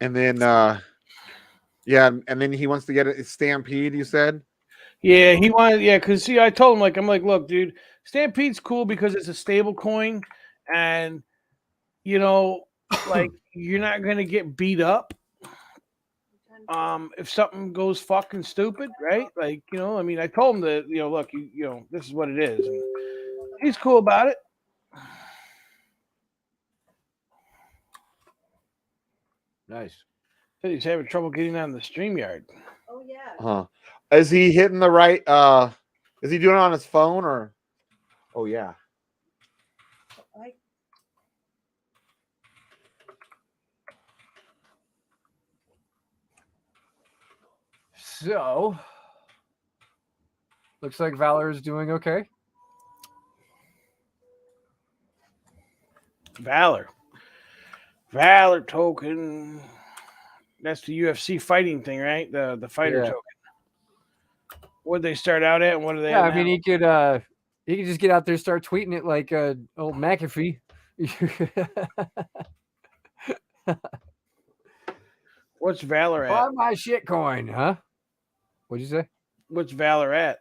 And then, and then he wants to get a Stampede. You said. Yeah, he wanted. Yeah, because see, I told him I'm like, look, dude, Stampede's cool because it's a stable coin, and like you're not gonna get beat up. If something goes fucking stupid, right? Like, I mean, I told him that, look, this is what it is. And he's cool about it. Nice. Said he's having trouble getting on the StreamYard. Oh yeah. Huh. Is he hitting the right is he doing it on his phone or oh yeah. So, looks like Valor is doing okay. Valor token. That's the UFC fighting thing, right? The fighter token. What they start out at, and what are they? Yeah, I mean, he could just get out there, start tweeting it like old McAfee. What's Valor at? Buy my shit coin, huh? What'd you say? What's Valor at?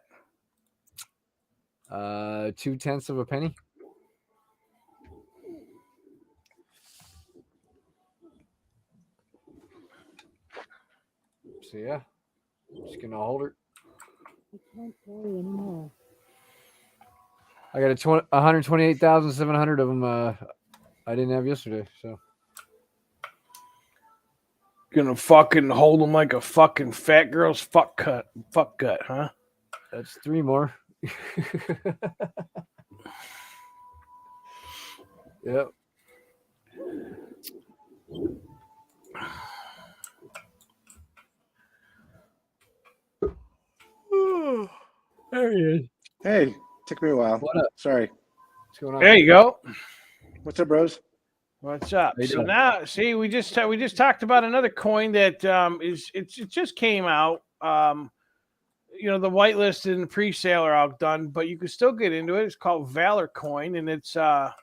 0.2 of a penny. So yeah, just gonna hold it. I got 128,700 of them. I didn't have yesterday, so gonna fucking hold them like a fucking fat girl's fuck gut, huh? That's 3 more. Yep. There he is. Hey, took me a while. What up? Sorry. What's going on? There you go. What's up, bros? What's up? How you So doing? now, see, we just talked about another coin that it just came out. The whitelist and the pre-sale are all done, but you can still get into it. It's called Valor Coin, and it's a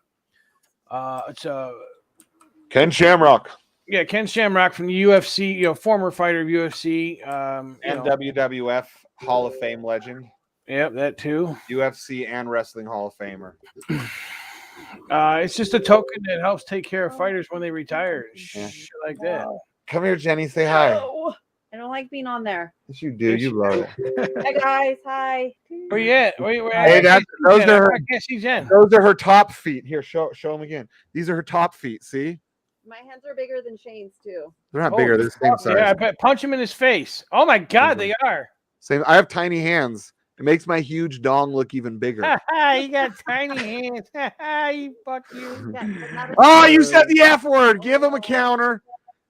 Ken Shamrock. Yeah, Ken Shamrock from the UFC, former fighter of UFC, and WWF Hall of Fame legend. Yep, that too. UFC and Wrestling Hall of Famer. It's just a token that helps take care of fighters when they retire and shit like that. Come here, Jenny. Say hi. No, I don't like being on there. Yes, you do. You love it. Hi guys, hi. Oh yeah, Hey, those are her. I can't see Jen. Those are her top feet. Here, show them again. These are her top feet. See, My hands are bigger than Shane's too. they're not bigger. They're the same size. Yeah, I bet punch him in his face. Oh my god, they are. Same. I have tiny hands. It makes my huge dong look even bigger. You got tiny hands. You fuck you. Oh, you said the F word. Give him a counter.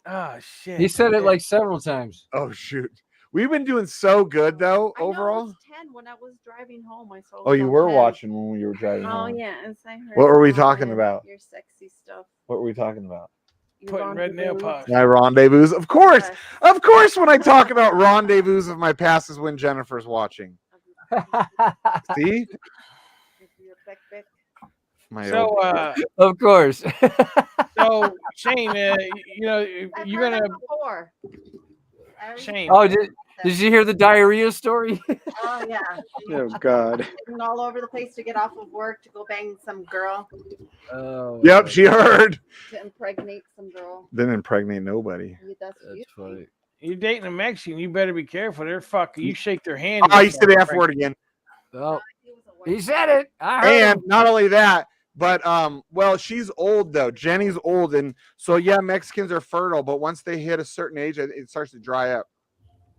Oh shit. He said it like several times. Oh shoot. We've been doing so good though overall. I was 10 when I was driving home. I saw. Oh, you were watching when you were driving Oh home. yeah, and I heard. What were we all talking your- about? Your sexy stuff. What were we talking about? putting red nail polish. My rendezvous, of course. When I talk about rendezvous of my past is when Jennifer's watching. See? Of course. So Shane, you're gonna. Before. Shane. Oh, did you hear the diarrhea story? Oh yeah. Oh God. Getting all over the place to get off of work to go bang some girl. Oh. Yep, she heard. To impregnate some girl. Didn't impregnate nobody. That's funny. You're dating a Mexican. You better be careful. They're fucking. You shake their hand. Oh, you said the F word again. Oh, he said it. I heard And him. not only that, but well, she's old though. Jenny's old, and so yeah, Mexicans are fertile, but once they hit a certain age, it starts to dry up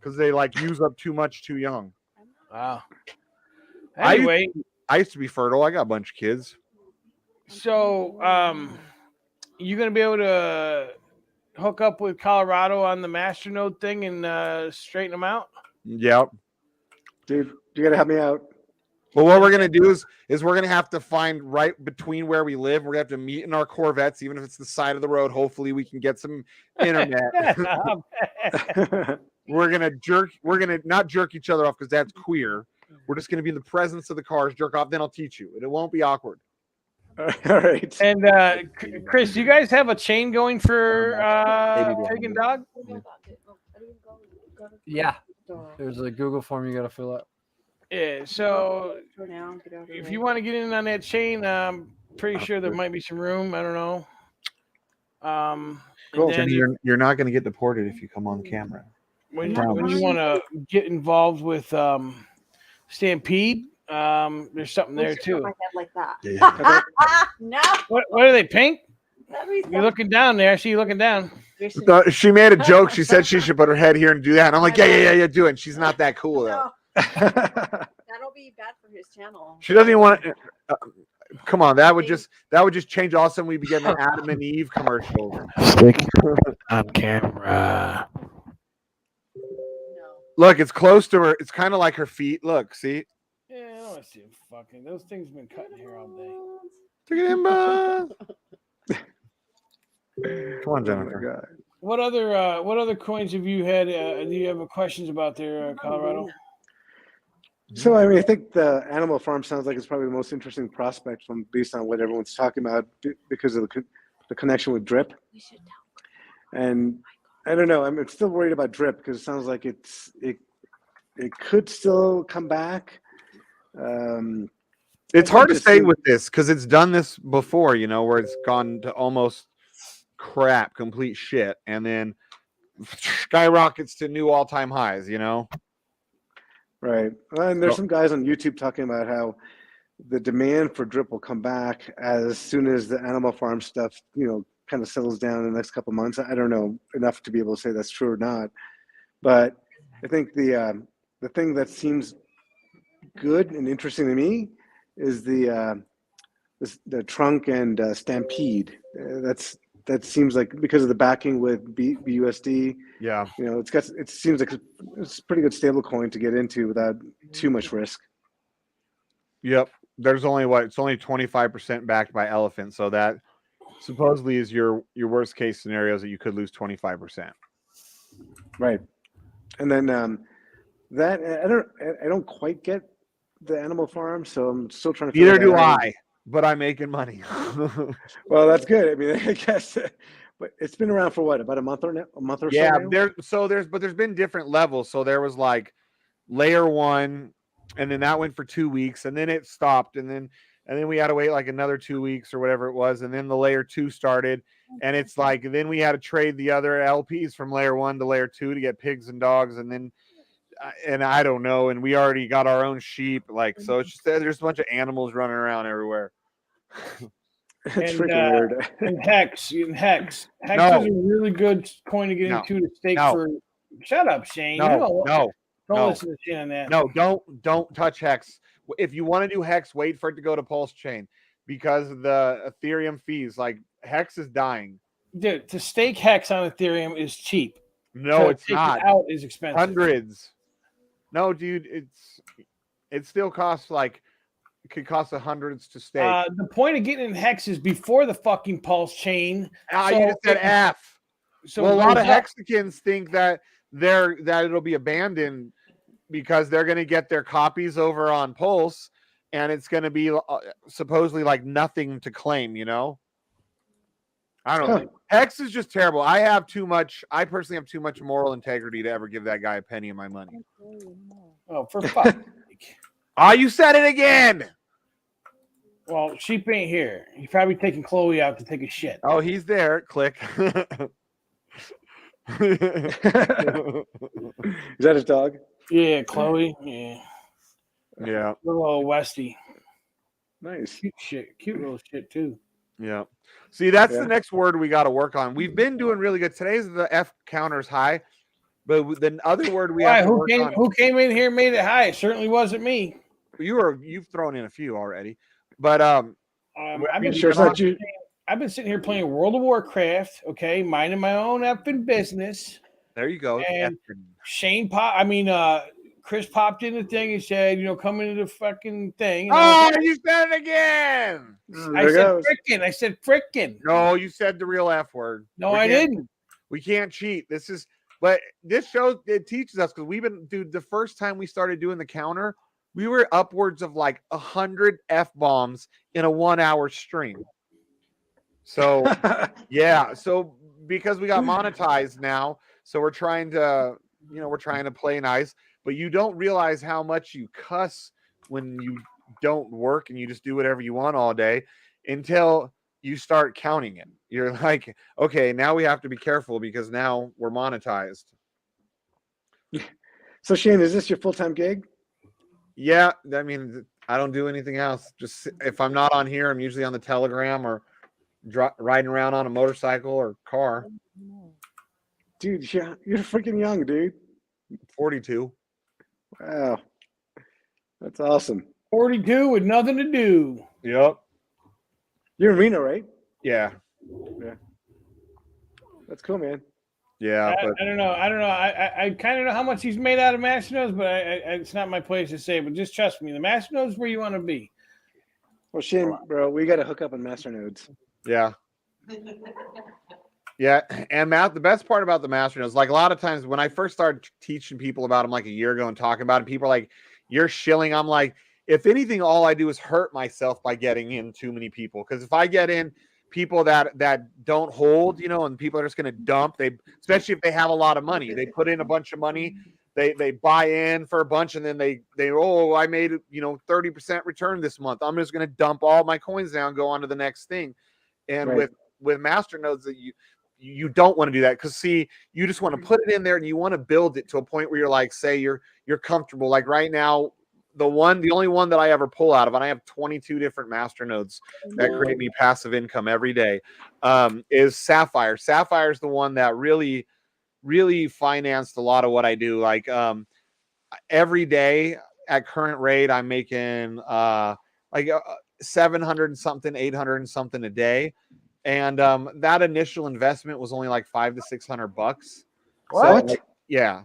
because they like use up too much too young. Wow. Anyway, I used to be fertile. I got a bunch of kids. So you're gonna be able to hook up with Colorado on the Masternode thing and straighten them out? Yep. Dude, you gotta help me out. Well, what we're gonna do is we're gonna have to find right between where we live. We're gonna have to meet in our Corvettes, even if it's the side of the road. Hopefully, we can get some internet. We're gonna not jerk each other off because that's queer. We're just gonna be in the presence of the cars, jerk off. Then I'll teach you, and it won't be awkward. All right. And Chris, you guys have a chain going for pig and dog? Yeah. There's a Google form you got to fill out. Yeah. So if you want to get in on that chain, I'm pretty sure there might be some room. I don't know. Cool. And then You're not gonna get deported if you come on camera. when you want to get involved with Stampede, there's something there too. My head like that. Yeah. No. What are they, pink? You're looking down there. I see you looking down. She made a joke. She said she should put her head here and do that. And I'm like, yeah, do it. And she's not that cool though. That'll be bad for his channel. She doesn't even want to. Come on, that would just change. All of a sudden, we'd be getting an Adam and Eve commercial. Stick on camera. Look, it's close to her. It's kind of like her feet. Look, see? Yeah, I don't want to see him fucking. Those things have been cutting here all day. Look at him, bud. Come on, Jennifer. What other coins have you had? Do you have questions about there, Colorado? So I mean, I think the animal farm sounds like it's probably the most interesting prospect based on what everyone's talking about because of the connection with drip. And I don't know. I'm still worried about drip because it sounds like it could still come back. It's hard to say with this because it's done this before, where it's gone to almost crap, complete shit, and then skyrockets to new all-time highs, Right. And there's some guys on YouTube talking about how the demand for drip will come back as soon as the animal farm stuff, kind of settles down in the next couple of months. I don't know enough to be able to say that's true or not, but I think the thing that seems good and interesting to me is the trunk and Stampede. That seems like because of the backing with BUSD. Yeah. It seems like it's a pretty good stable coin to get into without too much risk. Yep. There's it's only 25% backed by Elephant, so that supposedly is your worst case scenarios that you could lose 25%. Right. And then that I don't quite get the animal farm, so I'm still trying to. Neither do I, but I'm making money. Well, that's good. I mean, I guess, but it's been around for what, about a month or so. Yeah, now? there's been different levels. So there was like layer 1, and then that went for 2 weeks, and then it stopped, and then we had to wait like another 2 weeks or whatever it was, and then the layer 2 started, and it's like then we had to trade the other LPs from layer 1 to layer 2 to get pigs and dogs, and then and I don't know, and we already got our own sheep, like, so it's just there's a bunch of animals running around everywhere. It's freaking weird. And Hex is a really good coin to get into to stake for. Shut up, Shane. Don't listen to Shane on that. No, don't touch Hex. If you want to do Hex, wait for it to go to Pulse Chain because the Ethereum fees, like Hex is dying. Dude, to stake Hex on Ethereum is cheap. No, it's not. It out is expensive. Hundreds. No, dude, it still costs like It could cost hundreds to stake. The point of getting in hex is before the fucking pulse chain. You just said F. So well, a lot of goes up. Hexicans think that it'll be abandoned because they're going to get their copies over on Pulse, and it's going to be supposedly like nothing to claim. I don't know. Hex is just terrible. I personally have too much moral integrity to ever give that guy a penny of my money. Oh, for fuck's sake. Oh, you said it again. Well, Sheep ain't here. He's probably taking Chloe out to take a shit. Oh, he's there. Click. Is that his dog? Yeah, Chloe. Yeah. Yeah. Little Westy. Nice. Cute shit. Cute little shit, too. Yeah. See, that's the next word we got to work on. We've been doing really good. Today's the F counter's high, but the other word we have to work on. Who came in here and made it high? It certainly wasn't me. You've thrown in a few already, but I've been sitting here playing World of Warcraft, okay, minding my own effing business. There you go. And Chris popped in the thing and said, come into the fucking thing. And you said it again. I said frickin'. No, you said the real F word. No, I didn't. We can't cheat. But this shows, it teaches us, because the first time we started doing the counter, we were upwards of like 100 F-bombs in a 1 hour stream. So, yeah. So, because we got monetized now, so we're trying to play nice, but you don't realize how much you cuss when you don't work and you just do whatever you want all day until you start counting it. You're like, okay, now we have to be careful because now we're monetized. So Shane, is this your full-time gig? Yeah, I mean, I don't do anything else. Just if I'm not on here, I'm usually on the Telegram or riding around on a motorcycle or car. Dude, yeah, you're freaking young, dude. 42. Wow. That's awesome. 42 with nothing to do. Yep. You're in Reno, right? Yeah. Yeah. That's cool, man. Yeah. I don't know. I kind of know how much he's made out of Masternodes, but it's not my place to say. But just trust me, the Masternodes where you want to be. Well, Shane, bro, we got to hook up on Masternodes. Yeah. Yeah, and Matt, the best part about the Masternodes, like a lot of times when I first started teaching people about them like a year ago and talking about it, people are like, you're shilling. I'm like, if anything, all I do is hurt myself by getting in too many people. Because if I get in people that don't hold, and people are just going to dump, especially if they have a lot of money, they put in a bunch of money, they buy in for a bunch, and then they I made 30% return this month. I'm just going to dump all my coins down, go on to the next thing. And right. with Masternodes, that you don't want to do that, because see, you just want to put it in there and you want to build it to a point where you're like, say you're comfortable. Like right now, the only one that I ever pull out of, and I have 22 different Masternodes that create me passive income every day, is Sapphire. Sapphire is the one that really, really financed a lot of what I do. Like every day at current rate, I'm making 700 and something, 800 and something a day. And that initial investment was only like $500 to $600. What? So, yeah.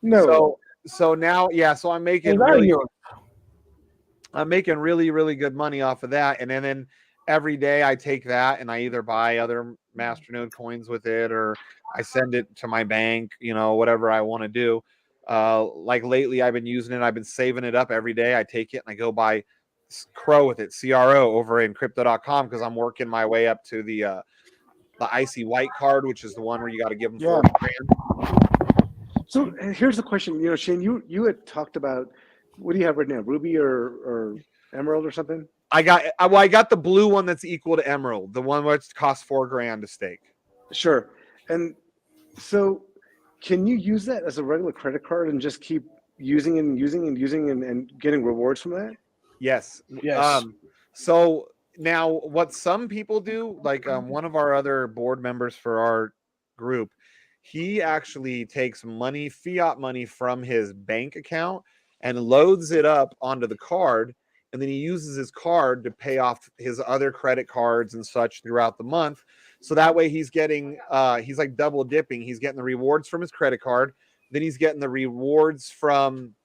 No. So now, yeah. So I'm making really, really good money off of that. And then every day I take that and I either buy other Masternode coins with it, or I send it to my bank, whatever I want to do. Like lately I've been using it. I've been saving it up every day. I take it and I go buy Crow with it, CRO, over in crypto.com, because I'm working my way up to the icy white card, which is the one where you got to give them $40,000. So here's the question. Shane, you had talked about, what do you have right now, Ruby or Emerald or something? I got the blue one that's equal to Emerald, the one where it costs $4,000 to stake. Sure. And so can you use that as a regular credit card and just keep using and getting rewards from that? Yes. So now what some people do, like one of our other board members for our group, he actually takes fiat money from his bank account and loads it up onto the card. And then he uses his card to pay off his other credit cards and such throughout the month. So that way he's getting, he's like double dipping. He's getting the rewards from his credit card. Then he's getting the rewards from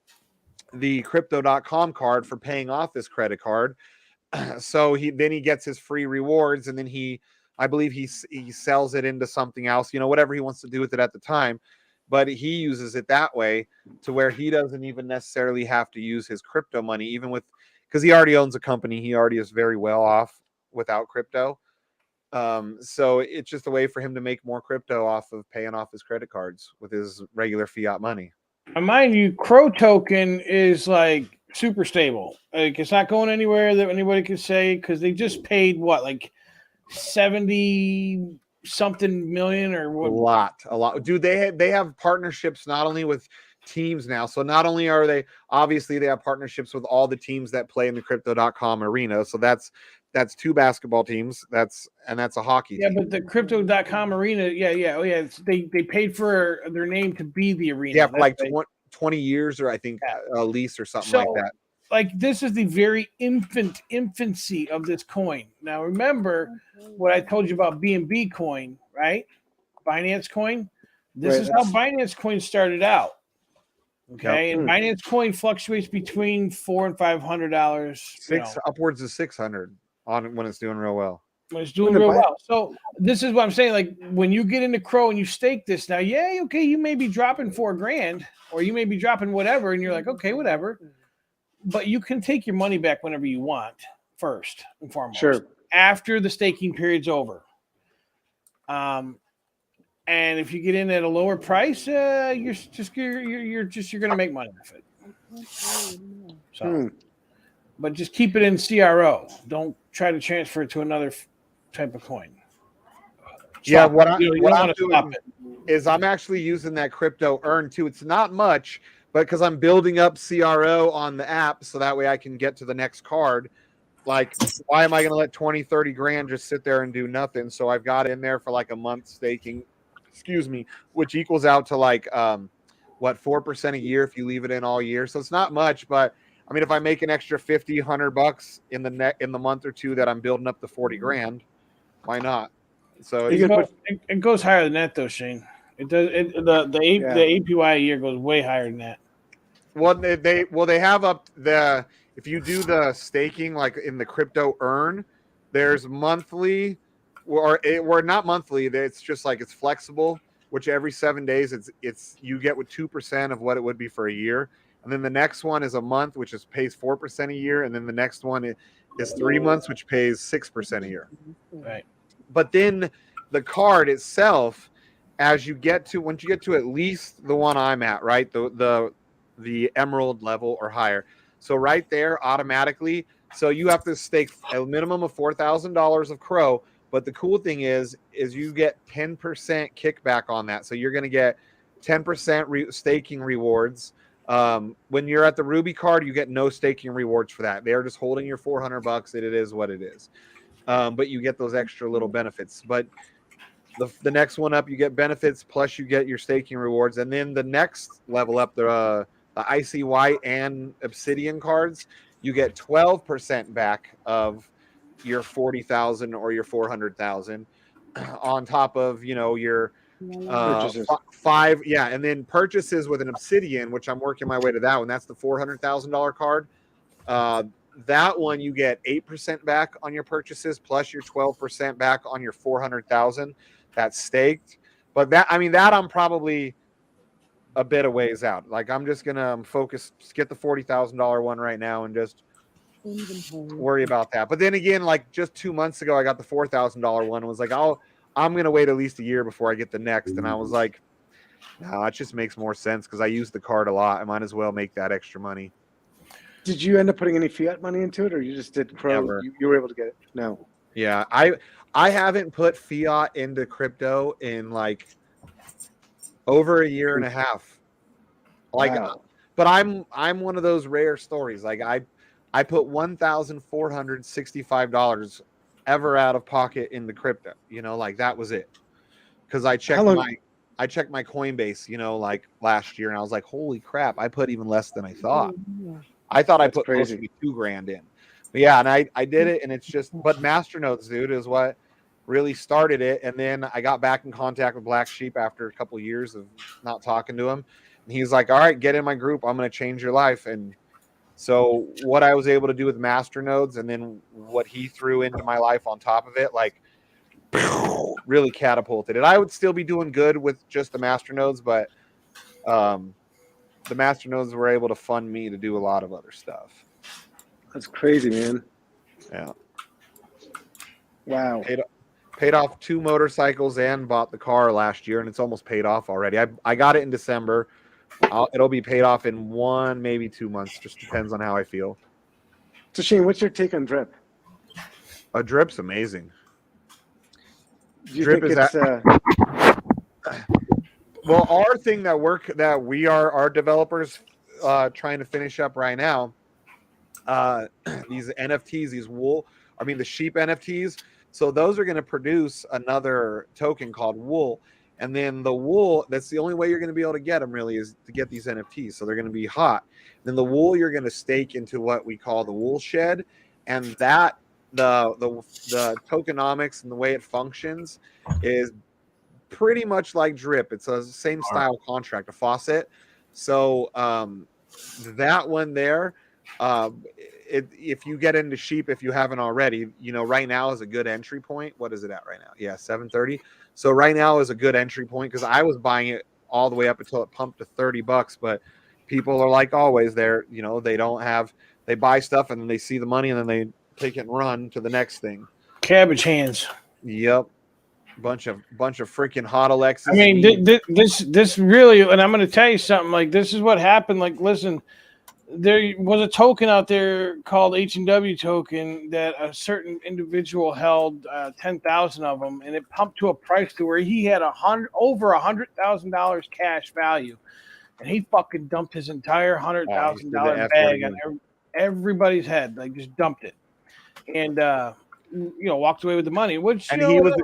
the crypto.com card for paying off this credit card. So he gets his free rewards, and then I believe he sells it into something else, whatever he wants to do with it at the time. But he uses it that way to where he doesn't even necessarily have to use his crypto money, because he already owns a company. He already is very well off without crypto. So it's just a way for him to make more crypto off of paying off his credit cards with his regular fiat money. Mind you, Crow token is like super stable. Like it's not going anywhere that anybody could say, because they just paid what, like 70 something million or what? A lot. Dude, they have partnerships not only with teams now. So not only are they have partnerships with all the teams that play in the crypto.com arena. So that's 2 basketball teams. That's a hockey team. But the crypto.com arena, they paid for their name to be the arena. Yeah, for like 20 years, or I think a lease or something like that. Like this is the very infancy of this coin. Now remember what I told you about BNB coin, right? Binance coin. This is how Binance coin started out. Okay, and Binance coin fluctuates between $400 and $500. Upwards of 600 on when it's doing real well. When it's doing real well. So this is what I'm saying. Like when you get into Crow and you stake this now, you may be dropping $4,000 or you may be dropping whatever, and you're like, okay, whatever. But you can take your money back whenever you want, first and foremost. Sure. After the staking period's over. And if you get in at a lower price, you're going to make money off it. So, but just keep it in CRO. Don't try to transfer it to another type of coin. Yeah, what I'm doing is I'm actually using that crypto earn too. It's not much, but because I'm building up CRO on the app, so that way I can get to the next card. Like, why am I going to let 20, 30 grand just sit there and do nothing? So I've got in there for like a month staking, which equals out to like, 4% a year if you leave it in all year. So it's not much, but I mean, if I make an extra $50, $100 in the month or two that I'm building up the 40 grand, why not? So it goes higher than that though, Shane. It does. The APY a year goes way higher than that. Well, they have up if you do the staking like in the crypto earn, there's monthly or not monthly. It's just like it's flexible, which every 7 days it's you get with 2% of what it would be for a year, and then the next one is a month, which pays 4% a year, and then the next one is 3 months, which pays 6% a year. Right. But then the card itself, once you get to at least the one I'm at, right, the emerald level or higher. So right there, automatically, so you have to stake a minimum of $4,000 of Crow. But the cool thing is you get 10% kickback on that. So you're going to get 10% staking rewards. When you're at the Ruby card, you get no staking rewards for that. They are just holding your $400. It is what it is. But you get those extra little benefits. But the next one up, you get benefits plus you get your staking rewards, and then the next level up, the ICY and Obsidian cards, you get 12% back of your 40,000 or your 400,000 on top of your purchases. and then purchases with an Obsidian, which I'm working my way to that one. That's the $400,000 card. That one you get 8% back on your purchases plus your 12% back on your 400,000 that's staked. But that I'm probably a bit of ways out. Like I'm just gonna focus, get the $40,000 one right now and just worry about that. But then again, like just 2 months ago, I got the $4,000 one and was like, I'm gonna wait at least a year before I get the next. And I was like, no, it just makes more sense because I use the card a lot. I might as well make that extra money. Did you end up putting any fiat money into it, or you just did Crow? You were able to get it? No. Yeah, I haven't put fiat into crypto in like over a year and a half. Like, wow. But I'm one of those rare stories. Like I put $1,465 ever out of pocket into crypto. Like that was it. Because I checked my Coinbase, like last year, and I was like, holy crap, I put even less than I thought. I thought I put close to $2,000 in. But yeah, and I did it, and it's just, but Masternodes, dude, is what really started it. And then I got back in contact with BlackSheep after a couple of years of not talking to him. And he's like, all right, get in my group. I'm going to change your life. And So what I was able to do with master nodes, and then what he threw into my life on top of it, like really catapulted it. I would still be doing good with just the master nodes, but the master nodes were able to fund me to do a lot of other stuff. That's crazy, man. Yeah. Wow. Paid off 2 motorcycles and bought the car last year, and it's almost paid off already. I got it in December. It'll be paid off in 1, maybe 2 months. Just depends on how I feel. So Shane, what's your take on drip? A drip's amazing. Do you think it's well, our thing that we are our developers trying to finish up right now, these NFTs, the sheep NFTs. So those are going to produce another token called wool. And then the wool, that's the only way you're going to be able to get them really, is to get these NFTs. So they're going to be hot. Then the wool you're going to stake into what we call the wool shed. And that the tokenomics and the way it functions is pretty much like drip. It's a same style contract, a faucet. So that one there, if you get into sheep, if you haven't already, right now is a good entry point. What is it at right now? Yeah, 730. So right now is a good entry point, because I was buying it all the way up until it pumped to $30. But people are like always, they buy stuff and then they see the money and then they take it and run to the next thing. Cabbage hands. Yep. Bunch of freaking hot Alexis. I mean, this really, and I'm going to tell you something. Like, this is what happened. Like, listen, there was a token out there called H&W token that a certain individual held 10,000 of them, and it pumped to a price to where he had over $100,000 cash value, and he fucking dumped his entire $100,000 bag on everybody's head, like just dumped it, and walked away with the money. Which and he was.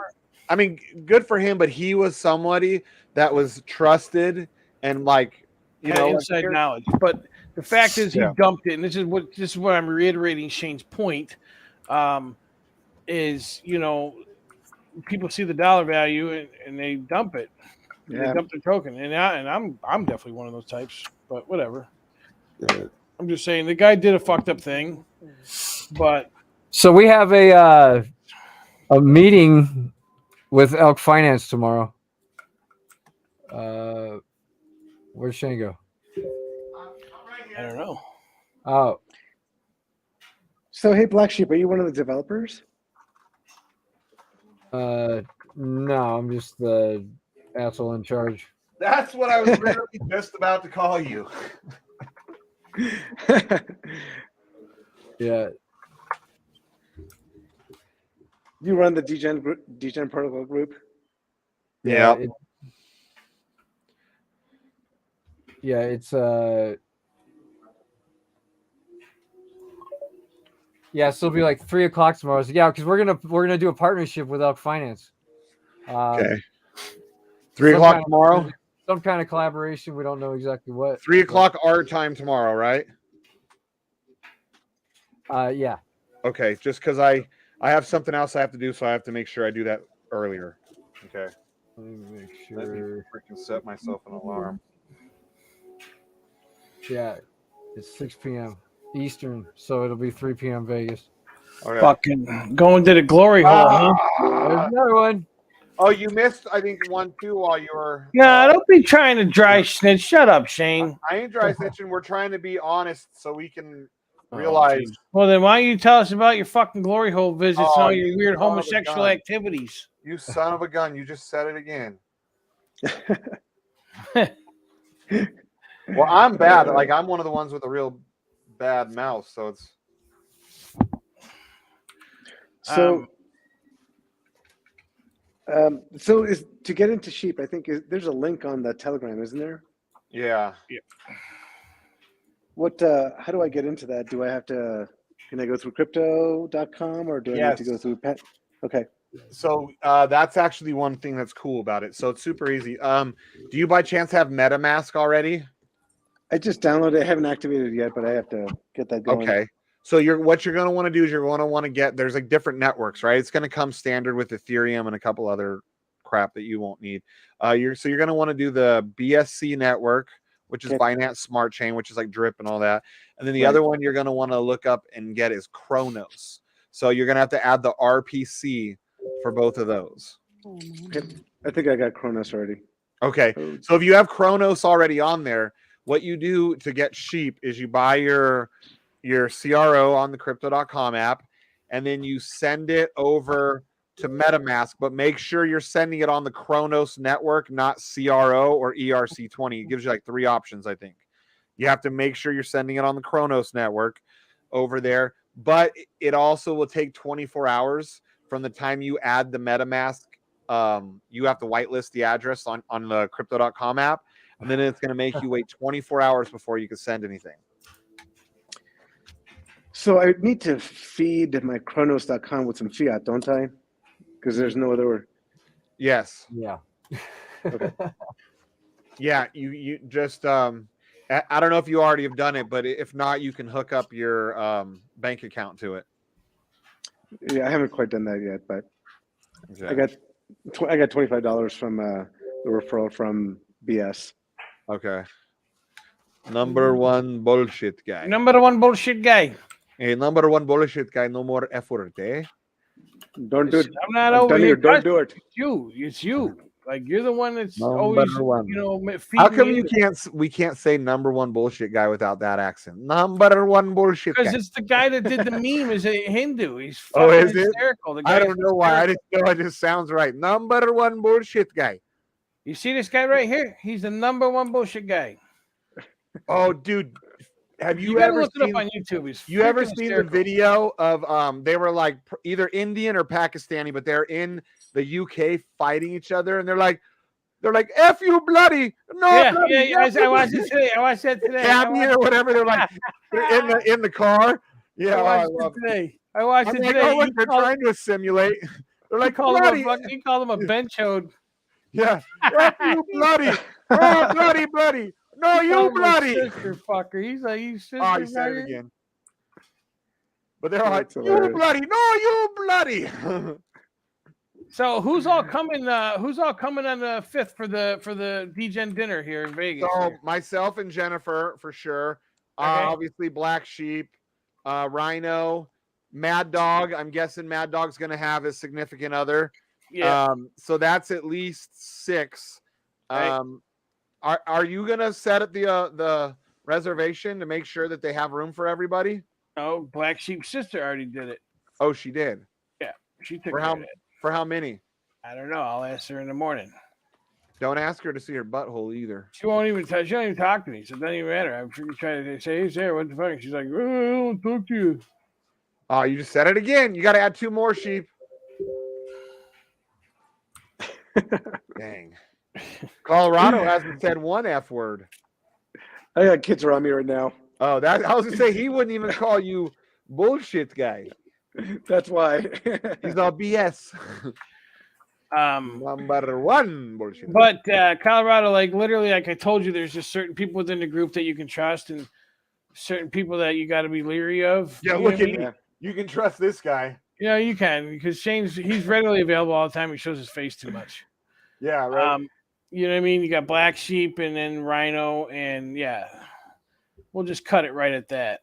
I mean, good for him, but he was somebody that was trusted and inside knowledge. But the fact is, he dumped it, and this is what I'm reiterating Shane's point. Is people see the dollar value and they dump it. Yeah. They dump the token, and I'm definitely one of those types. But whatever. I'm just saying the guy did a fucked up thing, but so we have a meeting with Elk Finance tomorrow. Where's Shane go? I don't know. Oh. So hey, BlackSheep, are you one of the developers? No, I'm just the asshole in charge. That's what I was literally just about to call you. Yeah. You run the Degen protocol group? Yeah. It's so it'll be like 3:00 tomorrow. So because we're gonna do a partnership with Elk Finance. Okay. 3:00 tomorrow. Some kind of collaboration. We don't know exactly what. 3:00 our time tomorrow, right? Yeah. Okay, just because I have something else I have to do, so I have to make sure I do that earlier. Okay. Let me make sure. Let me freaking set myself an alarm. Yeah, it's 6 p.m. Eastern, so it'll be 3 p.m. Vegas. Okay. Fucking going to the glory hole, huh? There's another one. Oh, you missed, I think, 1, 2 while you were. Yeah, don't be trying to dry snitch. Shut up, Shane. I ain't dry snitching. We're trying to be honest so we can realize. Well, then why don't you tell us about your fucking glory hole visits and all your weird homosexual activities? You son of a gun. You just said it again. Well, I'm bad. Like, I'm one of the ones with a real bad mouth, so it's. So is to get into sheep, I think there's a link on the Telegram, isn't there? Yeah. What how do I get into that? Do I have to can I go through crypto.com or do I need to go through pet? Okay. So that's actually one thing that's cool about it. So it's super easy. Do you by chance have MetaMask already? I just downloaded it. I haven't activated it yet, but I have to get that going. Okay. So what you're going to want to do is you're going to want to get, there's like different networks, right? It's going to come standard with Ethereum and a couple other crap that you won't need. You're going to want to do the BSC network, which is Okay. Binance Smart Chain, which is like Drip and all that. And then the Right. other one you're going to want to look up and get is Chronos. So you're going to have to add the RPC for both of those. Okay. I think I got Kronos already. Okay. So if you have Chronos already on there, what you do to get sheep is you buy your CRO on the crypto.com app, and then you send it over to MetaMask, but make sure you're sending it on the Chronos network, not CRO or ERC20. It gives you like 3 options, I think. You have to make sure you're sending it on the Chronos network over there, but it also will take 24 hours from the time you add the MetaMask. You have to whitelist the address on the crypto.com app, and then it's going to make you wait 24 hours before you can send anything. So I need to feed my Chronos.com with some fiat, don't I? Because there's no other. Yes. Yeah. Okay. Yeah, you just I don't know if you already have done it, but if not, you can hook up your bank account to it. Yeah, I haven't quite done that yet, but Okay. I got $25 from the referral from BS. Okay. Number one bullshit guy. Number one bullshit guy. Hey, number one bullshit guy. No more effort, eh? Don't do it. I'm not I'm over telling here. you, don't do it. It's you. It's you. Like you're the one that's Number always, one. you know, How feeding come me you can't? We can't say number one bullshit guy without that accent. Number one bullshit guy. because it's the guy that did the meme is a Hindu. He's Oh, fucking is it? hysterical. The I guy's don't know why. I hysterical. just know it just sounds right. Number one bullshit guy. You see this guy right here? He's the number one bullshit guy. Oh, dude, have you gotta ever look it seen? up on YouTube. He's You ever freaking seen the hysterical. video of they were like either Indian or Pakistani, but they're in the UK fighting each other, and they're like "F you, bloody no, Yeah, bloody, yeah, F I you, watched bloody." it today. I watched that today. Cabby or whatever. They're like they're in the car. Yeah, I watched love it today. I watched I'm it like, today. oh look, He they're called- trying to assimilate. They're he like called bloody. he called him a benchode. Yeah, F you, bloody. Oh, bloody, bloody. No, He you called him a bloody. sister fucker. He's like, you sister. Oh, he said it fucker. again. But they're all like, That's you hilarious. bloody, no, you bloody. So who's all coming? Who's all coming on the 5th for the Degen dinner here in Vegas? So here? myself and Jennifer for sure. Okay. Obviously Black Sheep, Rhino, Mad Dog. I'm guessing Mad Dog's gonna have his significant other. Yeah. So that's at least 6. Right. Are you gonna set up the reservation to make sure that they have room for everybody? Oh, Black Sheep's sister already did it. Oh, she did. Yeah, she took For care how of it. for how many? I don't know. I'll ask her in the morning. Don't ask her to see her butthole either. She won't even talk. She don't even talk to me. So it doesn't even matter. I'm freaking trying to say, "Hey, Sarah, what the fuck?" And she's like, "Oh, I don't talk to you." Oh, you just said it again. You got to add 2 more sheep. Dang. Colorado hasn't said one F word. I got kids around me right now. Oh, that I was gonna say he wouldn't even call you bullshit guy. That's why. He's all BS. Number one bullshit. But Colorado, like literally, like I told you, there's just certain people within the group that you can trust, and certain people that you got to be leery of. Yeah, You know look what I at mean? me. You can trust this guy. Yeah, you can because he's readily available all the time. He shows his face too much. Yeah, right. You know what I mean? You got Black Sheep and then Rhino, and yeah, we'll just cut it right at that.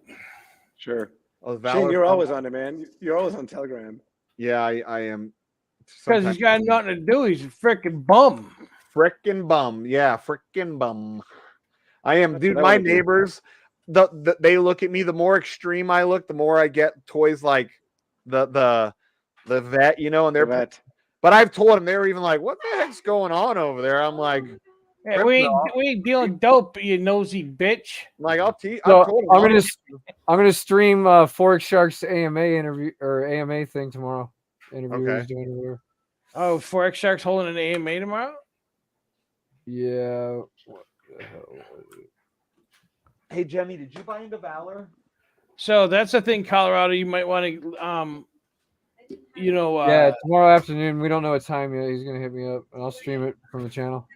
Sure. Oh, Shane, you're always on it, man. You're always on Telegram. Yeah, I am. Because he's got nothing to do. He's a freaking bum. Frickin' bum. Yeah, frickin' bum. I am, That's dude. what I My would do. neighbors, they look at me. The more extreme I look, the more I get toys like the vet, you know, and they're. The vet. But I've told them, they were even like, "What the heck's going on over there?" I'm like, Yeah, we ain't dealing dope, you nosy bitch. like I'll teach. So told them, I'm gonna stream Forex Shark's AMA interview or AMA thing tomorrow. Interview Okay. he's doing or whatever. Oh, Forex Shark's holding an AMA tomorrow? Yeah. What the hell was it? Hey Jenny, did you buy into Valor? So that's the thing, Colorado. You might want to, Yeah, tomorrow afternoon. We don't know what time yet. He's gonna hit me up, and I'll stream it from the channel.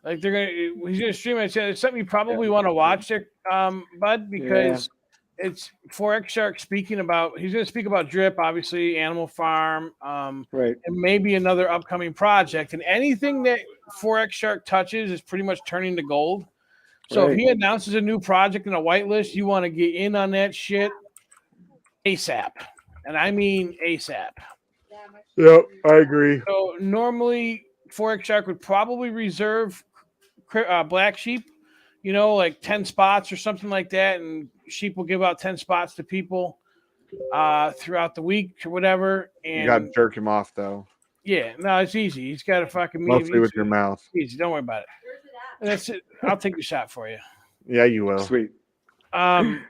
like he's gonna stream it. It's something you probably want to watch it, Bud, because it's Forex Shark speaking about. He's gonna speak about Drip, obviously, Animal Farm, Right. and maybe another upcoming project. And anything that Forex Shark touches is pretty much turning to gold. So Right. if he announces a new project and a whitelist, you want to get in on that shit ASAP. And I mean ASAP. Yep, I agree. So normally Forex Shark would probably reserve Black Sheep, like 10 spots or something like that. And Sheep will give out 10 spots to people throughout the week or whatever. And You got to jerk him off, though. Yeah, no, it's easy. He's got a fucking Mostly with your mouth. Easy, don't worry about it. And that's it. I'll take the shot for you. Yeah, you will. Sweet. And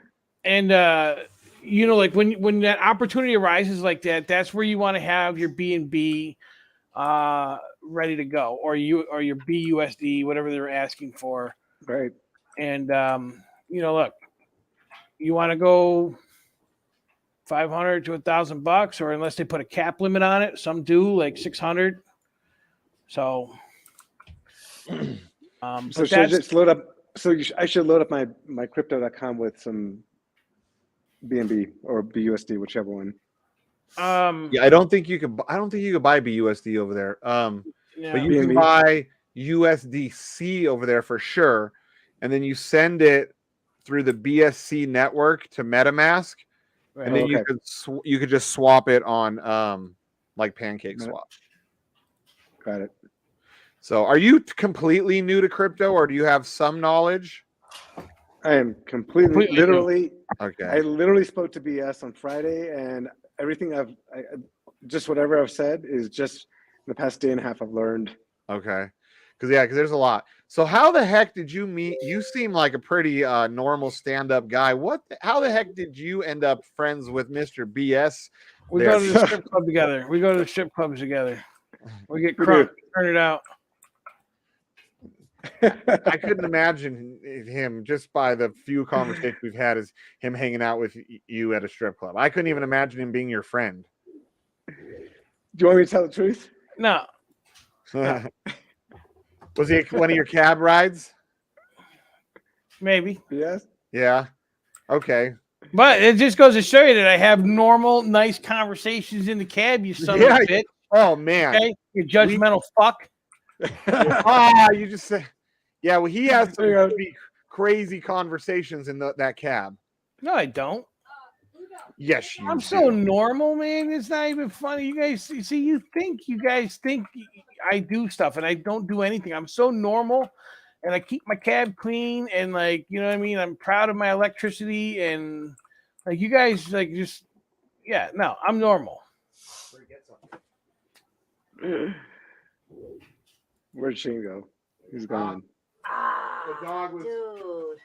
like when that opportunity arises like that, that's where you want to have your B&B ready to go, or your BUSD, whatever they're asking for. Right. And look, you want to go $500 to $1,000, or unless they put a cap limit on it, some do, like 600. So, so should I just load up? So I should load up my crypto.com with some BNB or BUSD, whichever one. Yeah, I don't think you could buy BUSD over there. Yeah. But you can buy USDC over there for sure, and then you send it through the BSC network to MetaMask, and then you could just swap it on like Pancake Swap. Got it. So, are you completely new to crypto, or do you have some knowledge? I am completely literally. Okay. I literally spoke to BS on Friday, and everything just whatever I've said is just in the past day and a half I've learned. Okay. Because there's a lot. So how the heck did you meet? You seem like a pretty normal stand-up guy. How the heck did you end up friends with Mr. BS? We go to the strip club together. We go to the strip clubs together. We get crunk, turn it out. I couldn't imagine him, just by the few conversations we've had, as him hanging out with you at a strip club. I couldn't even imagine him being your friend. Do you want me to tell the truth? No. Was he one of your cab rides? Maybe. Yes. Yeah. Okay. But it just goes to show you that I have normal, nice conversations in the cab, you son of a bitch. Oh, man. Okay? You judgmental fuck. You just said, yeah, well, he has some pretty crazy conversations in that cab. No, I don't. Yes, I'm so normal, man. It's not even funny. You guys see, you guys think I do stuff, and I don't do anything. I'm so normal, and I keep my cab clean, and like, you know what I mean? I'm proud of my electricity, and like, you guys no, I'm normal. Where'd Shane go? He's gone. The dog was. Dude.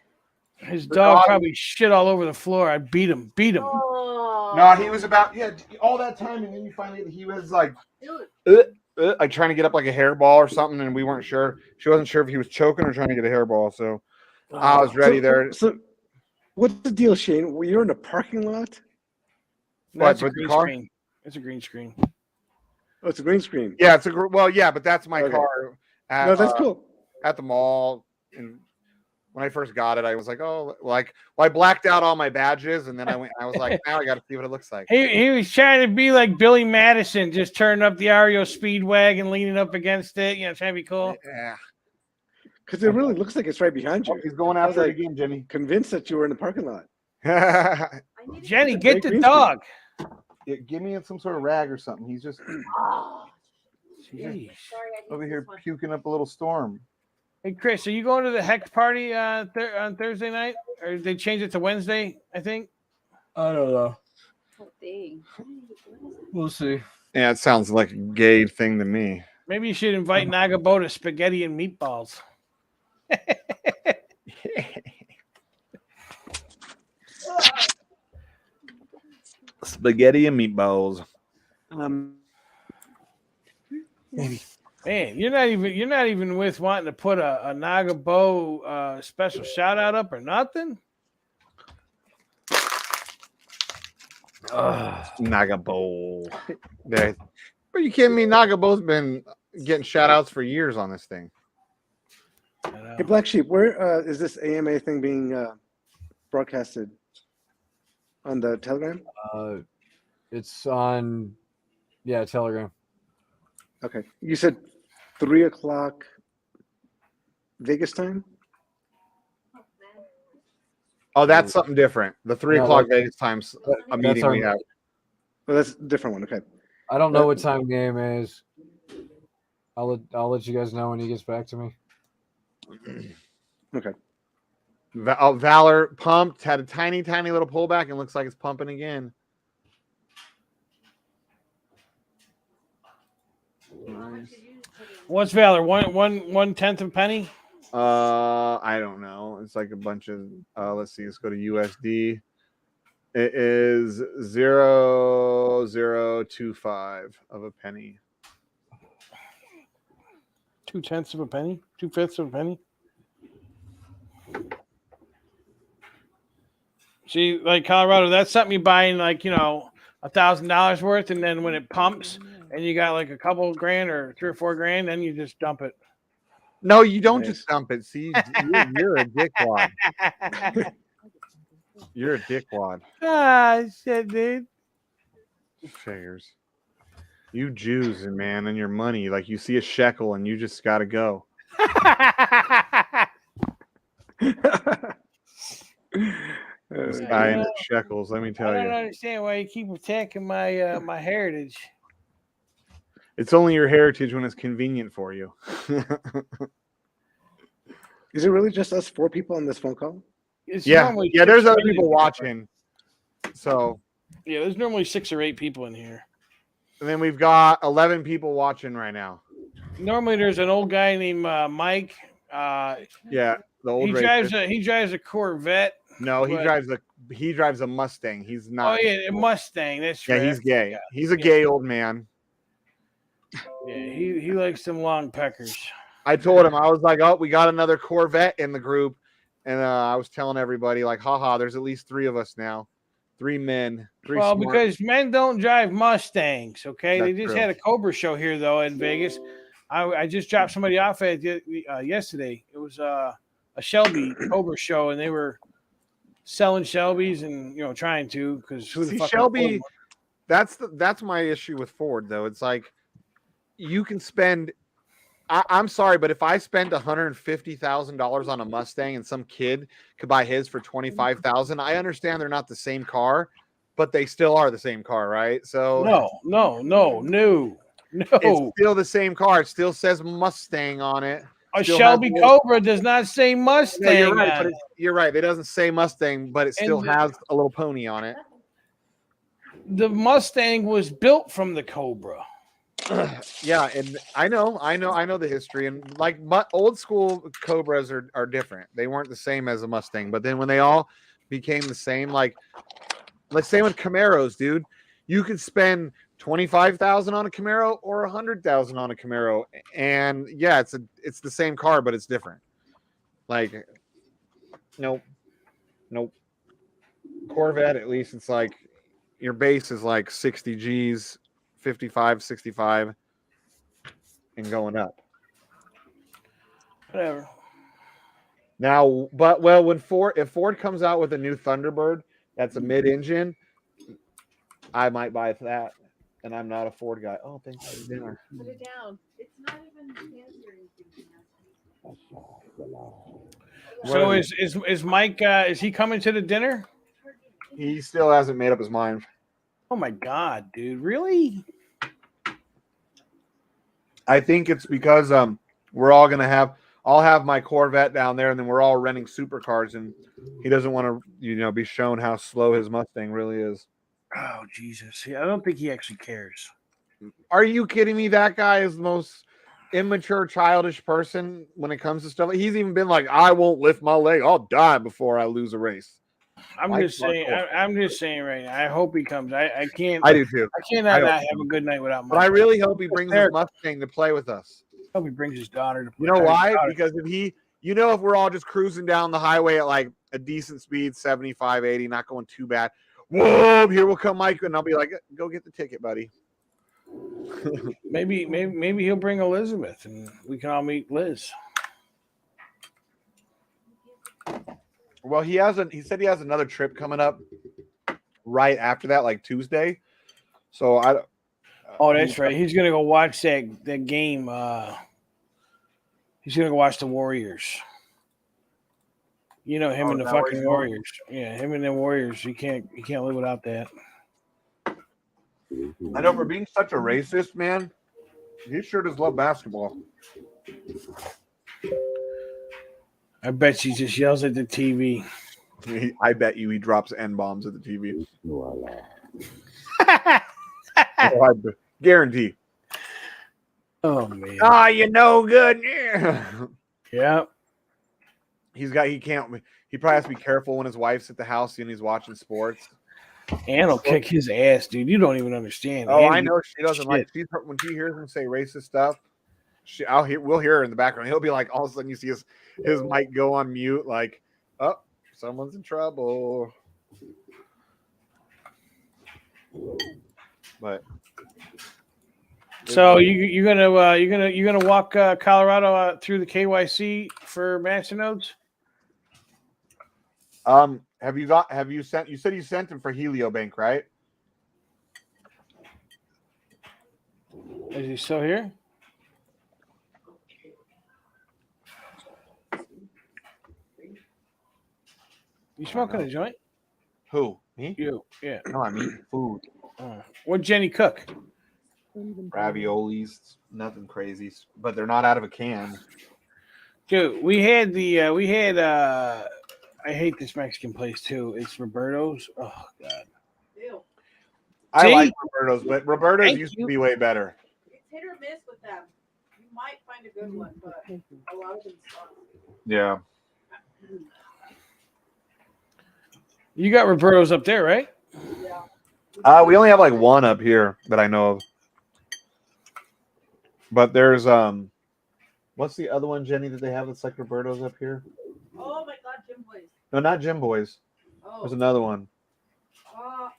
His dog probably shit all over the floor. I beat him. Oh. No, he was about all that time, and then you finally he was like, like trying to get up like a hairball or something, and we weren't sure. She wasn't sure if he was choking or trying to get a hairball, so I was ready there. So, what's the deal, Shane? Well, you're in a parking lot. No, it's a green screen. It's a green screen. Oh, it's a green screen. Yeah, but that's my car. No, that's cool. At the mall, and when I first got it, I was like, I blacked out all my badges, and then I was like, now I got to see what it looks like. He was trying to be like Billy Madison, just turning up the REO Speedwagon, leaning up against it, trying to be cool. Yeah. Because it really looks like it's right behind you. Oh, he's going after it again, Jimmy. Convinced that you were in the parking lot. Jenny, get the dog. Yeah, give me some sort of rag or something. He's just Jeez. over here puking up a little storm. Hey, Chris, are you going to the Hex party on Thursday night? Or did they change it to Wednesday, I think? I don't know. What thing? We'll see. Yeah, it sounds like a gay thing to me. Maybe you should invite Nagabo to spaghetti and meatballs. Spaghetti and meatballs. Maybe. Man, you're not even with wanting to put a Nagabo special shout out up or nothing. Nagabo. Are you kidding me? Nagabo's been getting shout outs for years on this thing. Hey, Black Sheep, where is this AMA thing being broadcasted? On the Telegram? It's on, Telegram. Okay. You said 3:00 Vegas time? Oh, that's something different. The 3 o'clock Vegas time's a that's meeting we have. Well, that's a different one. Okay. I don't know what time game is. I'll let you guys know when he gets back to me. Okay. Valor pumped, had a tiny little pullback, and looks like it's pumping again. Nice. What's Valor? 1/10 of a penny? I don't know. It's like a bunch of let's see, let's go to USD. It is 0.0025 of a penny. 2/10 of a penny? 2/5 of a penny? See, like Colorado, that's something you buy in like, $1,000 worth, and then when it pumps and you got like a couple grand or $3 or $4 grand, then you just dump it. No, you don't just dump it. See, you're a dickwad. You're a dickwad. Ah, shit, dude. Figures. You Jews, man, and your money. Like you see a shekel and you just got to go. This guy in shekels, let me tell I you. don't understand why you keep attacking my my heritage. It's only your heritage when it's convenient for you. Is it really just us 4 people on this phone call? Yeah, there's other people watching. So yeah, there's normally 6 or 8 people in here. And then we've got 11 people watching right now. Normally, there's an old guy named Mike. Yeah, the old. He drives a Corvette. No, he drives a Mustang. He's not. Oh yeah, a Mustang. That's right. Yeah, he's gay. He's a gay old man. Yeah, he likes them long peckers. I told him, I was like, oh, we got another Corvette in the group. And I was telling everybody, like, haha, there's at least 3 of us now. 3 men. 3 well, smart. because men don't drive Mustangs, okay? That's they just true. had a Cobra show here, though, in Vegas. I just dropped somebody off at yesterday. It was a Shelby Cobra show, and they were selling Shelbys and, trying to, because who the fuck Shelby, that's my issue with Ford, though. It's like, you can spend... I'm sorry, but if I spend $150,000 on a Mustang and some kid could buy his for $25,000, I understand they're not the same car, but they still are the same car, right? So no. It's still the same car. It still says Mustang on it. A Shelby Cobra does not say Mustang. No, you're right, but you're right. It doesn't say Mustang, but it still has a little pony on it. The Mustang was built from the Cobra. Yeah, and I know the history, and like old school Cobras are different. They weren't the same as a Mustang, but then when they all became the same, like let's say with Camaros, dude, you could spend $25,000 on a Camaro or $100,000 on a Camaro, and yeah, it's the same car, but it's different. Like, nope. Corvette, at least it's like your base is like 60 G's. 55, 65, and going up. Whatever. Now, when if Ford comes out with a new Thunderbird that's a mid-engine, I might buy that. And I'm not a Ford guy. Oh, thanks for dinner. Put it down. It's not even So is Mike? Is he coming to the dinner? He still hasn't made up his mind. Oh my god, dude! Really? I think it's because we're all gonna have. I'll have my Corvette down there, and then we're all renting supercars, and he doesn't want to, be shown how slow his Mustang really is. Oh Jesus! I don't think he actually cares. Are you kidding me? That guy is the most immature, childish person when it comes to stuff. He's even been like, "I won't lift my leg. I'll die before I lose a race." I'm just saying right now. I hope he comes. I can't. I do too. I cannot not have a good night without Mike. But I really hope he brings his Mustang to play with us. I hope he brings his daughter to play. You know why? Because if we're all just cruising down the highway at like a decent speed, 75, 80, not going too bad. Whoa, here will come Mike, and I'll be like, go get the ticket, buddy. maybe he'll bring Elizabeth, and we can all meet Liz. Well, he said he has another trip coming up right after that, like Tuesday. So that's right. He's gonna go watch that game. He's gonna go watch the Warriors. You know him Oh, and is the that where fucking he's going? Warriors. Yeah, him and the Warriors. You can't live without that. I know for being such a racist, man, he sure does love basketball. I bet she just yells at the TV. I bet you he drops N-bombs at the TV. I guarantee. Oh man. Ah, you know good. Yeah. Yeah. He probably has to be careful when his wife's at the house and he's watching sports. Ann will kick his ass, dude. You don't even understand. Oh, Ann, I know she doesn't shit. like. When she hears him say racist stuff, we'll hear her in the background. He'll be like, all of a sudden you see his mic go on mute, like, oh, someone's in trouble. But So you're gonna walk Colorado through the KYC for Masternodes? You said you sent him for Heliobank, right? Is he still here? You smoking a joint? Who? Me? You? Yeah. No, I'm eating food. What'd Jenny cook? Raviolis, nothing crazy, but they're not out of a can. Dude, I hate this Mexican place too. It's Roberto's. Oh god. Ew. I See? like Roberto's, but Roberto's Thank used you. to be way better. It's hit or miss with them. You might find a good one, but a lot of them suck. Yeah. You got Roberto's up there, right? Yeah. We only have like one up here that I know of. But there's what's the other one, Jenny, that they have that's like Roberto's up here? Oh my God, Jim Boys. No, not Jim Boys. Oh. There's another one.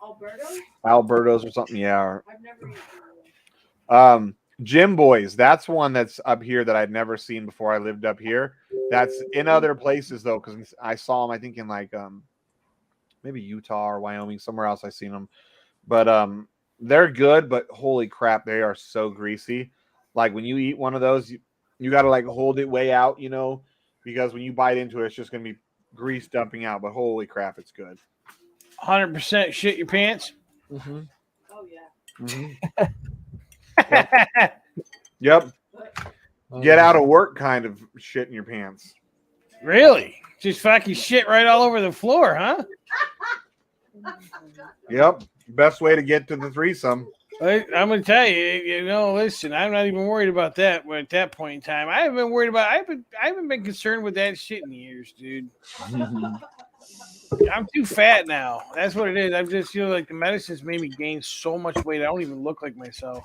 Alberto's? Alberto's or something, yeah. I've never eaten Jim Boys, that's one that's up here that I'd never seen before I lived up here. That's in other places though, because I saw them, I think, in like maybe Utah or Wyoming, somewhere else I seen them. But they're good, but holy crap, they are so greasy. Like when you eat one of those, you got to like hold it way out, you know, because when you bite into it, it's just going to be grease dumping out. But holy crap, it's good. 100% shit your pants. Mm-hmm. Oh yeah. Mm-hmm. Yep. Get out of work kind of shit in your pants. Really? Just fucking shit right all over the floor, huh? Yep. Best way to get to the threesome. I'm gonna tell you, listen, I'm not even worried about that. But at that point in time, I haven't been concerned with that shit in years, dude. I'm too fat now. That's what it is. I'm just feel like the medicine's made me gain so much weight. I don't even look like myself.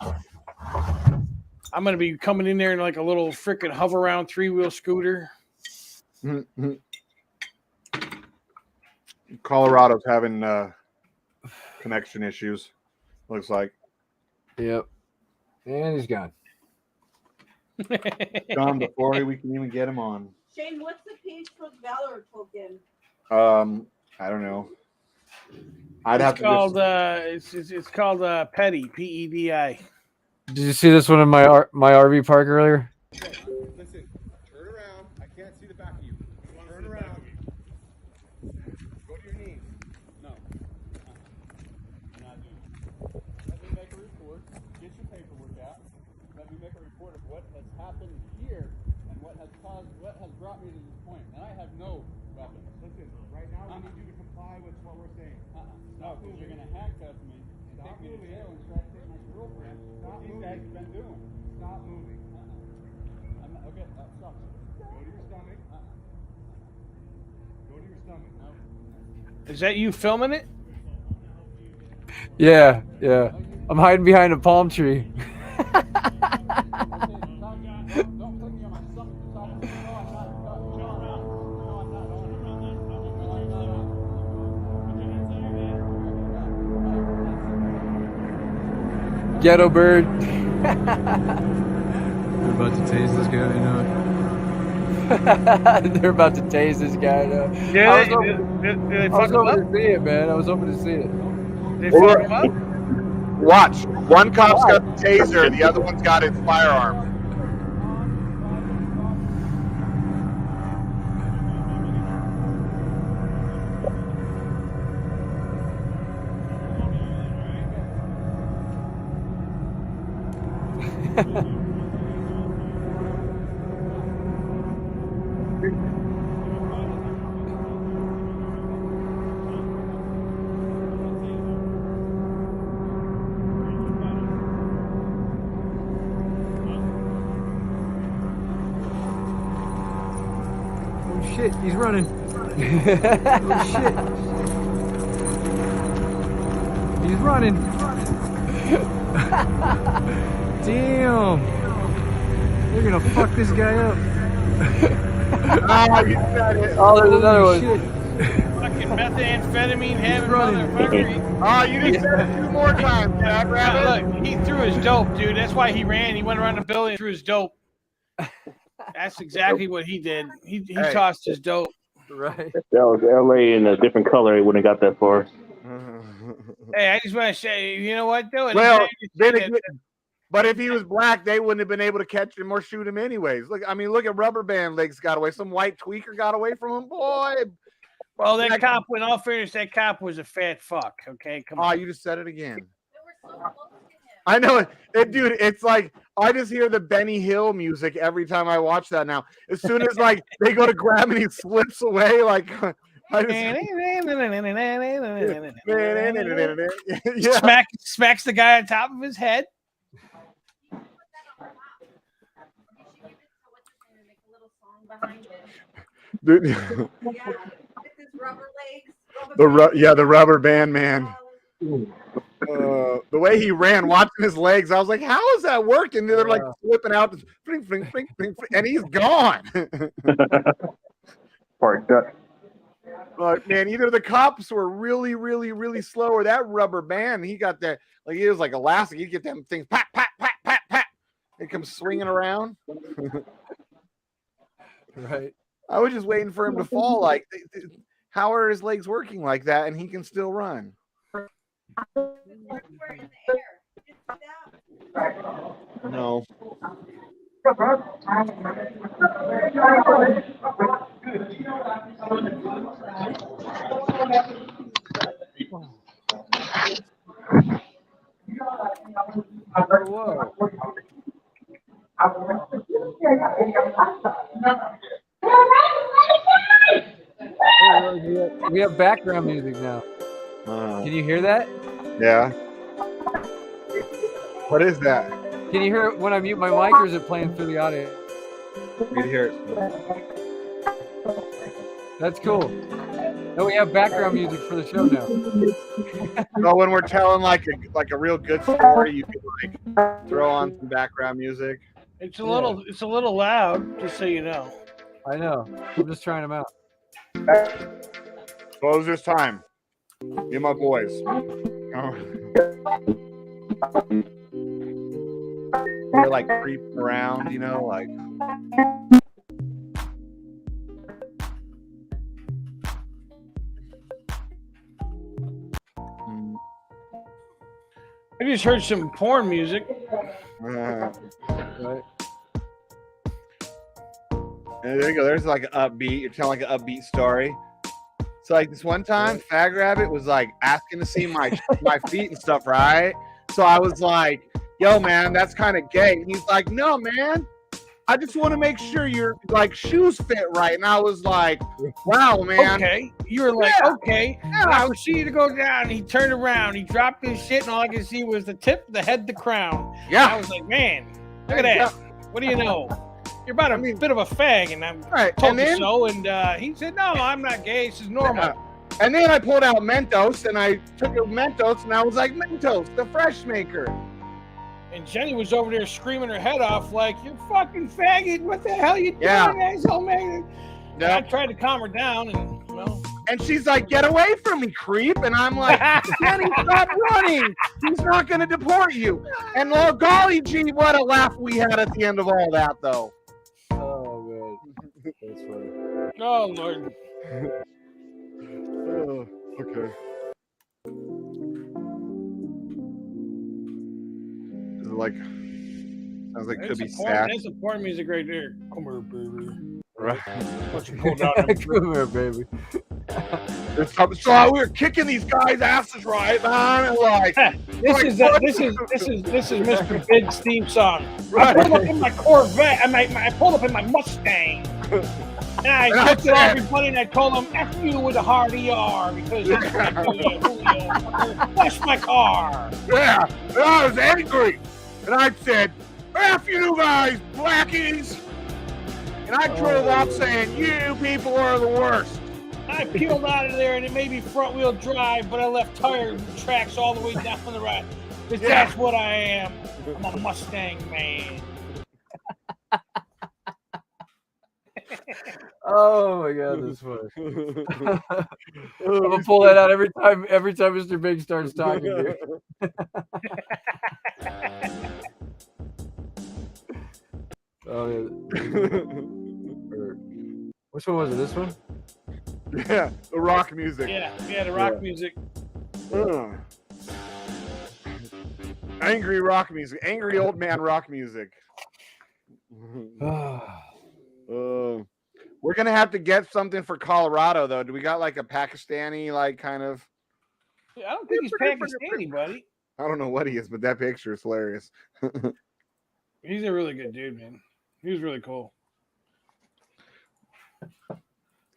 I'm gonna be coming in there in like a little freaking hover around 3-wheel scooter. Mm-hmm. Colorado's having connection issues. Looks like. Yep. And he's gone. Gone before we can even get him on. Shane, what's the page for Valor token? I don't know. It's called Petty, PEDI. Did you see this one in my RV park earlier? Listen, turn around. I can't see the back of you. Turn around. Go to your knees. No. I'm not doing it. Let me make a report. Get your paperwork out. Let me make a report of what has happened here and what has brought me to this point. And I have no weapons. Listen, right now we need you to comply with what we're saying. No, because you're going to handcuff me and take me to jail and try to take my girlfriend. What these guys have been doing. Stop moving. I'm not, okay, stop. Go to your stomach. Go to your stomach. No. Is that you filming it? Yeah. I'm hiding behind a palm tree. Ghetto bird. They're about to tase this guy, you know. They're about to tase this guy now. Yeah, I was hoping to see it, man. I was hoping to see it. They fuck him up? Watch. One cop's got the taser, the other one's got his firearm. Oh shit, he's running. Oh shit. He's running. Damn. They're gonna fuck this guy up. Oh, you said it. Oh, there's another one. Shit. Fucking methamphetamine having motherfucker. Oh, you just said it 2 more times, Jack Rabbit. Look, he threw his dope, dude. That's why he ran. He went around the building and threw his dope. That's exactly what he did. He tossed his dope. Right. That was LA in a different color. He wouldn't have got that far. Hey, I just want to say, you know what, though? Well, then again, but if he was black, they wouldn't have been able to catch him or shoot him anyways. Look, I mean, look at Rubber Band Legs got away. Some white tweaker got away from him, boy. Well, that cop, in all fairness, that cop was a fat fuck. Okay, come on. Oh, you just said it again. I know it, dude. It's like I just hear the Benny Hill music every time I watch that now. As soon as like they go to grab him, he slips away. Like I just Smacks the guy on top of his head. Dude. The Rubber Band Man. The way he ran, watching his legs, I was like, "How is that working?" They're like flipping out, fling, fling, fling, fling, and he's gone. Parked up. But man, either the cops were really, really, really slow, or that Rubber Band, he got that like he was like elastic. You get them things, pat, pat, pat, pat, pat. It comes swinging around. Right. I was just waiting for him to fall. Like, how are his legs working like that, and he can still run? No. Whoa. We have background music now. Can you hear that? Yeah. What is that? Can you hear it when I mute my mic, or is it playing through the audio? You can hear it. That's cool. No, we have background music for the show now. So when we're telling like a real good story, you can like throw on some background music. It's a little loud, just so you know. I know. I'm just trying them out. Close this time. Get my boys. They're like creeping around, you know, like. I just heard some porn music. Right. And there you go. There's like an upbeat. You're telling like an upbeat story. So like this one time, Fag Rabbit was like asking to see my feet and stuff, right? So I was like, "Yo, man, that's kind of gay." And he's like, "No, man, I just want to make sure your like shoes fit right." And I was like, "Wow, man." Okay, you were like, "Okay." Yeah. I proceeded to go down. He turned around. He dropped his shit, and all I could see was the tip, the head, the crown. Yeah. I was like, "Man, look at that. What do you know? You're about a bit of a fag," and I'm told you so. And he said, "No, I'm not gay. This is normal." And then I pulled out Mentos, and I took a Mentos, and I was like, "Mentos, the fresh maker." And Jenny was over there screaming her head off, like, "You fucking faggot! What the hell you doing, asshole, man?" And I tried to calm her down, and well. And she's like, "Get away from me, creep!" And I'm like, "Jenny, stop running! He's not going to deport you." And oh, golly gee, what a laugh we had at the end of all that, though. Oh man, that's funny. Oh Lord. Oh, okay. Like, sounds like could be sad. That's a porn music right there. Come here, baby. Right. What you pulled out? Come here, baby. So we were kicking these guys' asses, right, man? And like, This is Mr. Big's theme song. I pulled up in my Corvette. I pulled up in my Mustang. And I looked at everybody and I told them, F you with a hard ER because flush my car. Yeah, and I was angry. And I said, F you guys, blackies. And I drove off saying, you people are the worst. I peeled out of there and it made me front wheel drive, but I left tire tracks all the way down the right. Because that's what I am. I'm a Mustang man. Oh my god, that's funny. I'm gonna pull that out every time Mr. Big starts talking to you. Oh, yeah. Which one was it? This one? Yeah, the rock music. Yeah, the rock music. Angry rock music. Angry old man rock music. We're gonna have to get something for Colorado though. Do we got like a Pakistani like kind of? Yeah, I don't think he's Pakistani, buddy. I don't know what he is, but that picture is hilarious. He's a really good dude, man. He was really cool.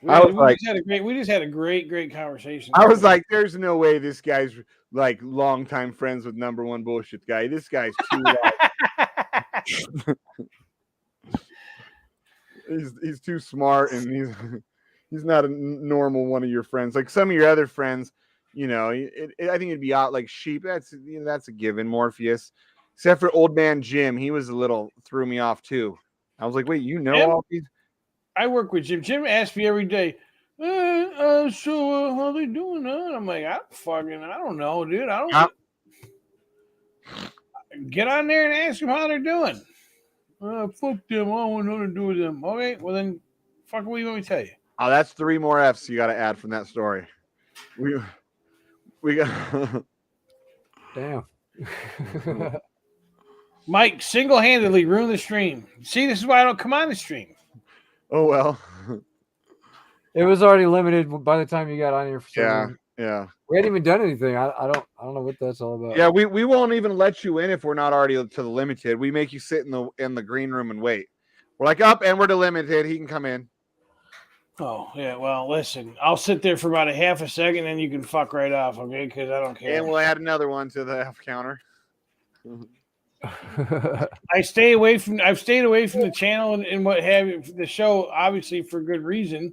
We just had a great conversation. I was like, there's no way this guy's like longtime friends with number one bullshit guy. This guy's too he's too smart and he's not a normal one of your friends. Like some of your other friends, you know, I think it'd be out like Sheep. That's a given. Morpheus, except for old man Jim, he was a little threw me off too. I was like, wait, you know Jim? all these? I work with Jim. Jim asks me every day, so how they doing? I'm like, I don't know, dude. Get on there and ask them how they're doing. Fuck them. I don't want nothing to do with them. Okay, well then, fuck what you want me to tell you? Oh, that's 3 more F's you got to add from that story. We got. Damn. Mike single-handedly ruined the stream. See, this is why I don't come on the stream. Oh well. It was already limited by the time you got on here. Yeah. We hadn't even done anything. I don't know what that's all about. Yeah, we won't even let you in if we're not already to the limited. We make you sit in the green room and wait. We're like, up and we're to limited. He can come in. Oh yeah. Well, listen, I'll sit there for about a half a second, and you can fuck right off, okay? Because I don't care. And we'll add another one to the F counter. I've stayed away from the channel and what have you, the show, obviously for good reason,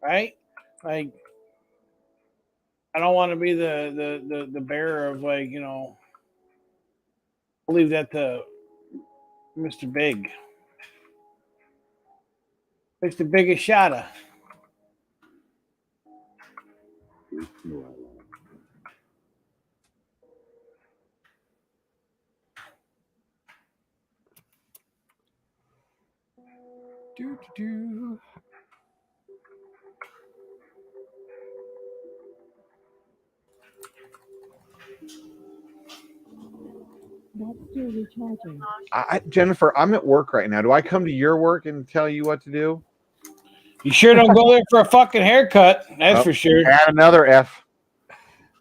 right? Like, I don't want to be the bearer of, like, you know, I'll leave that to Mr. Big. Mr. Biggest shotta. Do. Jennifer, I'm at work right now. Do I come to your work and tell you what to do? You sure don't go there for a fucking haircut. That's for sure. Add another F.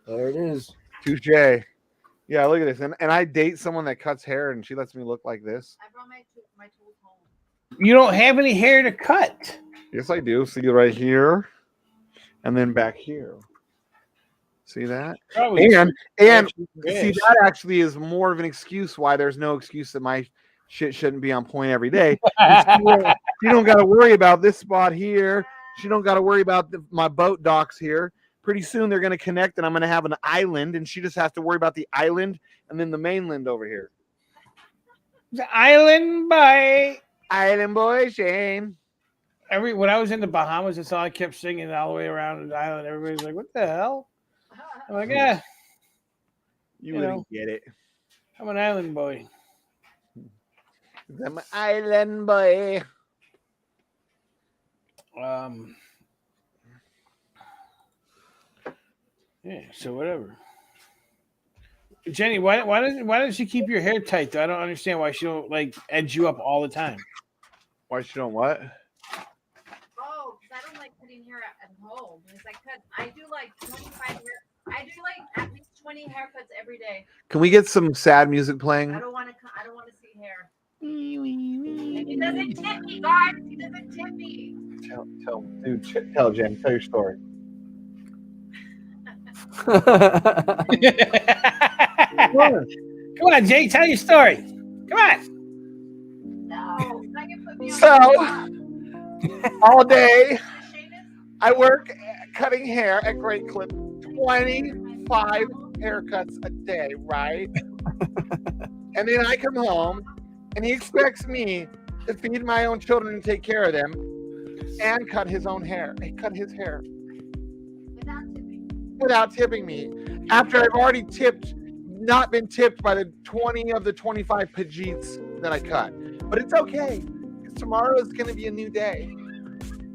There it is. Touche. Yeah, look at this. And I date someone that cuts hair and she lets me look like this. I brought my tools home. You don't have any hair to cut. Yes, I do. See right here. And then back here. See that? Probably and yes. See, that actually is more of an excuse why there's no excuse that my shit shouldn't be on point every day. You don't got to worry about this spot here. She don't got to worry about my boat docks here. Pretty soon they're going to connect and I'm going to have an island and she just has to worry about the island and then the mainland over here. The island boy. Island boy, Shane. When I was in the Bahamas, that's all I kept singing all the way around the island. Everybody's like, what the hell? I'm like, yeah. You wouldn't get it. I'm an island boy. I'm an island boy. Yeah, so whatever. Jenny, why does she keep your hair tight though? I don't understand why she don't like edge you up all the time. Why she don't what? Oh, because I don't like putting hair at home. Because I do I do like at least 20 haircuts every day. Can we get some sad music playing? I don't want to see hair. He doesn't tip me, guys. He doesn't tip me. Tell Jen. Tell your story. Come on, Jay, tell your story. Come on. No, So, all day, I work cutting hair at Great Clip, 25 haircuts a day, right? And then I come home, and he expects me to feed my own children and take care of them, and cut his own hair. He cut his hair without tipping me. After I've already not been tipped by the 20 of the 25 pajeets that I cut. But it's okay, because tomorrow is going to be a new day.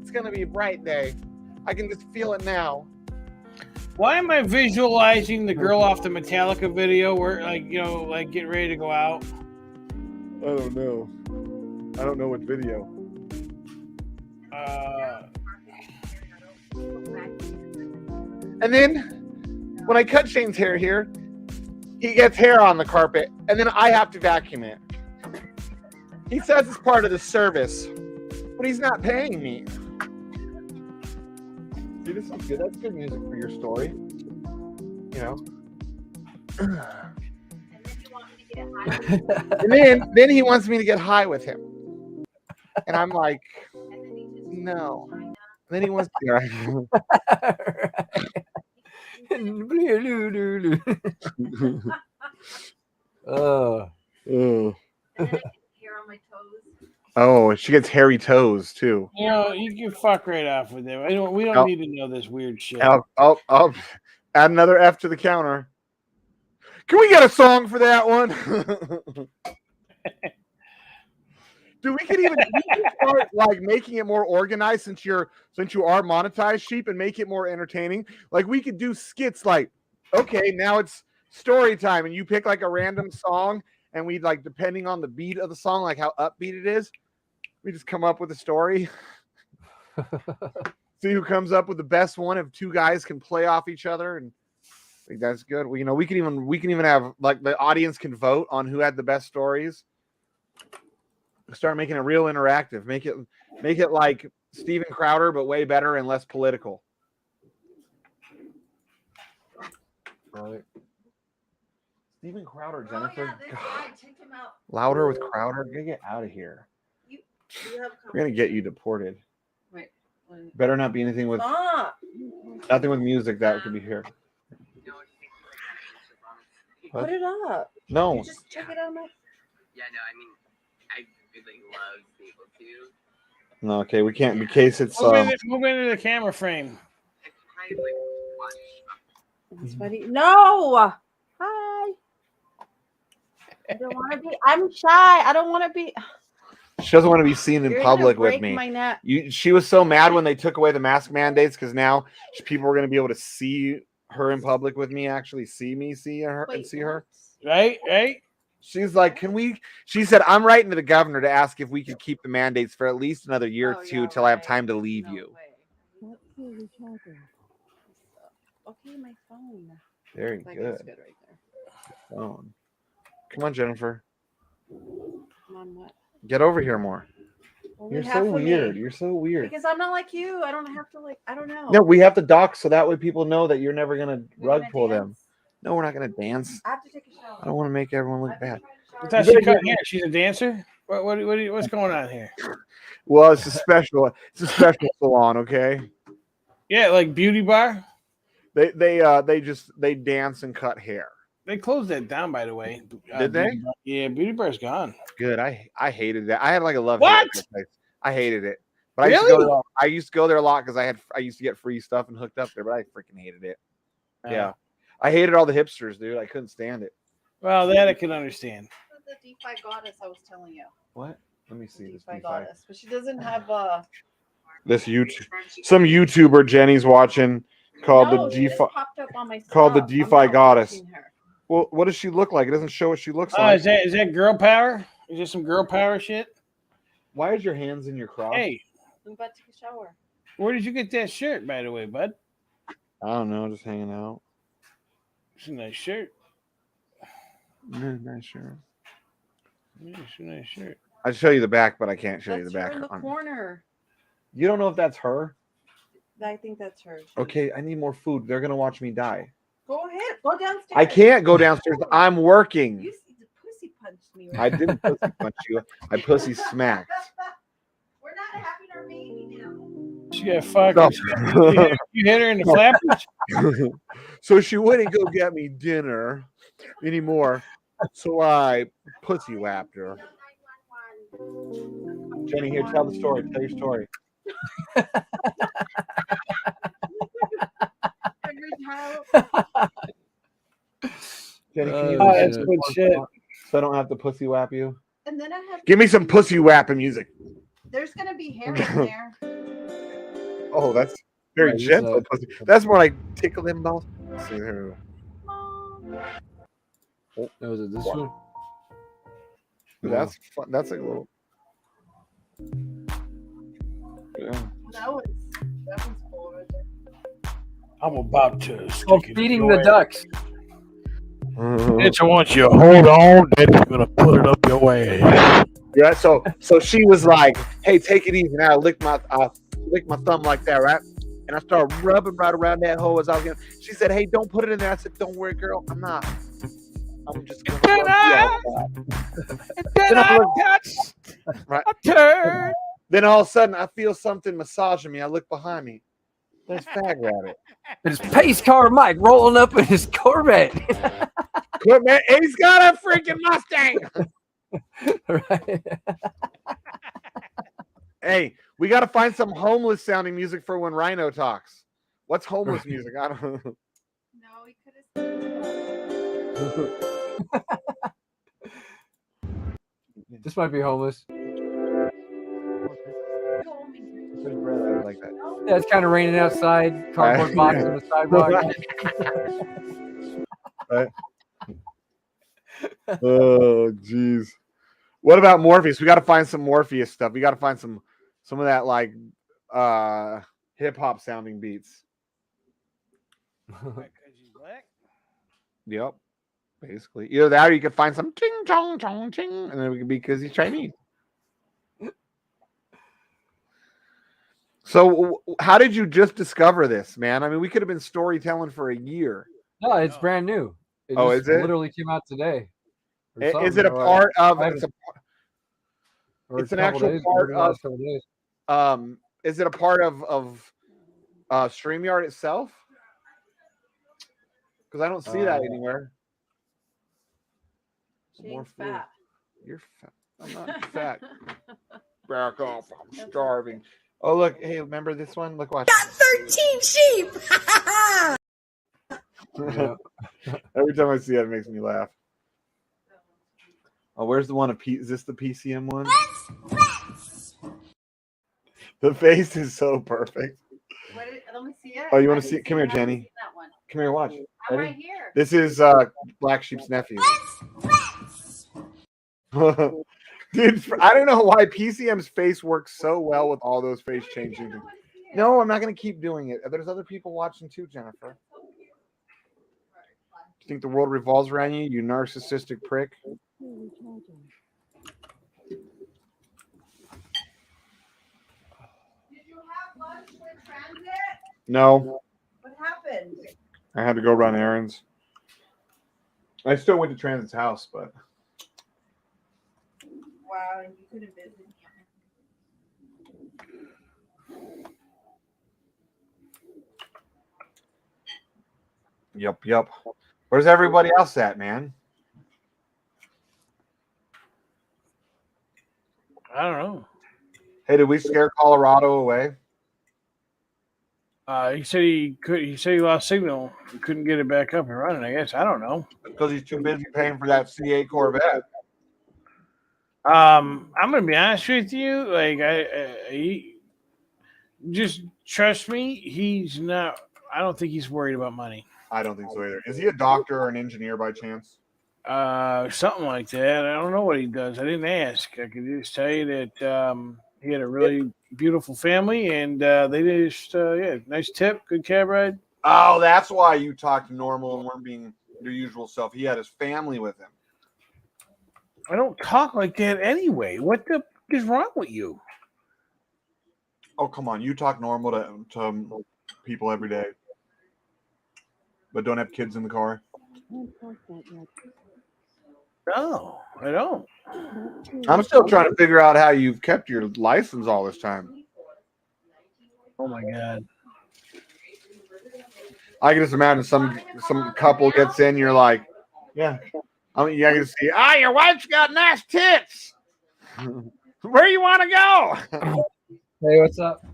It's going to be a bright day. I can just feel it now. Why am I visualizing the girl off the Metallica video where, getting ready to go out? I don't know. I don't know what video. And then, when I cut Shane's hair here, he gets hair on the carpet, and then I have to vacuum it. He says it's part of the service, but he's not paying me. See, this is good. That's good music for your story. You know. And then he wants me to get high with him. And I'm like, no. And then he wants to Oh, she gets hairy toes too. You know, you can fuck right off with them. We don't need to know this weird shit. I'll add another F to the counter. Can we get a song for that one? Dude, we can start like making it more organized since you are monetized, Sheep, and make it more entertaining. Like we could do skits like, okay, now it's story time, and you pick like a random song, and we like depending on the beat of the song, like how upbeat it is, we just come up with a story. See who comes up with the best one. If two guys can play off each other, and I think that's good. We can even have like the audience can vote on who had the best stories. Start making it real interactive. Make it like Steven Crowder, but way better and less political. Right. Steven Crowder, Jennifer. Check him out. Louder with Crowder. You're gonna get out of here. We're gonna get you deported. Wait. Better not be anything with nothing with music that could be here. Put it up. No. You just check it out. Yeah, no, I mean, I really love being able to. No, okay, we can't in case it's move into the camera frame. No. Hi. I don't want to be. I'm shy. I don't want to be. She doesn't want to be seen in You're public gonna with break me. my neck. She was so mad when they took away the mask mandates because now people were going to be able to see her in public with me, actually see her. Right. She's like, she said, I'm writing to the governor to ask if we could keep the mandates for at least another year or two till I have time to leave you. Okay, my phone. Very Like, good. it's good right there. Phone. Come on, Jennifer. Come on, what? Get over here more. Only You're half so of me. weird. You're so weird. Because I'm not like you. I don't have to I don't know. No, we have to dock so that way people know that you're never gonna rug pull them. No, we're not gonna dance. I have to take a shower. I don't want to make everyone look bad. I thought she cut hair. She's a dancer. What's going on here? Well, it's a special salon, okay? Yeah, like beauty bar. They dance and cut hair. They closed that down, by the way. Did they? Beauty bar. Yeah, beauty bar's gone. Good. I hated that. I had like a love. What? Place. I hated it. But Really? I used to go there a lot because I used to get free stuff and hooked up there, but I freaking hated it. Yeah. I hated all the hipsters, dude. I couldn't stand it. Well, that I can understand. The DeFi goddess I was telling you. What? Let me see this DeFi goddess, but she doesn't have This YouTube, some YouTuber Jenny's watching called No, the she just DeFi popped up on my called the stuff. I'm DeFi not goddess. watching her. Well, what does she look like? It doesn't show what she looks like. Is that girl power? Is this some girl power shit? Why is your hands in your crotch? Hey, I'm about to take a shower. where did you get that shirt, by the way, bud? I don't know, just hanging out. It's a nice shirt. Yeah, nice shirt. Yeah, it's a nice shirt. I'd show you the back, but I can't show you the That's back. her in the corner. You don't know if that's her? I think that's her. Okay, I need more food. They're gonna watch me die. Go ahead. Go downstairs. I can't go downstairs. I'm working. You pussy punched me. I didn't pussy punch you. I pussy smacked. We're not having our baby now. She got fucking. You hit her in the flappers. So she wouldn't go get me dinner anymore. So I pussy whapped her. Jenny, here, tell the story. Tell your story. Jenny, can you that's good shit. So I don't have to pussy whap you. And then I have. Give me some pussy whapping music. There's gonna be hair in there. Oh, that's very Right, gentle pussy. That's more like tickle them balls. Let's see here. Oh, is it this one? That's fun. That's like a little. Yeah. That one's cool right there. I'm about to. Oh, feeding the ducks. Bitch, I want you to hold on. Daddy's gonna put it up your ass. Yeah. So she was like, "Hey, take it easy." And I lick my thumb like that, right? And I started rubbing right around that hole as I was getting. She said, "Hey, don't put it in there." I said, "Don't worry, girl. I'm not. I'm just gonna rub you outside." Then I touched Right. a turd. Then all of a sudden, I feel something massaging me. I look behind me. There's Fag Rabbit. It's Pace Car Mike rolling up in his Corvette. Man, he's got a freaking Mustang. Right. Hey, we got to find some homeless sounding music for when Rhino talks. What's homeless music? I don't know. No, we could have. This might be homeless. Like that. Yeah, it's kind of raining outside. Cardboard box on the sidewalk. Right. Oh, jeez. What about Morpheus? We got to find some Morpheus stuff. We got to find some of that like hip hop sounding beats. Yep. Basically, either that or you could find some ting chong chong ching, and then we could be because he's Chinese. So, how did you just discover this, man? I mean, we could have been storytelling for a year. No, it's brand new. It Oh, just is it? literally came out today. or Is something, it a or part of? I haven't- or It's a an couple actual days, part the of. last couple days. Is it a part of StreamYard itself? Because I don't see that anywhere. More food. Fat. You're fat. I'm not fat. Back off. I'm starving. Oh, look. Hey, remember this one? Look, watch. Got 13 sheep. Yeah. Every time I see it, it makes me laugh. Oh, where's the one? Is this the PCM one? The face is so perfect. Let me see it. Oh, you want to see it? Come here, Jenny. That one. Come here, watch. I'm Ready? right here. This is Black Sheep's nephew. Dude, I don't know why PCM's face works so well with all those face changing. No, I'm not going to keep doing it. There's other people watching too, Jennifer. You think the world revolves around you, you narcissistic prick? Did you have lunch with transit? No, What happened? I had to go run errands. I still went to Transit's house, but Wow, and you couldn't visit him. yep. Where's everybody else at, man? I don't know. Hey, did we scare Colorado away? He said he could. He said he lost signal. He couldn't get it back up and running. I guess I don't know. Because he's too busy paying for that C8 Corvette. I'm gonna be honest with you. Like he just trust me. He's not. I don't think he's worried about money. I don't think so either. Is he a doctor or an engineer by chance? Something like that. I don't know what he does. I didn't ask. I could just tell you that he had a really beautiful family, and they just nice tip, good cab ride. Oh, that's why you talked normal and weren't being your usual self. He had his family with him. I don't talk like that anyway. What the is wrong with you? Oh, come on. You talk normal to people every day, but don't have kids in the car. No, I don't. I'm still trying to figure out how you've kept your license all this time. Oh my god. I can just imagine some couple gets in, you're like, yeah. I mean, I can see, your wife's got nice tits. Where you want to go? Hey, what's up?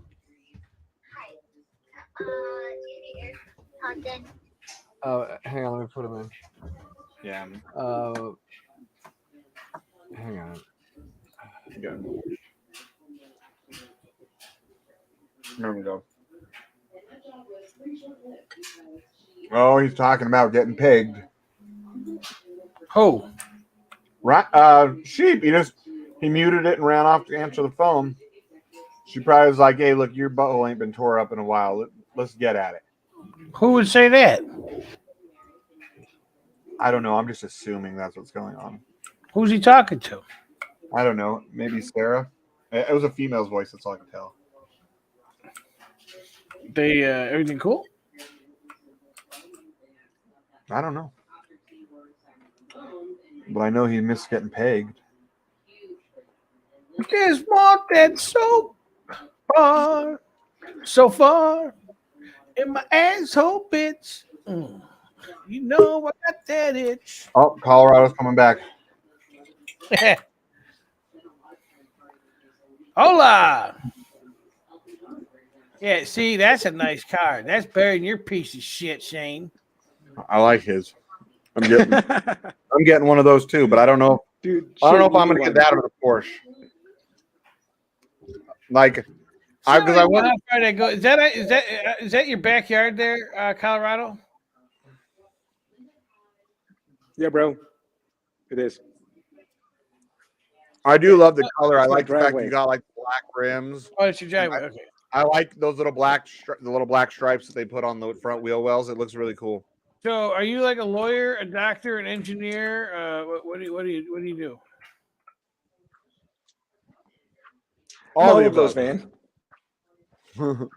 Oh, hang on, let me put them in. Yeah. Hang on. Yeah. There we go. Oh, he's talking about getting pegged. Oh. Right. Sheep. He muted it and ran off to answer the phone. She probably was like, "Hey, look, your butthole ain't been tore up in a while. Let's get at it." Who would say that? I don't know. I'm just assuming that's what's going on. Who's he talking to? I don't know. Maybe Sarah. It was a female's voice. That's all I can tell. They everything cool? I don't know. But I know he missed getting pegged. Just want that so far in my asshole, bitch. You know I got that itch. Oh, Colorado's coming back. Hola. Yeah, see, that's a nice card. That's better than your piece of shit, Shane. I like his. I'm getting one of those too, but I don't know. Dude, I don't know if I'm gonna get that or the Porsche. Like, because I want. How far they go? Is that your backyard there, Colorado? Yeah, bro. It is. I do love the color. I It's my like the fact driveway. you got like black rims. Oh, it's your driveway. Okay. I like those little black stripes that they put on the front wheel wells. It looks really cool. So, are you like a lawyer, a doctor, an engineer? What do you do? All the of those, above. man.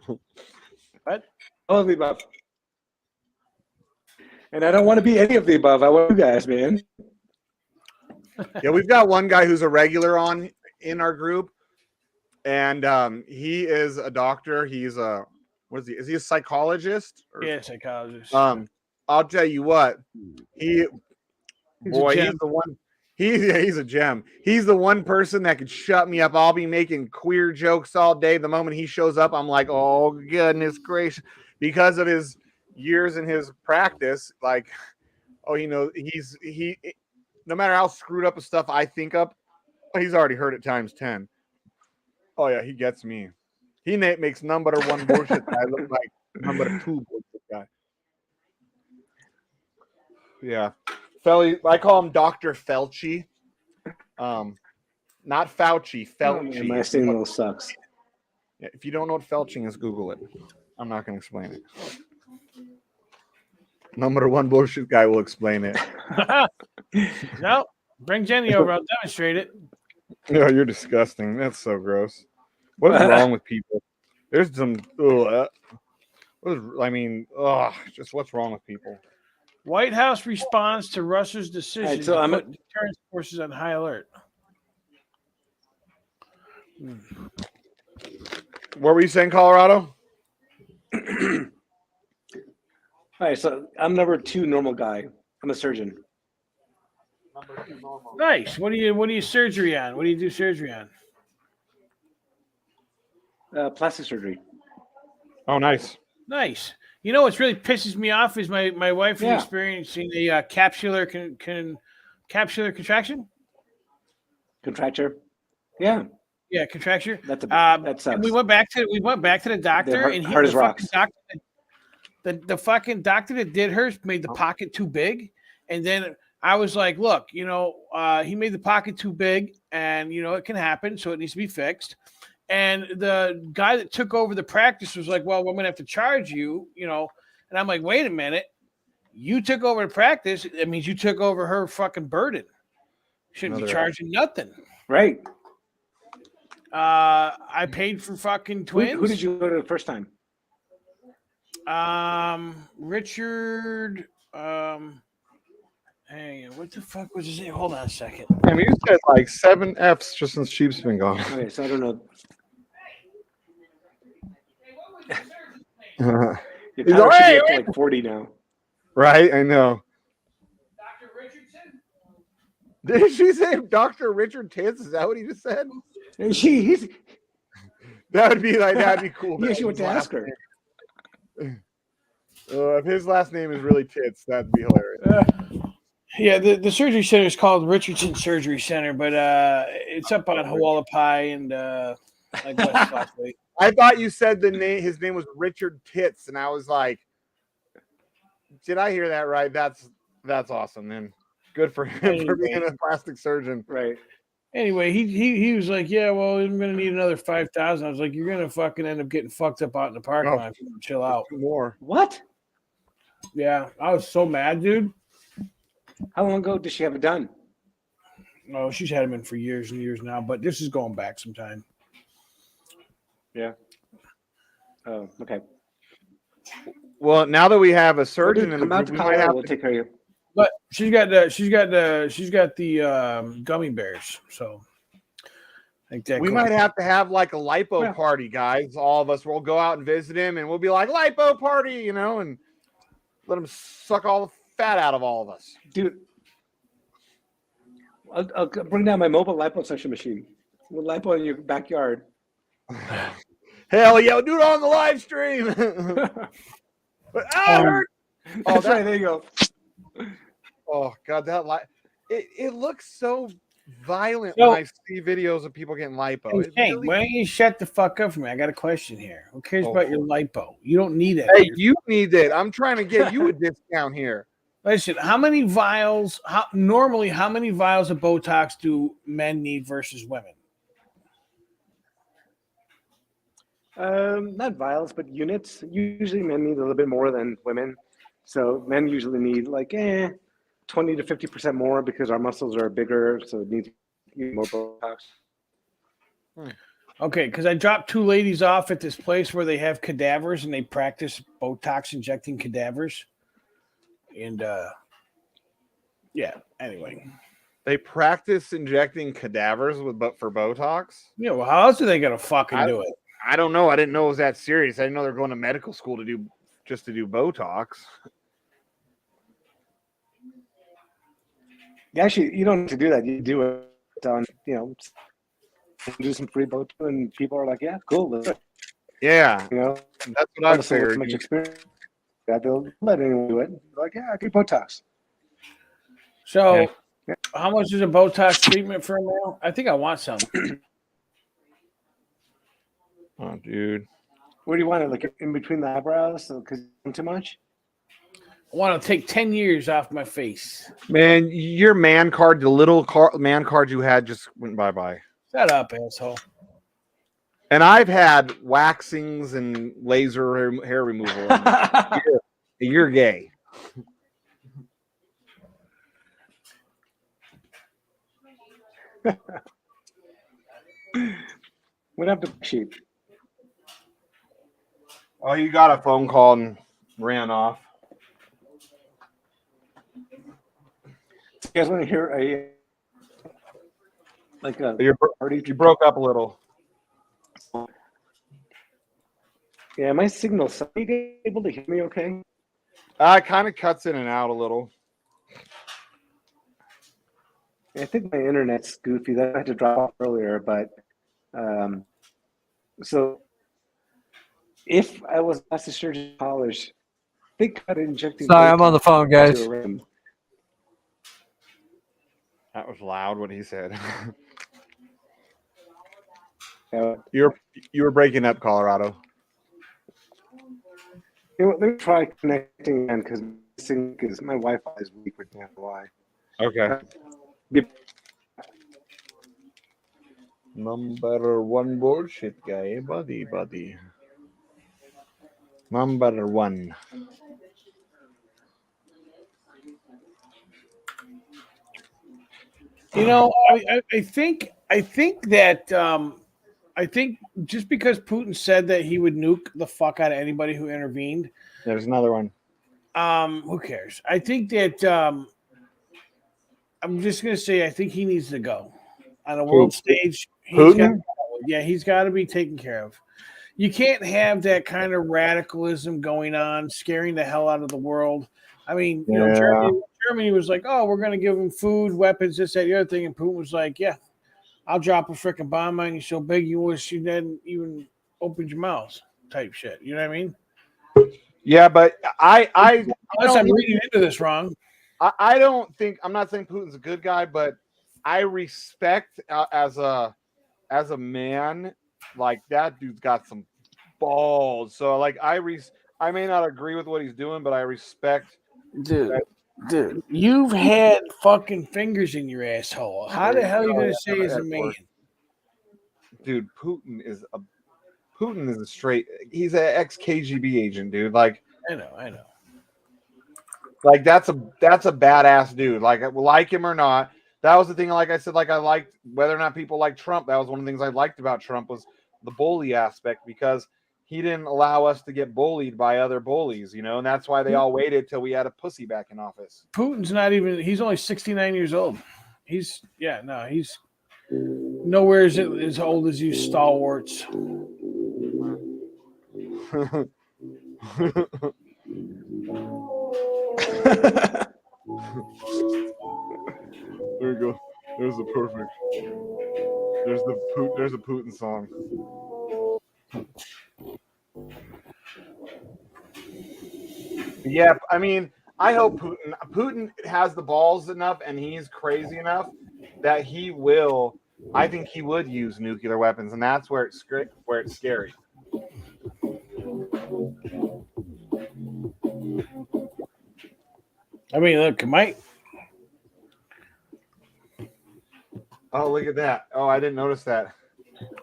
What? All of the above. And I don't want to be any of the above. I want you guys, man. Yeah, we've got one guy who's a regular in our group, and he is a doctor. He's a what is he? Is he a psychologist? Yeah, psychologist. I'll tell you what. He's the one. He's a gem. He's the one person that could shut me up. I'll be making queer jokes all day. The moment he shows up, I'm like, oh goodness gracious, because of his years in his practice. Like, oh, he. No matter how screwed up of stuff I think up, he's already heard it times 10. Oh yeah, he gets me. He makes number one bullshit guy look like number two bullshit guy. Yeah. Felly, I call him Dr. Felchi. Not Fauci, Felchi. My signal sucks. Yeah, if you don't know what felching is, Google it. I'm not going to explain it. Number one bullshit guy will explain it. No, bring Jenny over. I'll demonstrate it. No, you're disgusting. That's so gross. What is wrong with people? There's some. Just what's wrong with people? White House responds to Russia's decision Right, so to I'm put deterrence forces on high alert. What were you saying, Colorado? All right, so I'm number 2 normal guy. I'm a surgeon. Nice. What do you surgery on? What do you do surgery on? Plastic surgery. Oh, nice. Nice. You know what's really pisses me off is my wife is experiencing a capsular capsular contraction. Contracture. Yeah. Yeah, contracture. That sucks. And we went back to the doctor, and hard as rocks. The fucking doctor that did hers made the pocket too big, and then I was like, look, he made the pocket too big, and it can happen, so it needs to be fixed. And the guy that took over the practice was like, well, I'm gonna have to charge you, and And I'm like, wait a minute. You took over practice. That means you took over her fucking burden. Shouldn't be charging nothing. Right. I paid for fucking twins. Who did you go to the first time? Richard. Hey, what the fuck was his name? Hold on a second. I mean, you said like 7 F's just since Sheep's been gone. Okay, so I don't know. Your He's power like, should "Hey, be up to wait." like 40 now. Right, I know. Did she say Dr. Richard Tits? Is that what he just said? He's that'd be cool. Yeah, she went to ask her. If his last name is really Tits, that'd be hilarious. Yeah, the surgery center is called Richardson Surgery Center, but it's up on Hualapai and like West Southway. I thought you said his name was Richard Tits, and I was like, did I hear that right? That's awesome, man. Good for him for being a plastic surgeon. Right. Anyway, he was like, yeah, well, I'm gonna need another 5,000. I was like, you're gonna fucking end up getting fucked up out in the parking lot if you don't chill out. More. What? Yeah, I was so mad, dude. How long ago did she have it done? No, she's had them in for years and years now, but this is going back some time. Yeah. Oh, okay. Well, now that we have a surgeon in the Come out group, to we might Colorado. have We'll to take care of you. But she's got the gummy bears, so I think that we goes- might have to have like a lipo party, guys. All of us will go out and visit him, and we'll be like lipo party, and let him suck all the fat out of all of us. Dude, I'll bring down my mobile liposuction machine. We'll lipo in your backyard. Hell yeah, we'll do it on the live stream. But, hurt. That's right. There you go. Oh god, it looks so violent So- when I see videos of people getting lipo. Hey, It Shane, really- why don't you shut the fuck up for me? I got a question here. Who cares Oh. about your lipo? You don't need it. Hey, you need it. I'm trying to get you a discount here. Listen, how many vials? How many vials of Botox do men need versus women? Not vials, but units. Usually men need a little bit more than women. So men usually need like 20 to 50% more because our muscles are bigger, so it needs more Botox. Okay, because I dropped 2 ladies off at this place where they have cadavers and they practice Botox injecting cadavers. And yeah, anyway. They practice injecting cadavers for Botox. Yeah, well, how else are they gonna fucking do it? I don't know. I didn't know it was that serious. I didn't know they're going to medical school to do Botox. Actually, you don't need to do that. You do it on, do some free Botox, and people are like, yeah, cool. Let's do it. Yeah, that's what I Honestly, with figured. much experience. Yeah, they'll let anyone do it. They're like, yeah, I get Botox. So, how much is a Botox treatment for a male? I think I want some. Oh, dude. Where do you want it? Like in between the eyebrows? Because too much? I want to take 10 years off my face. Man, your man card, the little man card you had just went bye-bye. Shut up, asshole. And I've had waxings and laser hair removal. You're gay. What happened to Sheep? Oh, you got a phone call and ran off. You guys want to hear You broke up a little. Yeah, my signal. Are you able to hear me okay? It kind of cuts in and out a little. I think my internet's goofy. That I had to drop off earlier, but so if I was plastic surgeon in college, they cut injecting. Sorry, I'm on the phone, guys. into a rim. That was loud what he said. Yeah. You were breaking up, Colorado. Let me try connecting again because my Wi-Fi is weak with that. Why? Okay. Number one bullshit guy, buddy. Number one. You know, I think that I think just because Putin said that he would nuke the fuck out of anybody who intervened, There's another one. who cares? I think that I'm just gonna say I think he needs to go on a world stage. Putin? He's got to be taken care of. You can't have that kind of radicalism going on, scaring the hell out of the world. I mean, you know, Germany was like, "Oh, we're going to give them food, weapons, this, that, the other thing," and Putin was like, "Yeah, I'll drop a freaking bomb on you so big you wish you didn't even open your mouth," type shit. You know what I mean? Yeah, but Unless I'm reading into this wrong. I don't think I'm not saying Putin's a good guy, but I respect as a man, like that dude's got some balls. So like I may not agree with what he's doing, but I respect. Dude, you've had fucking fingers in your asshole. How the hell are you going to say he's a man? Dude, Putin is a straight. He's an ex KGB agent, dude. Like I know. Like that's a badass dude. Like him or not, that was the thing. Like I said, like I liked whether or not people like Trump. That was one of the things I liked about Trump was the bully aspect because he didn't allow us to get bullied by other bullies, you know, and that's why they all waited till we had a pussy back in office. Putin's not even. He's only 69 years old. He's nowhere as old as you stalwarts. There you go. There's the perfect. There's a Putin song. Yeah, I mean, I hope Putin has the balls enough and he's crazy enough that he will. I think he would use nuclear weapons, and that's where it's scary. I mean, look, Mike. Oh, look at that! Oh, I didn't notice that.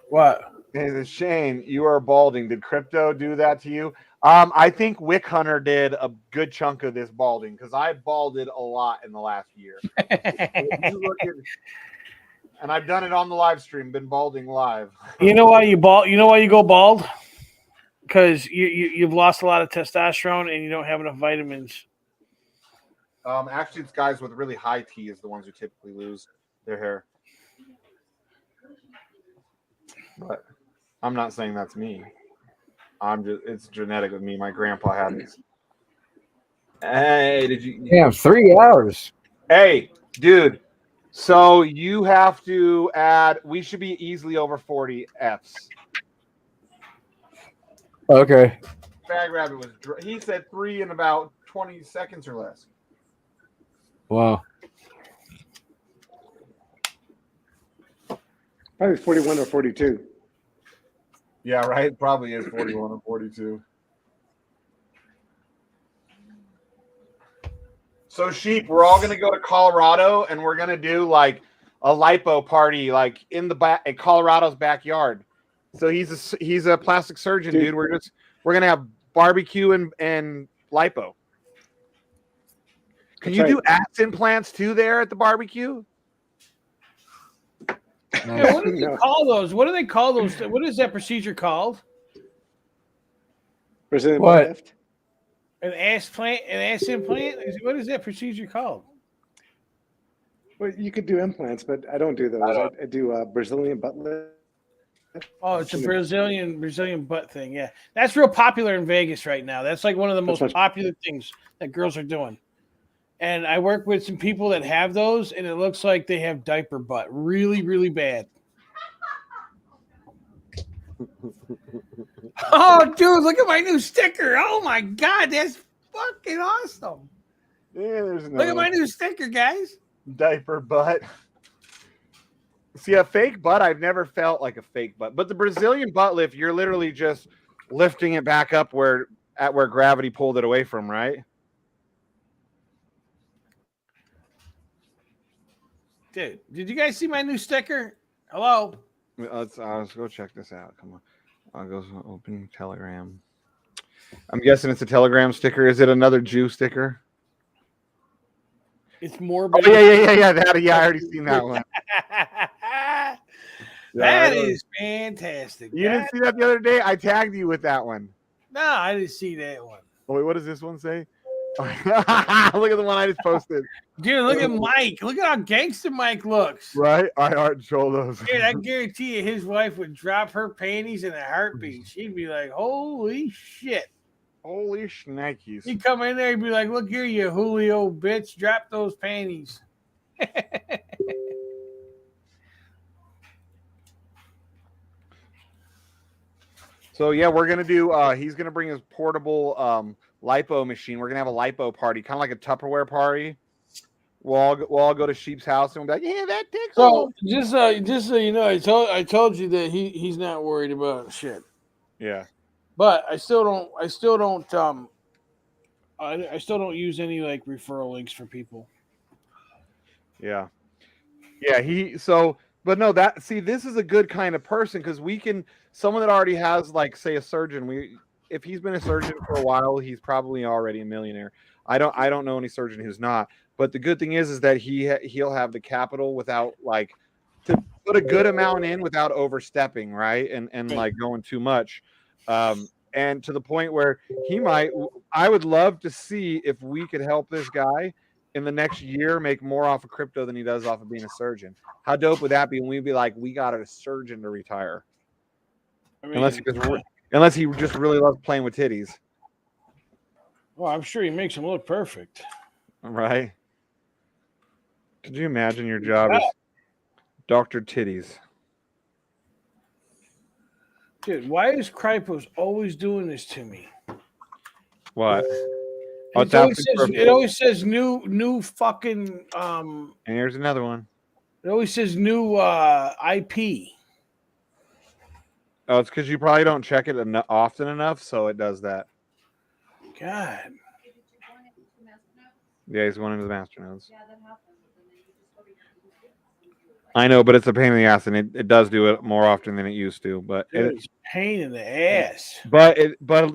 What? Hey, Shane, you are balding. Did crypto do that to you? I think Wick Hunter did a good chunk of this balding because I balded a lot in the last year. And I've done it on the live stream. Been balding live. You know why you bald? You know why you go bald? Because you've lost a lot of testosterone and you don't have enough vitamins. Actually, it's guys with really high T is the ones who typically lose their hair. But I'm not saying that's me. It's genetic with me. My grandpa had this. Hey, did you? Damn, 3 hours. Hey, dude. So you have to add. We should be easily over 40 Fs. Okay. Fag Rabbit was. He said 3 in about 20 seconds or less. Wow. Probably 41 or 42. Yeah, right. Probably is 41 or 42. So Sheep, we're all gonna go to Colorado and we're gonna do like a lipo party, like in the back in Colorado's backyard. So he's a plastic surgeon, dude. We're gonna have barbecue and lipo. Can you do ass implants too there at the barbecue? Yeah, what do they call those? What do they call those? What is that procedure called? Brazilian What? lift? An ass implant? What is that procedure called? Well, you could do implants, but I don't do those. I do Brazilian butt lift. Oh, it's a Brazilian butt thing. Yeah, that's real popular in Vegas right now. That's like one of the most popular things that girls are doing. And I work with some people that have those, and it looks like they have diaper butt, really, really bad. Oh, dude, look at my new sticker! Oh my god, that's fucking awesome! Yeah, Look at my new sticker, guys. Diaper butt. See, a fake butt, I've never felt like a fake butt. But the Brazilian butt lift, you're literally just lifting it back up where gravity pulled it away from, right? Dude, did you guys see my new sticker? Hello? Let's go check this out. Come on. I'll go open Telegram. I'm guessing it's a Telegram sticker. Is it another Jew sticker? It's morbid. Oh, yeah. I already seen that one. That is fantastic. You didn't see that the other day? I tagged you with that one. No, I didn't see that one. Oh, wait, what does this one say? Look at the one I just posted. Dude, look at Mike. Look at how gangster Mike looks. Right? I heart Cholos. Dude, I guarantee you his wife would drop her panties in a heartbeat. She'd be like, holy shit. Holy shnikes. He'd come in there and be like, look here, you Julio bitch. Drop those panties. So, yeah, we're going to do, he's going to bring his portable lipo machine. We're going to have a lipo party, kind of like a Tupperware party. We'll all go to Sheep's house and we'll be like, yeah, that dick's So just so you know, I told you that he's not worried about shit. Yeah. But I still don't use any like referral links for people. Yeah. Yeah, but no, this is a good kind of person because someone that already has, like, say, a surgeon. If he's been a surgeon for a while, he's probably already a millionaire. I don't know any surgeon who's not. But the good thing is that he'll have the capital without, like, to put a good amount in without overstepping, right? And like going too much. And to the point where I would love to see if we could help this guy in the next year make more off of crypto than he does off of being a surgeon. How dope would that be? And we'd be like, we got a surgeon to retire. I mean, unless he just really loves playing with titties. Well, I'm sure he makes them look perfect. Right? Could you imagine your job as Dr. Titties? Dude, why is Krypos always doing this to me? What? It always says new fucking And here's another one. It always says new IP. Oh, it's because you probably don't check it often enough, so it does that. God. Yeah, he's one of the masternodes. I know, but it's a pain in the ass, and it does do it more often than it used to. But it's a pain in the ass. But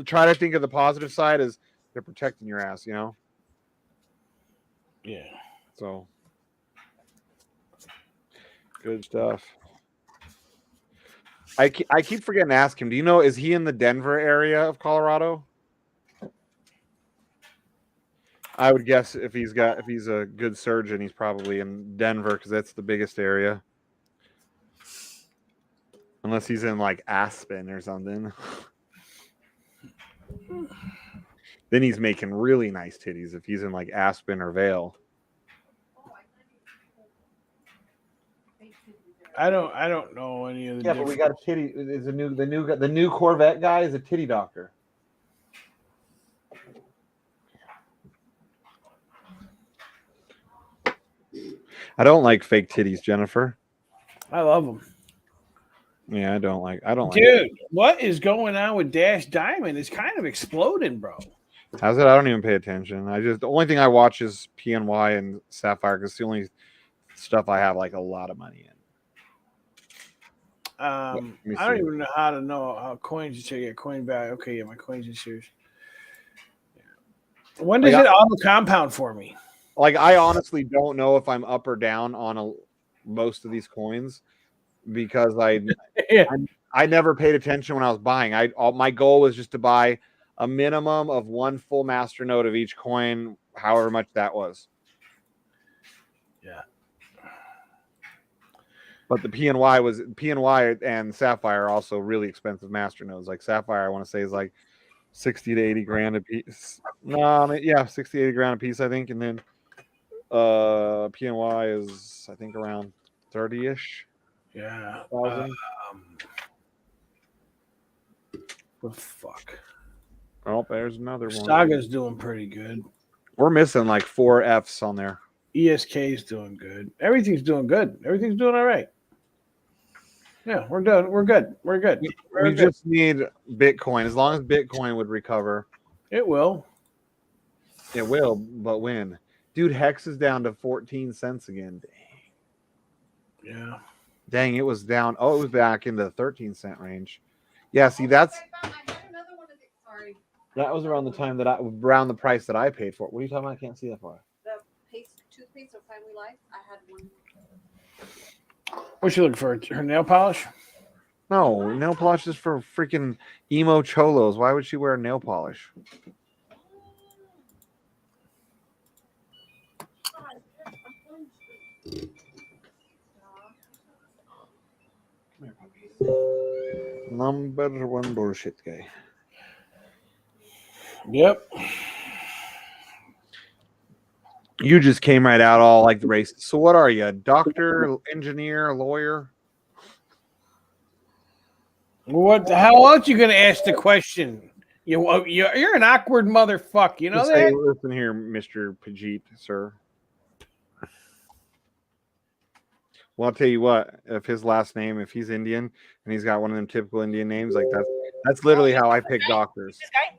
try to think of the positive side as they're protecting your ass, you know? Yeah. So good stuff. I keep forgetting to ask him. Do you know, is he in the Denver area of Colorado? I would guess if he's a good surgeon, he's probably in Denver because that's the biggest area. Unless he's in like Aspen or something. Then he's making really nice titties if he's in like Aspen or Vail. I don't know any of the. Yeah, but we got a titty. Is the new Corvette guy is a titty doctor. I don't like fake titties, Jennifer. I love them. Yeah, I don't like. Dude, what is going on with Dash Diamond? It's kind of exploding, bro. How's it? I don't even pay attention. The only thing I watch is PNY and Sapphire because it's the only stuff I have like a lot of money in. I don't even know how coins to get coin value. Okay, yeah, my coins and shares. Yeah. When does it auto compound for me? Like, I honestly don't know if I'm up or down on most of these coins because I never paid attention when I was buying. My goal was just to buy a minimum of one full master node of each coin, however much that was. Yeah. But the PNY and Sapphire are also really expensive master nodes. Like Sapphire, I want to say is like 60 to 80 grand a piece. No, 60, 80 grand a piece, I think. And then PNY is, I think, around 30-ish. Yeah. Thousand. The fuck. Oh, there's another one. Saga's doing pretty good. We're missing like 4 Fs on there. ESK is doing good. Everything's doing good. Everything's doing all right. Yeah, we're done. We're good. We're good. We just need Bitcoin. As long as Bitcoin would recover. It will. It will, but when? Dude, Hex is down to 14 cents again. Dang. Yeah. Dang, it was down. Oh, it was back in the 13-cent range. Yeah, see, that's... That was around the time that around the price that I paid for it. What are you talking about? I can't see that far. The toothpaste of Family Life. I had one. What's she looking for? Her nail polish? No, nail polish is for freaking emo cholos. Why would she wear nail polish? Number one bullshit guy. Yep. You just came right out all like the race. So what are you? A doctor, engineer, lawyer? What? How else you gonna ask the question? You're an awkward motherfucker. You know Just that? say, listen here, Mr. Pajit, sir. Well, I'll tell you what. If his last name, if he's Indian and he's got one of them typical Indian names, like that's literally how I pick doctors.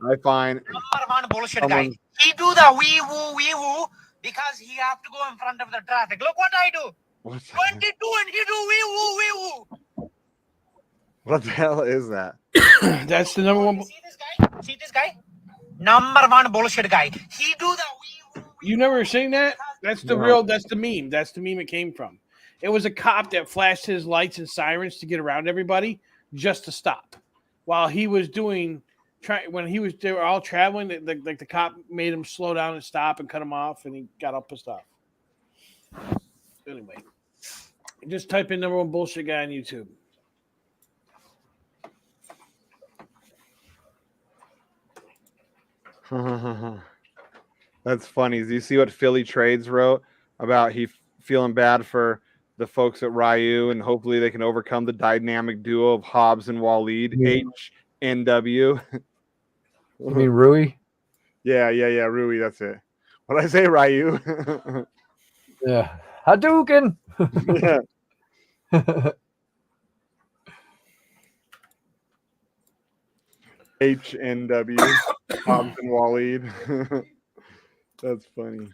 I find bullshit guy. He do the wee woo because he have to go in front of the traffic. Look what I do. 22 and he do wee woo. What the hell is that? That's the number one. See this guy? Number one bullshit guy. He do the wee woo. You never seen that? That's the real. That's the meme. That's the meme it came from. It was a cop that flashed his lights and sirens to get around everybody just to stop, while he was doing. They were all traveling. Like the cop made him slow down and stop and cut him off, and he got all pissed off. Anyway, just type in number one bullshit guy on YouTube. That's funny. Do you see what Philly Trades wrote about he feeling bad for the folks at Ryu and hopefully they can overcome the dynamic duo of Hobbs and Waleed, HNW. You mean Rui? Yeah, Rui, that's it. What did I say, Ryu? Yeah. Hadouken! Yeah. HNW, Hobbs and Waleed. That's funny.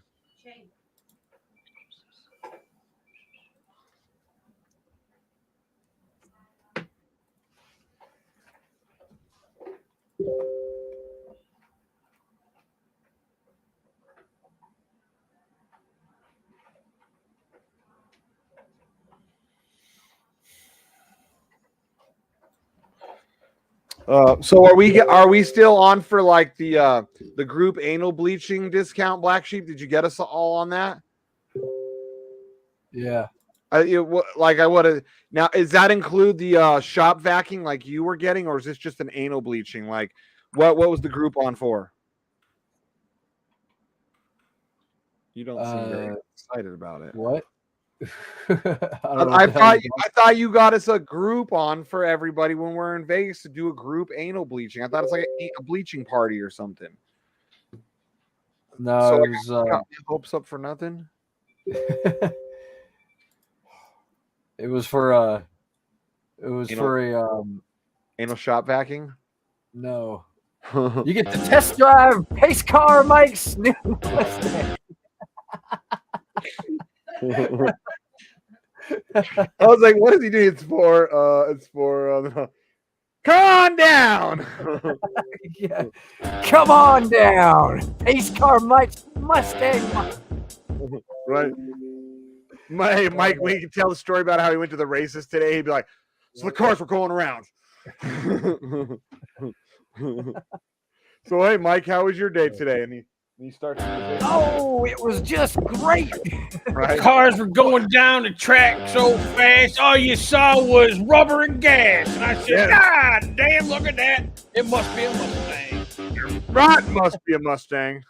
So are we still on for like the group anal bleaching discount, Black Sheep? Did you get us all on that? Yeah. Now, is that include the shop vacuum like you were getting, or is this just an anal bleaching? Like, what was the group on for? You don't seem very excited about it. What? I thought you got us a Groupon for everybody when we're in Vegas to do a group anal bleaching. I thought it's like a bleaching party or something. No, so it was got my hopes up for nothing. It was for anal shop vacuum. No, you get to test drive Pace Car Mike's new Mustang. I was like, what is he doing? It's for come on down. Yeah. Come on down. Pace Car Mike's Mustang. Right. Mike, we can tell the story about how he went to the races today. He'd be like, so the cars were going around. So, hey, Mike, how was your day today? And he starts. Oh, it was just great. Right. Cars were going down the track so fast, all you saw was rubber and gas. And I said, God damn, look at that. It must be a Mustang. Right, must be a Mustang.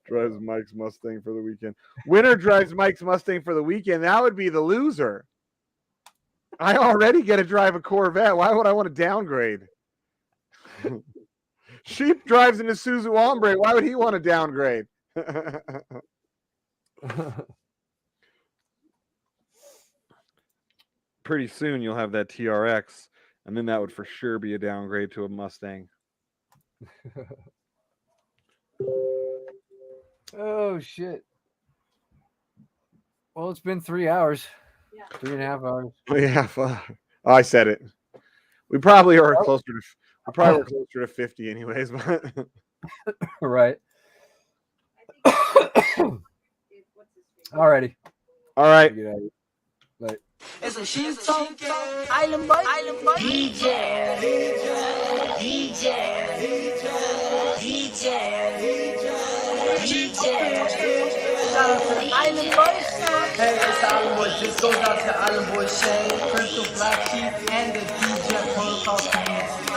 Drives Mike's Mustang for the weekend. Winner drives Mike's Mustang for the weekend. That would be the loser. I already get to drive a Corvette. Why would I want to downgrade? Sheep drives an Isuzu Hombre. Why would he want to downgrade? Pretty soon you'll have that TRX, and then that would for sure be a downgrade to a Mustang. Oh shit. Well, it's been 3 hours. 3.5 hours. Yeah, I said it. We probably are closer to I probably were closer to 50 anyways, but Right. Alrighty. all right. Like, It's a sheep talking island boy. DJ. Shout out to the Island Boys. Hey, it's the Island Boys. This goes out to Island Boys Shane, Crystal, BlackSheep, and the DJ Protocol community.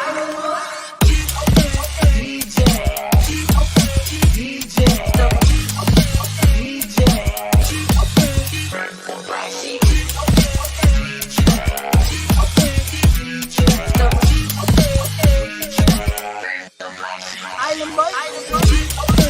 Island Boys.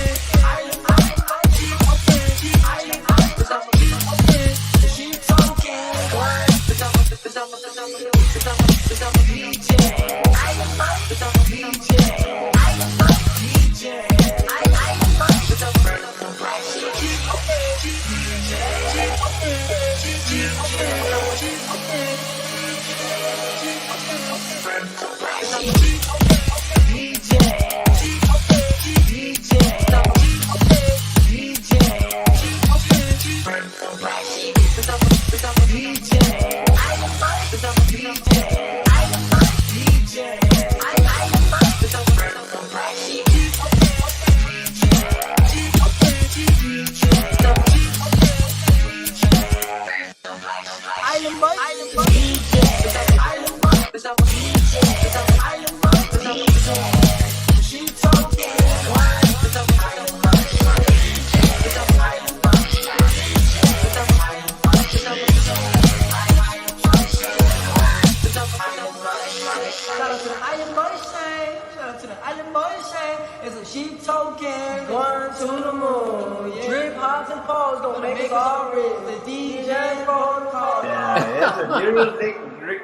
Shout out to the Island Boys Shane. Shout out to the Island Boys Shane. It's a sheep token. One to the moon. Yeah. Drip, hops, and poles gonna make us all rich. The DJ Protocol. Yeah, it's a music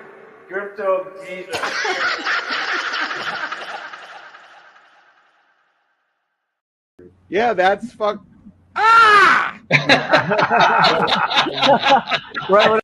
crypto Jesus. Yeah, that's fuck. Ah! right when